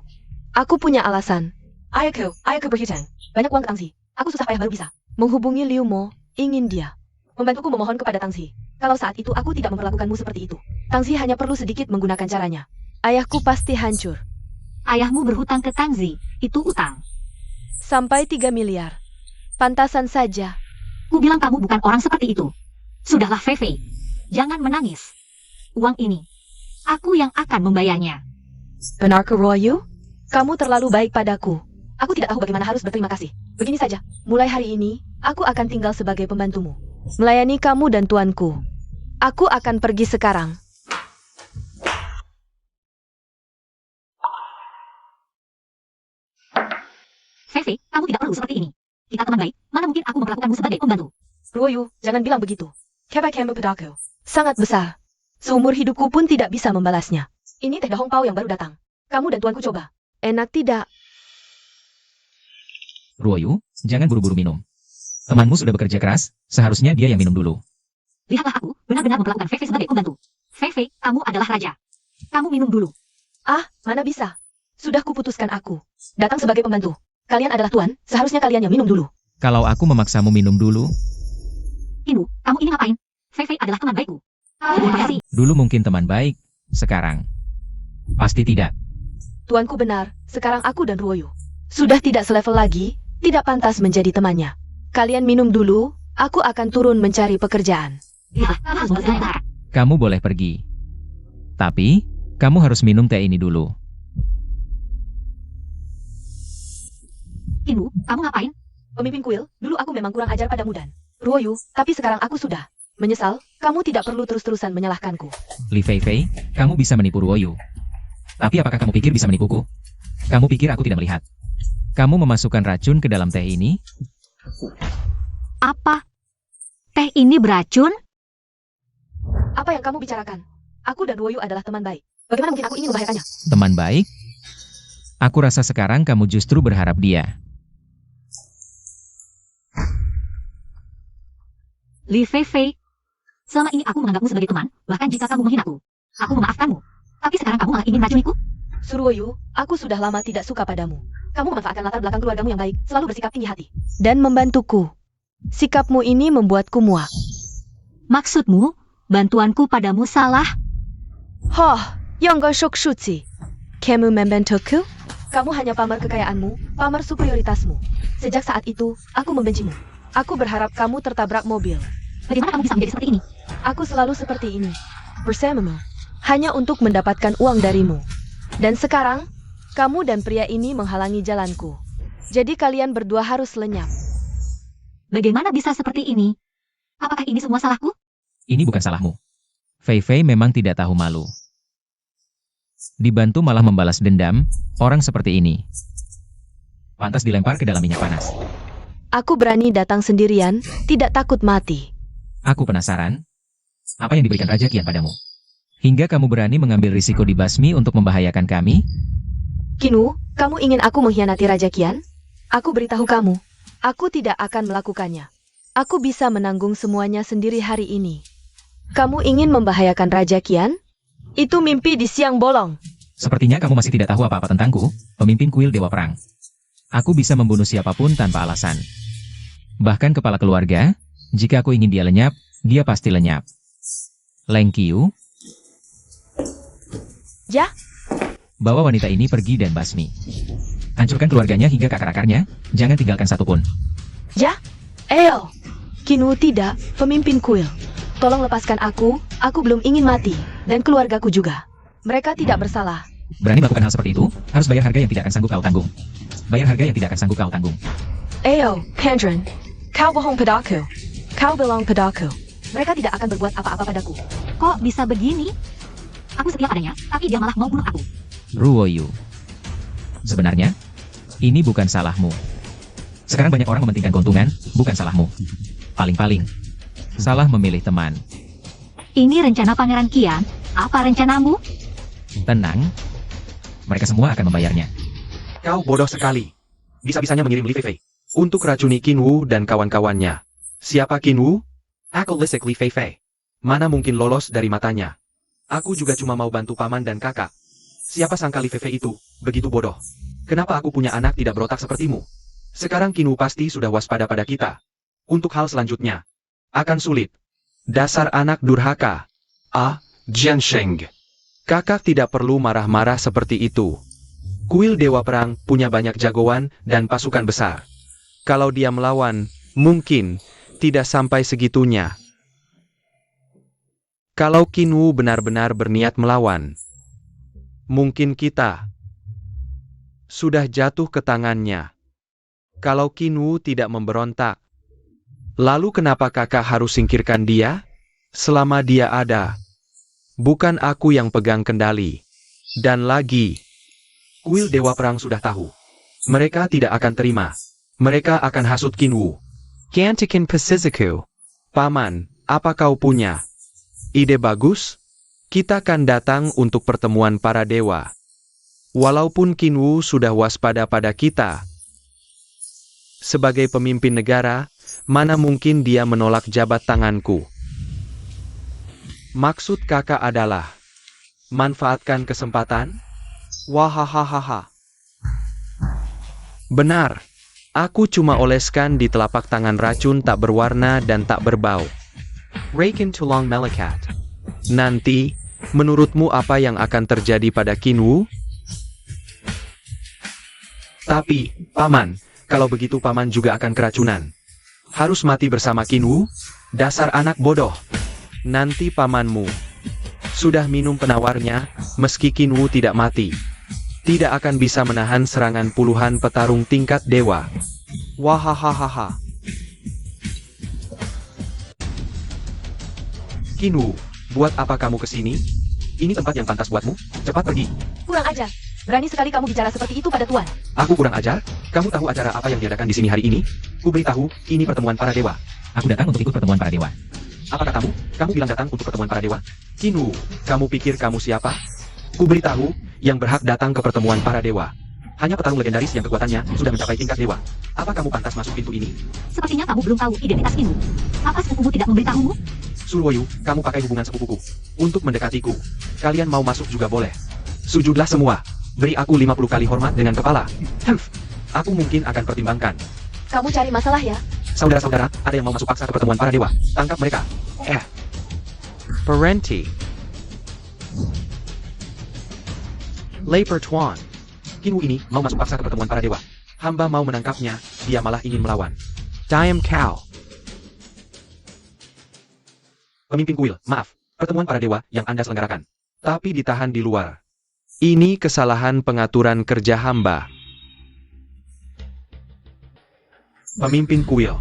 Aku punya alasan. Ayo ke berhutang. Banyak uang ke Tangsi. Aku susah payah baru bisa menghubungi Liu Mo, ingin dia membantuku memohon kepada Tangsi. Kalau saat itu aku tidak memperlakukanmu seperti itu. Tangsi hanya perlu sedikit menggunakan caranya. Ayahku pasti hancur. Ayahmu berhutang ke Tangzi, itu utang. Sampai 3 miliar. Pantasan saja. Ku bilang kamu bukan orang seperti itu. Sudahlah Feifei, jangan menangis. Uang ini, aku yang akan membayarnya. Benar ke Ruoyu? Kamu terlalu baik padaku. Aku tidak tahu bagaimana harus berterima kasih. Begini saja, mulai hari ini, aku akan tinggal sebagai pembantumu. Melayani kamu dan tuanku. Aku akan pergi sekarang. Feifei, kamu tidak perlu seperti ini. Kita teman baik, mana mungkin aku memperlakukanmu sebagai pembantu. Ruoyu, jangan bilang begitu. Kebaikamu padaku sangat besar. Seumur hidupku pun tidak bisa membalasnya. Ini teh Hong Pao yang baru datang. Kamu dan tuanku coba. Enak tidak? Ruoyu, jangan buru-buru minum. Temanmu sudah bekerja keras, seharusnya dia yang minum dulu. Lihatlah aku, benar-benar memperlakukan Feifei sebagai pembantu. Feifei, kamu adalah raja. Kamu minum dulu. Ah, mana bisa? Sudah kuputuskan aku. Datang sebagai pembantu. Kalian adalah tuan, seharusnya kalian yang minum dulu. Kalau aku memaksamu minum dulu, Ibu, kamu ini ngapain? Feifei adalah teman baikku. Terima kasih. dulu mungkin teman baik, sekarang pasti tidak. Tuanku benar, sekarang aku dan Ruoyu sudah tidak selevel lagi, tidak pantas menjadi temannya. Kalian minum dulu, aku akan turun mencari pekerjaan. Lihatlah, kamu harus bersabar. Kamu boleh pergi. Tapi, kamu harus minum teh ini dulu. Ibu, kamu ngapain? Pemimpin kuil, dulu aku memang kurang ajar padamu dan Ruoyu, tapi sekarang aku sudah menyesal, kamu tidak perlu terus-terusan menyalahkanku. Li Feifei, kamu bisa menipu Ruoyu. Tapi apakah kamu pikir bisa menipuku? Kamu pikir aku tidak melihat? Kamu memasukkan racun ke dalam teh ini? Apa? Teh ini beracun? Apa yang kamu bicarakan? Aku dan Ruoyu adalah teman baik. Bagaimana mungkin aku ingin membahayakannya? Teman baik? Aku rasa sekarang kamu justru berharap dia. Li Fei Fei, selama ini aku menganggapmu sebagai teman, bahkan jika kamu menghinaku. Aku memaafkanmu. Tapi sekarang kamu malah ingin meracuniku? Suruoyu, aku sudah lama tidak suka padamu. Kamu memanfaatkan latar belakang keluargamu yang baik, selalu bersikap tinggi hati. Dan membantuku. Sikapmu ini membuatku muak. Maksudmu, bantuanku padamu salah? Hoh, Yonggo Shokshutsi. Kamu membantuku? Kamu hanya pamer kekayaanmu, pamer superioritasmu. Sejak saat itu, aku membencimu. Aku berharap kamu tertabrak mobil. Bagaimana kamu bisa menjadi seperti ini? Aku selalu seperti ini. Bersamamu. Hanya untuk mendapatkan uang darimu. Dan sekarang, kamu dan pria ini menghalangi jalanku. Jadi kalian berdua harus lenyap. Bagaimana bisa seperti ini? Apakah ini semua salahku? Ini bukan salahmu. Fei Fei memang tidak tahu malu. Dibantu malah membalas dendam, orang seperti ini. Pantas dilempar ke dalam minyak panas. Aku berani datang sendirian, tidak takut mati. Aku penasaran, apa yang diberikan Raja Qian padamu? Hingga kamu berani mengambil risiko dibasmi untuk membahayakan kami? Kinu, kamu ingin aku mengkhianati Raja Qian? Aku beritahu kamu, aku tidak akan melakukannya. Aku bisa menanggung semuanya sendiri hari ini. Kamu ingin membahayakan Raja Qian? Itu mimpi di siang bolong. Sepertinya kamu masih tidak tahu apa-apa tentangku, pemimpin kuil Dewa Perang. Aku bisa membunuh siapapun tanpa alasan. Bahkan kepala keluarga, jika aku ingin dia lenyap, dia pasti lenyap. Leng Qiu, Ya, bawa wanita ini pergi dan basmi. Hancurkan keluarganya hingga ke akar-akarnya, jangan tinggalkan satupun. ya, Eo. Kinu tidak, pemimpin kuil. Tolong lepaskan aku belum ingin mati, dan keluargaku juga. Mereka tidak bersalah. Berani melakukan hal seperti itu, harus bayar harga yang tidak akan sanggup kau tanggung. Bayar harga yang tidak akan sanggup kau tanggung. Eo, Kendron, kau bohong padaku. Kau bilang padaku. Mereka tidak akan berbuat apa-apa padaku. Kok bisa begini? Aku setia padanya, tapi dia malah mau bunuh aku. Ruoyu. Sebenarnya, ini bukan salahmu. Sekarang banyak orang mementingkan keuntungan, bukan salahmu. Paling-paling, salah memilih teman. Ini rencana Pangeran Qian. Apa rencanamu? Tenang, mereka semua akan membayarnya. Kau bodoh sekali. Bisa-bisanya mengirim Li Fei Fei untuk racuni Qin Wu dan kawan-kawannya. Siapa Qin Wu? Aku lisik Li Fei Fei. Mana mungkin lolos dari matanya. Aku juga cuma mau bantu paman dan kakak. Siapa sangka Li Fei Fei itu begitu bodoh. Kenapa aku punya anak tidak berotak sepertimu? Sekarang Qin Wu pasti sudah waspada pada kita. Untuk hal selanjutnya, akan sulit. Dasar anak durhaka. Jian Sheng. Kakak tidak perlu marah-marah seperti itu. Kuil Dewa Perang punya banyak jagoan dan pasukan besar. Kalau dia melawan, mungkin tidak sampai segitunya. Kalau Qin Wu benar-benar berniat melawan, mungkin kita sudah jatuh ke tangannya. Kalau Qin Wu tidak memberontak, lalu kenapa kakak harus singkirkan dia? Selama dia ada, bukan aku yang pegang kendali. Dan lagi, kuil Dewa Perang sudah tahu. Mereka tidak akan terima. Mereka akan hasut Qin Wu. Kiantikin Pesiziku. Paman, apa kau punya ide bagus? Kita akan datang untuk pertemuan para dewa. Walaupun Qin Wu sudah waspada pada kita, sebagai pemimpin negara, mana mungkin dia menolak jabat tanganku? Maksud kakak adalah manfaatkan kesempatan? Wahahaha. Benar. Aku cuma oleskan di telapak tangan racun tak berwarna dan tak berbau. Raikin Tulang Melekat. Nanti, menurutmu apa yang akan terjadi pada Qin Wu? Tapi, paman, kalau begitu paman juga akan keracunan. Harus mati bersama Qin Wu? Dasar anak bodoh. Nanti pamanmu sudah minum penawarnya, meski Qin Wu tidak mati, tidak akan bisa menahan serangan puluhan petarung tingkat dewa. Wahahaha. Qin Wu, buat apa kamu kesini? Ini tempat yang pantas buatmu. Cepat pergi. Kurang ajar. Berani sekali kamu bicara seperti itu pada Tuan. Aku kurang ajar? Kamu tahu acara apa yang diadakan di sini hari ini? Ku beritahu, ini pertemuan para dewa. Aku datang untuk ikut pertemuan para dewa. Apa katamu? Kamu bilang datang untuk pertemuan para dewa? Qin Wu, kamu pikir kamu siapa? Ku beritahu, yang berhak datang ke pertemuan para dewa Hanya petarung legendaris yang kekuatannya sudah mencapai tingkat dewa. Apa kamu pantas masuk pintu ini? Sepertinya kamu belum tahu identitas Kinu. Apa sepupumu tidak memberitahumu? Sulwoyu, kamu pakai hubungan sepupuku untuk mendekatiku. Kalian mau masuk juga boleh. Sujudlah semua. Beri aku 50 kali hormat dengan kepala. Aku mungkin akan pertimbangkan. Kamu cari masalah ya? Saudara-saudara, ada yang mau masuk paksa ke pertemuan para dewa. Tangkap mereka. Parenti. Leper Tuan. Kinu ini mau masuk paksa ke pertemuan para dewa. Hamba mau menangkapnya, dia malah ingin melawan. Diam kau. Pemimpin kuil, maaf. Pertemuan para dewa yang Anda selenggarakan. Tapi ditahan di luar. Ini kesalahan pengaturan kerja hamba. Pemimpin kuil.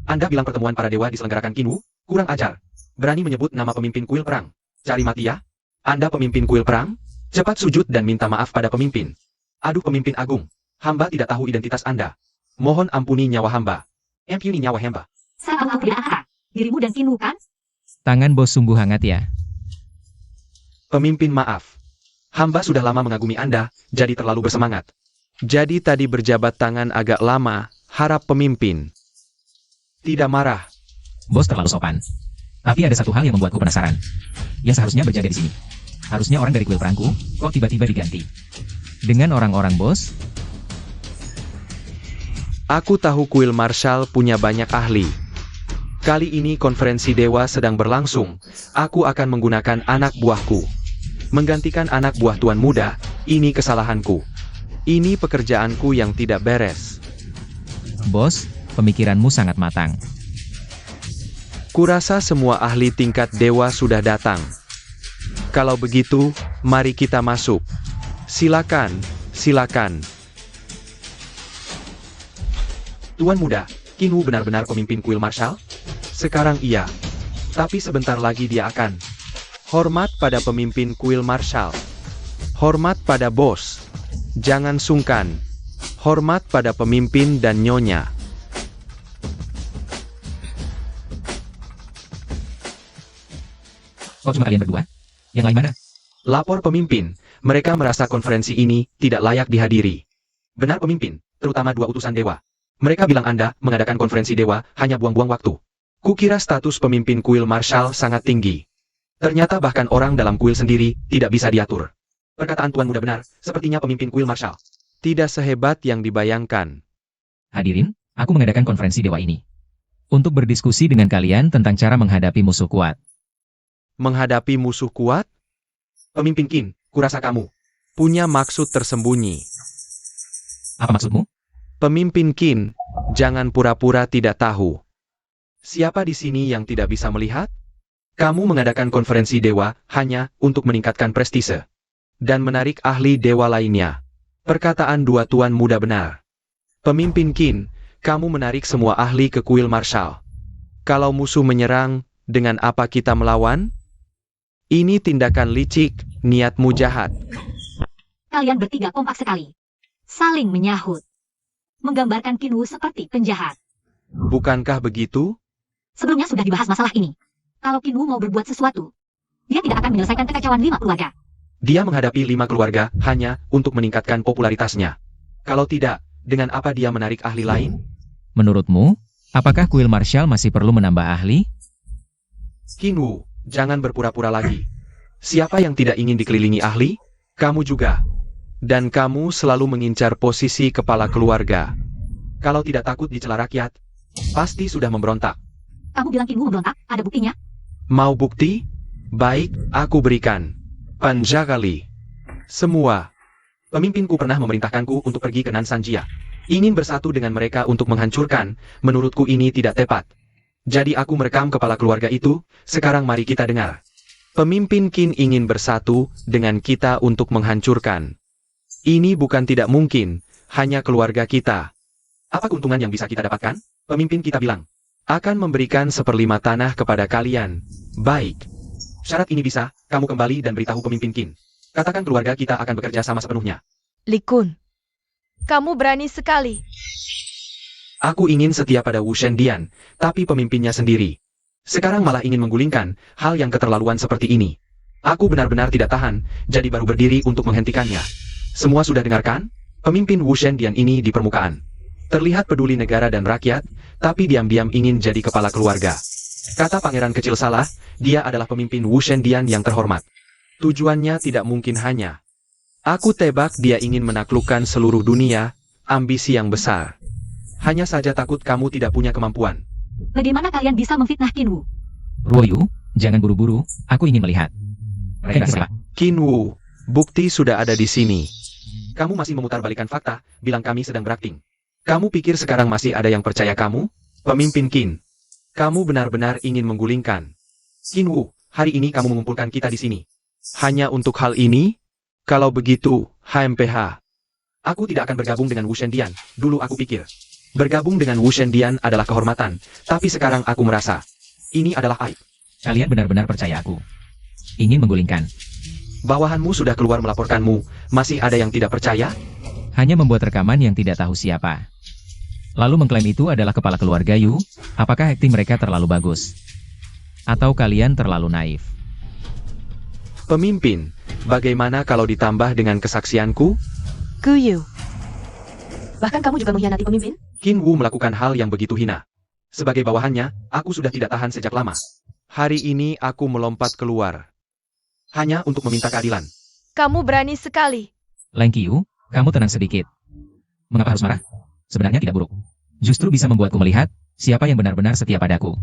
Anda bilang pertemuan para dewa diselenggarakan Kinu? Kurang ajar. Berani menyebut nama pemimpin kuil perang. Cari mati ya? Anda pemimpin kuil perang? Cepat sujud dan minta maaf pada pemimpin. Aduh pemimpin agung. Hamba tidak tahu identitas Anda. Mohon ampuni nyawa hamba. Ampuni nyawa hamba. Saya tahu tidak apa. Dirimu dan Kinu kan? Tangan bos sungguh hangat ya. Pemimpin maaf. Hamba sudah lama mengagumi Anda, jadi terlalu bersemangat. Jadi tadi berjabat tangan agak lama, harap pemimpin tidak marah. Bos terlalu sopan. Tapi ada satu hal yang membuatku penasaran. Yang seharusnya berjaga di sini. Harusnya orang dari kuil perangku, kok tiba-tiba diganti? Dengan orang-orang bos? Aku tahu kuil Marshall punya banyak ahli. Kali ini konferensi dewa sedang berlangsung. Aku akan menggunakan anak buahku. Menggantikan anak buah tuan muda, ini kesalahanku. Ini pekerjaanku yang tidak beres. Bos, pemikiranmu sangat matang. Kurasa semua ahli tingkat dewa sudah datang. Kalau begitu, mari kita masuk. Silakan, silakan. Tuan muda, Kinu benar-benar pemimpin kuil Marshall? Sekarang iya. Tapi sebentar lagi dia akan. Hormat pada pemimpin kuil Marshall. Hormat pada bos. Jangan sungkan. Hormat pada pemimpin dan nyonya. Kok cuma kalian berdua? Yang lain mana? Lapor pemimpin. Mereka merasa konferensi ini tidak layak dihadiri. Benar pemimpin, terutama dua utusan dewa. Mereka bilang Anda mengadakan konferensi dewa hanya buang-buang waktu. Kukira status pemimpin kuil Marshall sangat tinggi. Ternyata bahkan orang dalam kuil sendiri tidak bisa diatur. Perkataan Tuan Muda benar, sepertinya pemimpin kuil Marshall tidak sehebat yang dibayangkan. Hadirin, aku mengadakan konferensi dewa ini. Untuk berdiskusi dengan kalian tentang cara menghadapi musuh kuat. Menghadapi musuh kuat? Pemimpin Qin, kurasa kamu punya maksud tersembunyi. Apa maksudmu? Pemimpin Qin, jangan pura-pura tidak tahu. Siapa di sini yang tidak bisa melihat? Kamu mengadakan konferensi dewa hanya untuk meningkatkan prestise dan menarik ahli dewa lainnya. Perkataan dua tuan muda benar. Pemimpin Qin, kamu menarik semua ahli ke kuil Marshall. Kalau musuh menyerang, dengan apa kita melawan? Ini tindakan licik, niatmu jahat. Kalian bertiga kompak sekali. Saling menyahut. Menggambarkan Kinu seperti penjahat. Bukankah begitu? Sebelumnya sudah dibahas masalah ini. Kalau Kinu mau berbuat sesuatu, dia tidak akan menyelesaikan kekacauan 5 keluarga. Dia menghadapi 5 keluarga hanya untuk meningkatkan popularitasnya. Kalau tidak, dengan apa dia menarik ahli lain? Menurutmu, apakah kuil Marshall masih perlu menambah ahli? Kinu, jangan berpura-pura lagi. Siapa yang tidak ingin dikelilingi ahli? Kamu juga. Dan kamu selalu mengincar posisi kepala keluarga. Kalau tidak takut dicela rakyat, pasti sudah memberontak. Kamu bilang Kinu memberontak, ada buktinya? Mau bukti? Baik, aku berikan. Panjagali. Semua. Pemimpinku pernah memerintahkanku untuk pergi ke Nansanjia. Ingin bersatu dengan mereka untuk menghancurkan, menurutku ini tidak tepat. Jadi aku merekam kepala keluarga itu, sekarang mari kita dengar. Pemimpin Qin ingin bersatu dengan kita untuk menghancurkan. Ini bukan tidak mungkin, hanya keluarga kita. Apa keuntungan yang bisa kita dapatkan? Pemimpin kita bilang, akan memberikan 1/5 tanah kepada kalian. Baik. Syarat ini bisa, kamu kembali dan beritahu pemimpin Qin. Katakan keluarga kita akan bekerja sama sepenuhnya. Li Kun, kamu berani sekali. Aku ingin setia pada Wu Shendian, tapi pemimpinnya sendiri. Sekarang malah ingin menggulingkan hal yang keterlaluan seperti ini. Aku benar-benar tidak tahan, jadi baru berdiri untuk menghentikannya. Semua sudah dengarkan? Pemimpin Wushendian ini di permukaan. Terlihat peduli negara dan rakyat, tapi diam-diam ingin jadi kepala keluarga. Kata pangeran kecil salah, dia adalah pemimpin Wushendian yang terhormat. Tujuannya tidak mungkin hanya. Aku tebak dia ingin menaklukkan seluruh dunia, ambisi yang besar. Hanya saja takut kamu tidak punya kemampuan. Bagaimana kalian bisa memfitnah Qinwu? Ruoyu, jangan buru-buru, aku ingin melihat. Mereka siapa? Qinwu, bukti sudah ada di sini. Kamu masih memutarbalikkan fakta, bilang kami sedang berakting. Kamu pikir sekarang masih ada yang percaya kamu? Pemimpin Qin. Kamu benar-benar ingin menggulingkan. Qinwu, hari ini kamu mengumpulkan kita di sini. Hanya untuk hal ini? Kalau begitu, HMPH. Aku tidak akan bergabung dengan Wushendian, dulu aku pikir. Bergabung dengan Wushendian adalah kehormatan, tapi sekarang aku merasa, ini adalah aib. Kalian benar-benar percaya aku. Ingin menggulingkan. Bawahanmu sudah keluar melaporkanmu, masih ada yang tidak percaya? Hanya membuat rekaman yang tidak tahu siapa. Lalu mengklaim itu adalah kepala keluarga Yu, apakah akting mereka terlalu bagus? Atau kalian terlalu naif? Pemimpin, bagaimana kalau ditambah dengan kesaksianku? Guyu. Bahkan kamu juga mengkhianati pemimpin? Qinwu melakukan hal yang begitu hina. Sebagai bawahannya, aku sudah tidak tahan sejak lama. Hari ini aku melompat keluar. Hanya untuk meminta keadilan. Kamu berani sekali. Leng Qiu, kamu tenang sedikit. Mengapa harus marah? Sebenarnya tidak buruk. Justru bisa membuatku melihat siapa yang benar-benar setia padaku.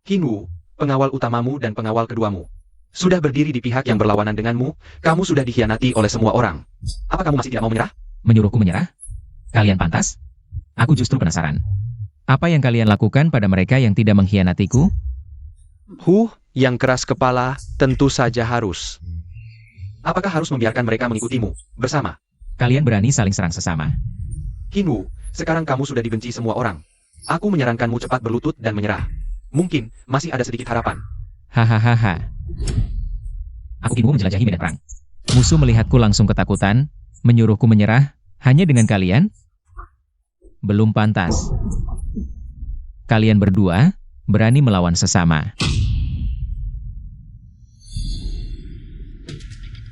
Qinwu, pengawal utamamu dan pengawal keduamu. Sudah berdiri di pihak yang berlawanan denganmu, kamu sudah dikhianati oleh semua orang. Apa kamu masih tidak mau menyerah? Menyuruhku menyerah? Kalian pantas? Aku justru penasaran. Apa yang kalian lakukan pada mereka yang tidak mengkhianatiku? Yang keras kepala, tentu saja harus. Apakah harus membiarkan mereka mengikutimu, bersama? Kalian berani saling serang sesama. Qinwu, sekarang kamu sudah dibenci semua orang. Aku menyarankanmu cepat berlutut dan menyerah. Mungkin, masih ada sedikit harapan. Hahaha. Aku Qinwu menjelajahi medan perang. Musuh melihatku langsung ketakutan, menyuruhku menyerah, hanya dengan kalian? Belum pantas. Kalian berdua berani melawan sesama.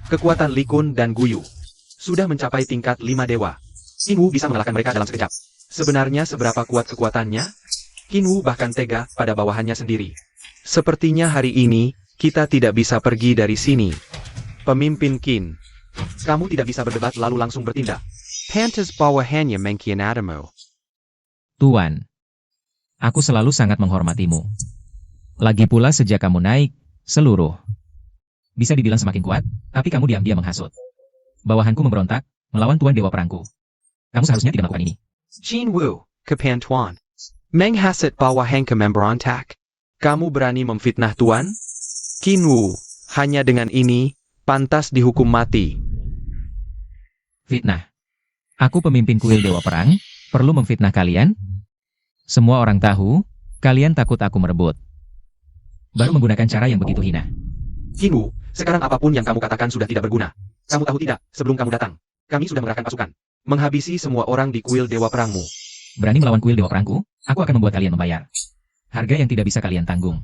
Kekuatan Li Kun dan Guyu sudah mencapai tingkat 5 dewa. Qinwu bisa mengalahkan mereka dalam sekejap. Sebenarnya seberapa kuat kekuatannya? Qinwu bahkan tega pada bawahannya sendiri. Sepertinya hari ini, kita tidak bisa pergi dari sini. Pemimpin Qin, kamu tidak bisa berdebat lalu langsung bertindak. Pantas bawahannya mengkhianatimu. Tuan, aku selalu sangat menghormatimu. Lagi pula sejak kamu naik, seluruh. Bisa dibilang semakin kuat, tapi kamu diam-diam menghasut. Bawahanku memberontak, melawan Tuan Dewa Perangku. Kamu seharusnya tidak melakukan ini. Qinwu, Kepan Tuan. Menghasut bawahan ke memberontak. Kamu berani memfitnah Tuan? Qinwu, hanya dengan ini, pantas dihukum mati. Fitnah. Aku pemimpin kuil Dewa Perang, perlu memfitnah kalian? Semua orang tahu, kalian takut aku merebut. Baru menggunakan cara yang begitu hina. Qinwu, sekarang apapun yang kamu katakan sudah tidak berguna. Kamu tahu tidak, sebelum kamu datang, kami sudah mengerahkan pasukan. Menghabisi semua orang di kuil Dewa Perangmu. Berani melawan kuil Dewa Perangku, aku akan membuat kalian membayar. Harga yang tidak bisa kalian tanggung.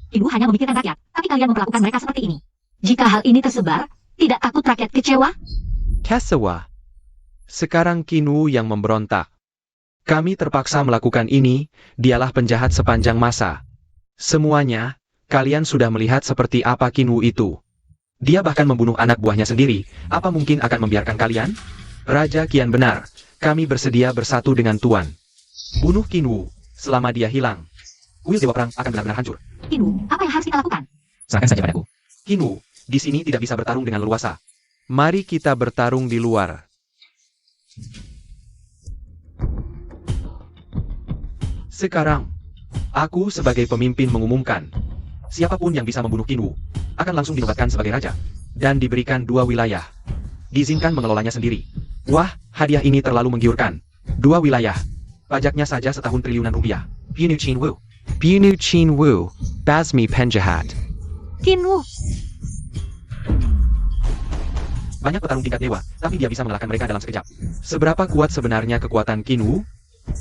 Qinwu hanya memikirkan rakyat, tapi kalian memperlakukan mereka seperti ini. Jika hal ini tersebar, tidak takut rakyat kecewa? Kesewa. Sekarang Qinwu yang memberontak. Kami terpaksa melakukan ini, dialah penjahat sepanjang masa. Semuanya, kalian sudah melihat seperti apa Qinwu itu. Dia bahkan membunuh anak buahnya sendiri, apa mungkin akan membiarkan kalian? Raja Qian benar, kami bersedia bersatu dengan Tuan. Bunuh Qinwu, selama dia hilang. Kuil Dewa Perang akan benar-benar hancur. Qinwu, apa yang harus kita lakukan? Serahkan saja padaku. Qinwu, di sini tidak bisa bertarung dengan leluasa. Mari kita bertarung di luar. Sekarang, aku sebagai pemimpin mengumumkan, siapapun yang bisa membunuh Qinwu, akan langsung dinobatkan sebagai raja, dan diberikan 2 wilayah. Diizinkan mengelolanya sendiri. Wah, hadiah ini terlalu menggiurkan. 2 wilayah. Pajaknya saja setahun triliunan rupiah. Bunu Qinwu. Bunu Qinwu, Basmi Penjahat. Qinwu, Banyak petarung tingkat dewa, tapi dia bisa mengalahkan mereka dalam sekejap. Seberapa kuat sebenarnya kekuatan Qinwu?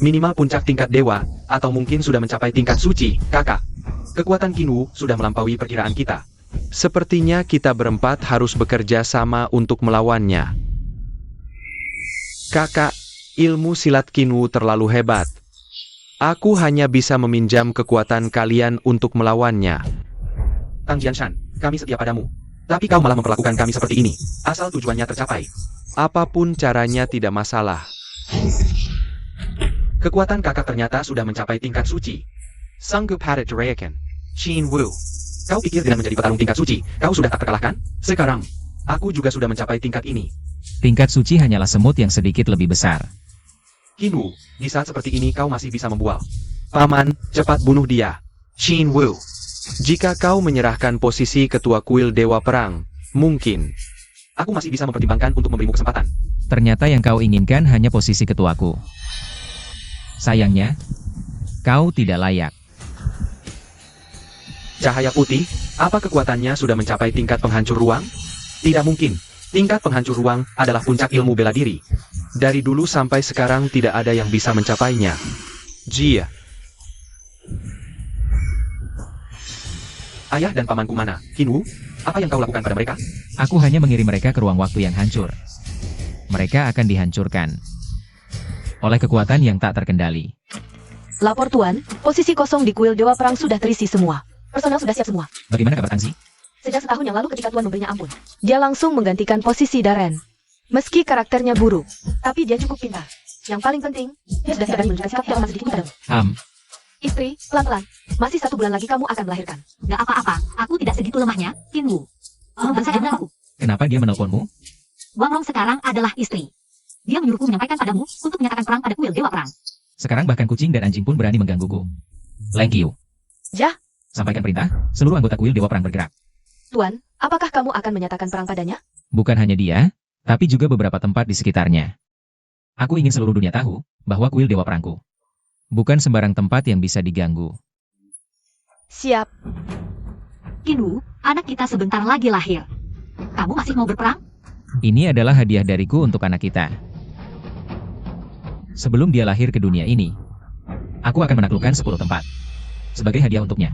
Minimal puncak tingkat dewa, atau mungkin sudah mencapai tingkat suci, kakak. Kekuatan Qinwu sudah melampaui perkiraan kita. Sepertinya kita berempat harus bekerja sama untuk melawannya. Kakak, ilmu silat Kinwu terlalu hebat. Aku hanya bisa meminjam kekuatan kalian untuk melawannya. Tang Jianshan, kami setia padamu. Tapi kau malah memperlakukan kami seperti ini. Asal tujuannya tercapai. Apapun caranya tidak masalah. Kekuatan kakak ternyata sudah mencapai tingkat suci. Sanggup Hadat Jurayakan. Qin Wu. Kau pikir dengan menjadi petarung tingkat suci, kau sudah tak terkalahkan? Sekarang, aku juga sudah mencapai tingkat ini. Tingkat suci hanyalah semut yang sedikit lebih besar. Qin Wu, di saat seperti ini kau masih bisa membual. Paman, cepat bunuh dia. Qin Wu. Jika kau menyerahkan posisi ketua kuil Dewa Perang, mungkin aku masih bisa mempertimbangkan untuk memberimu kesempatan. Ternyata yang kau inginkan hanya posisi ketuaku. Sayangnya, kau tidak layak. Cahaya putih, apa kekuatannya sudah mencapai tingkat penghancur ruang? Tidak mungkin. Tingkat penghancur ruang adalah puncak ilmu bela diri. Dari dulu sampai sekarang tidak ada yang bisa mencapainya. Jia. Ayah dan pamanku mana? Kinwu, apa yang kau lakukan pada mereka? Aku hanya mengirim mereka ke ruang waktu yang hancur. Mereka akan dihancurkan oleh kekuatan yang tak terkendali. Lapor Tuan, posisi kosong di kuil Dewa Perang sudah terisi semua. Personel sudah siap semua. Bagaimana kabar Tangzi? Sejak setahun yang lalu ketika Tuan memberinya ampun, dia langsung menggantikan posisi Darren. Meski karakternya buruk, tapi dia cukup pintar. Yang paling penting, dia sudah berani menunjukkan sikap yang amat sedikit padamu. Istri, pelan-pelan. Masih 1 bulan lagi kamu akan melahirkan. Gak apa-apa, aku tidak segitu lemahnya, Kinwu. Bukan saja denganku. Kenapa dia menelponmu? Wang Long sekarang adalah istri. Dia menyuruhku menyampaikan padamu untuk menyatakan perang pada kuil Dewa Perang. Sekarang bahkan kucing dan anjing pun berani menggangguku. Lengkiu. Jah. Sampaikan perintah, seluruh anggota kuil Dewa Perang bergerak. Tuan, apakah kamu akan menyatakan perang padanya? Bukan hanya dia, tapi juga beberapa tempat di sekitarnya. Aku ingin seluruh dunia tahu bahwa kuil Dewa Perangku bukan sembarang tempat yang bisa diganggu. Siap. Kinwu, anak kita sebentar lagi lahir. Kamu masih mau berperang? Ini adalah hadiah dariku untuk anak kita. Sebelum dia lahir ke dunia ini, aku akan menaklukkan 10 tempat sebagai hadiah untuknya.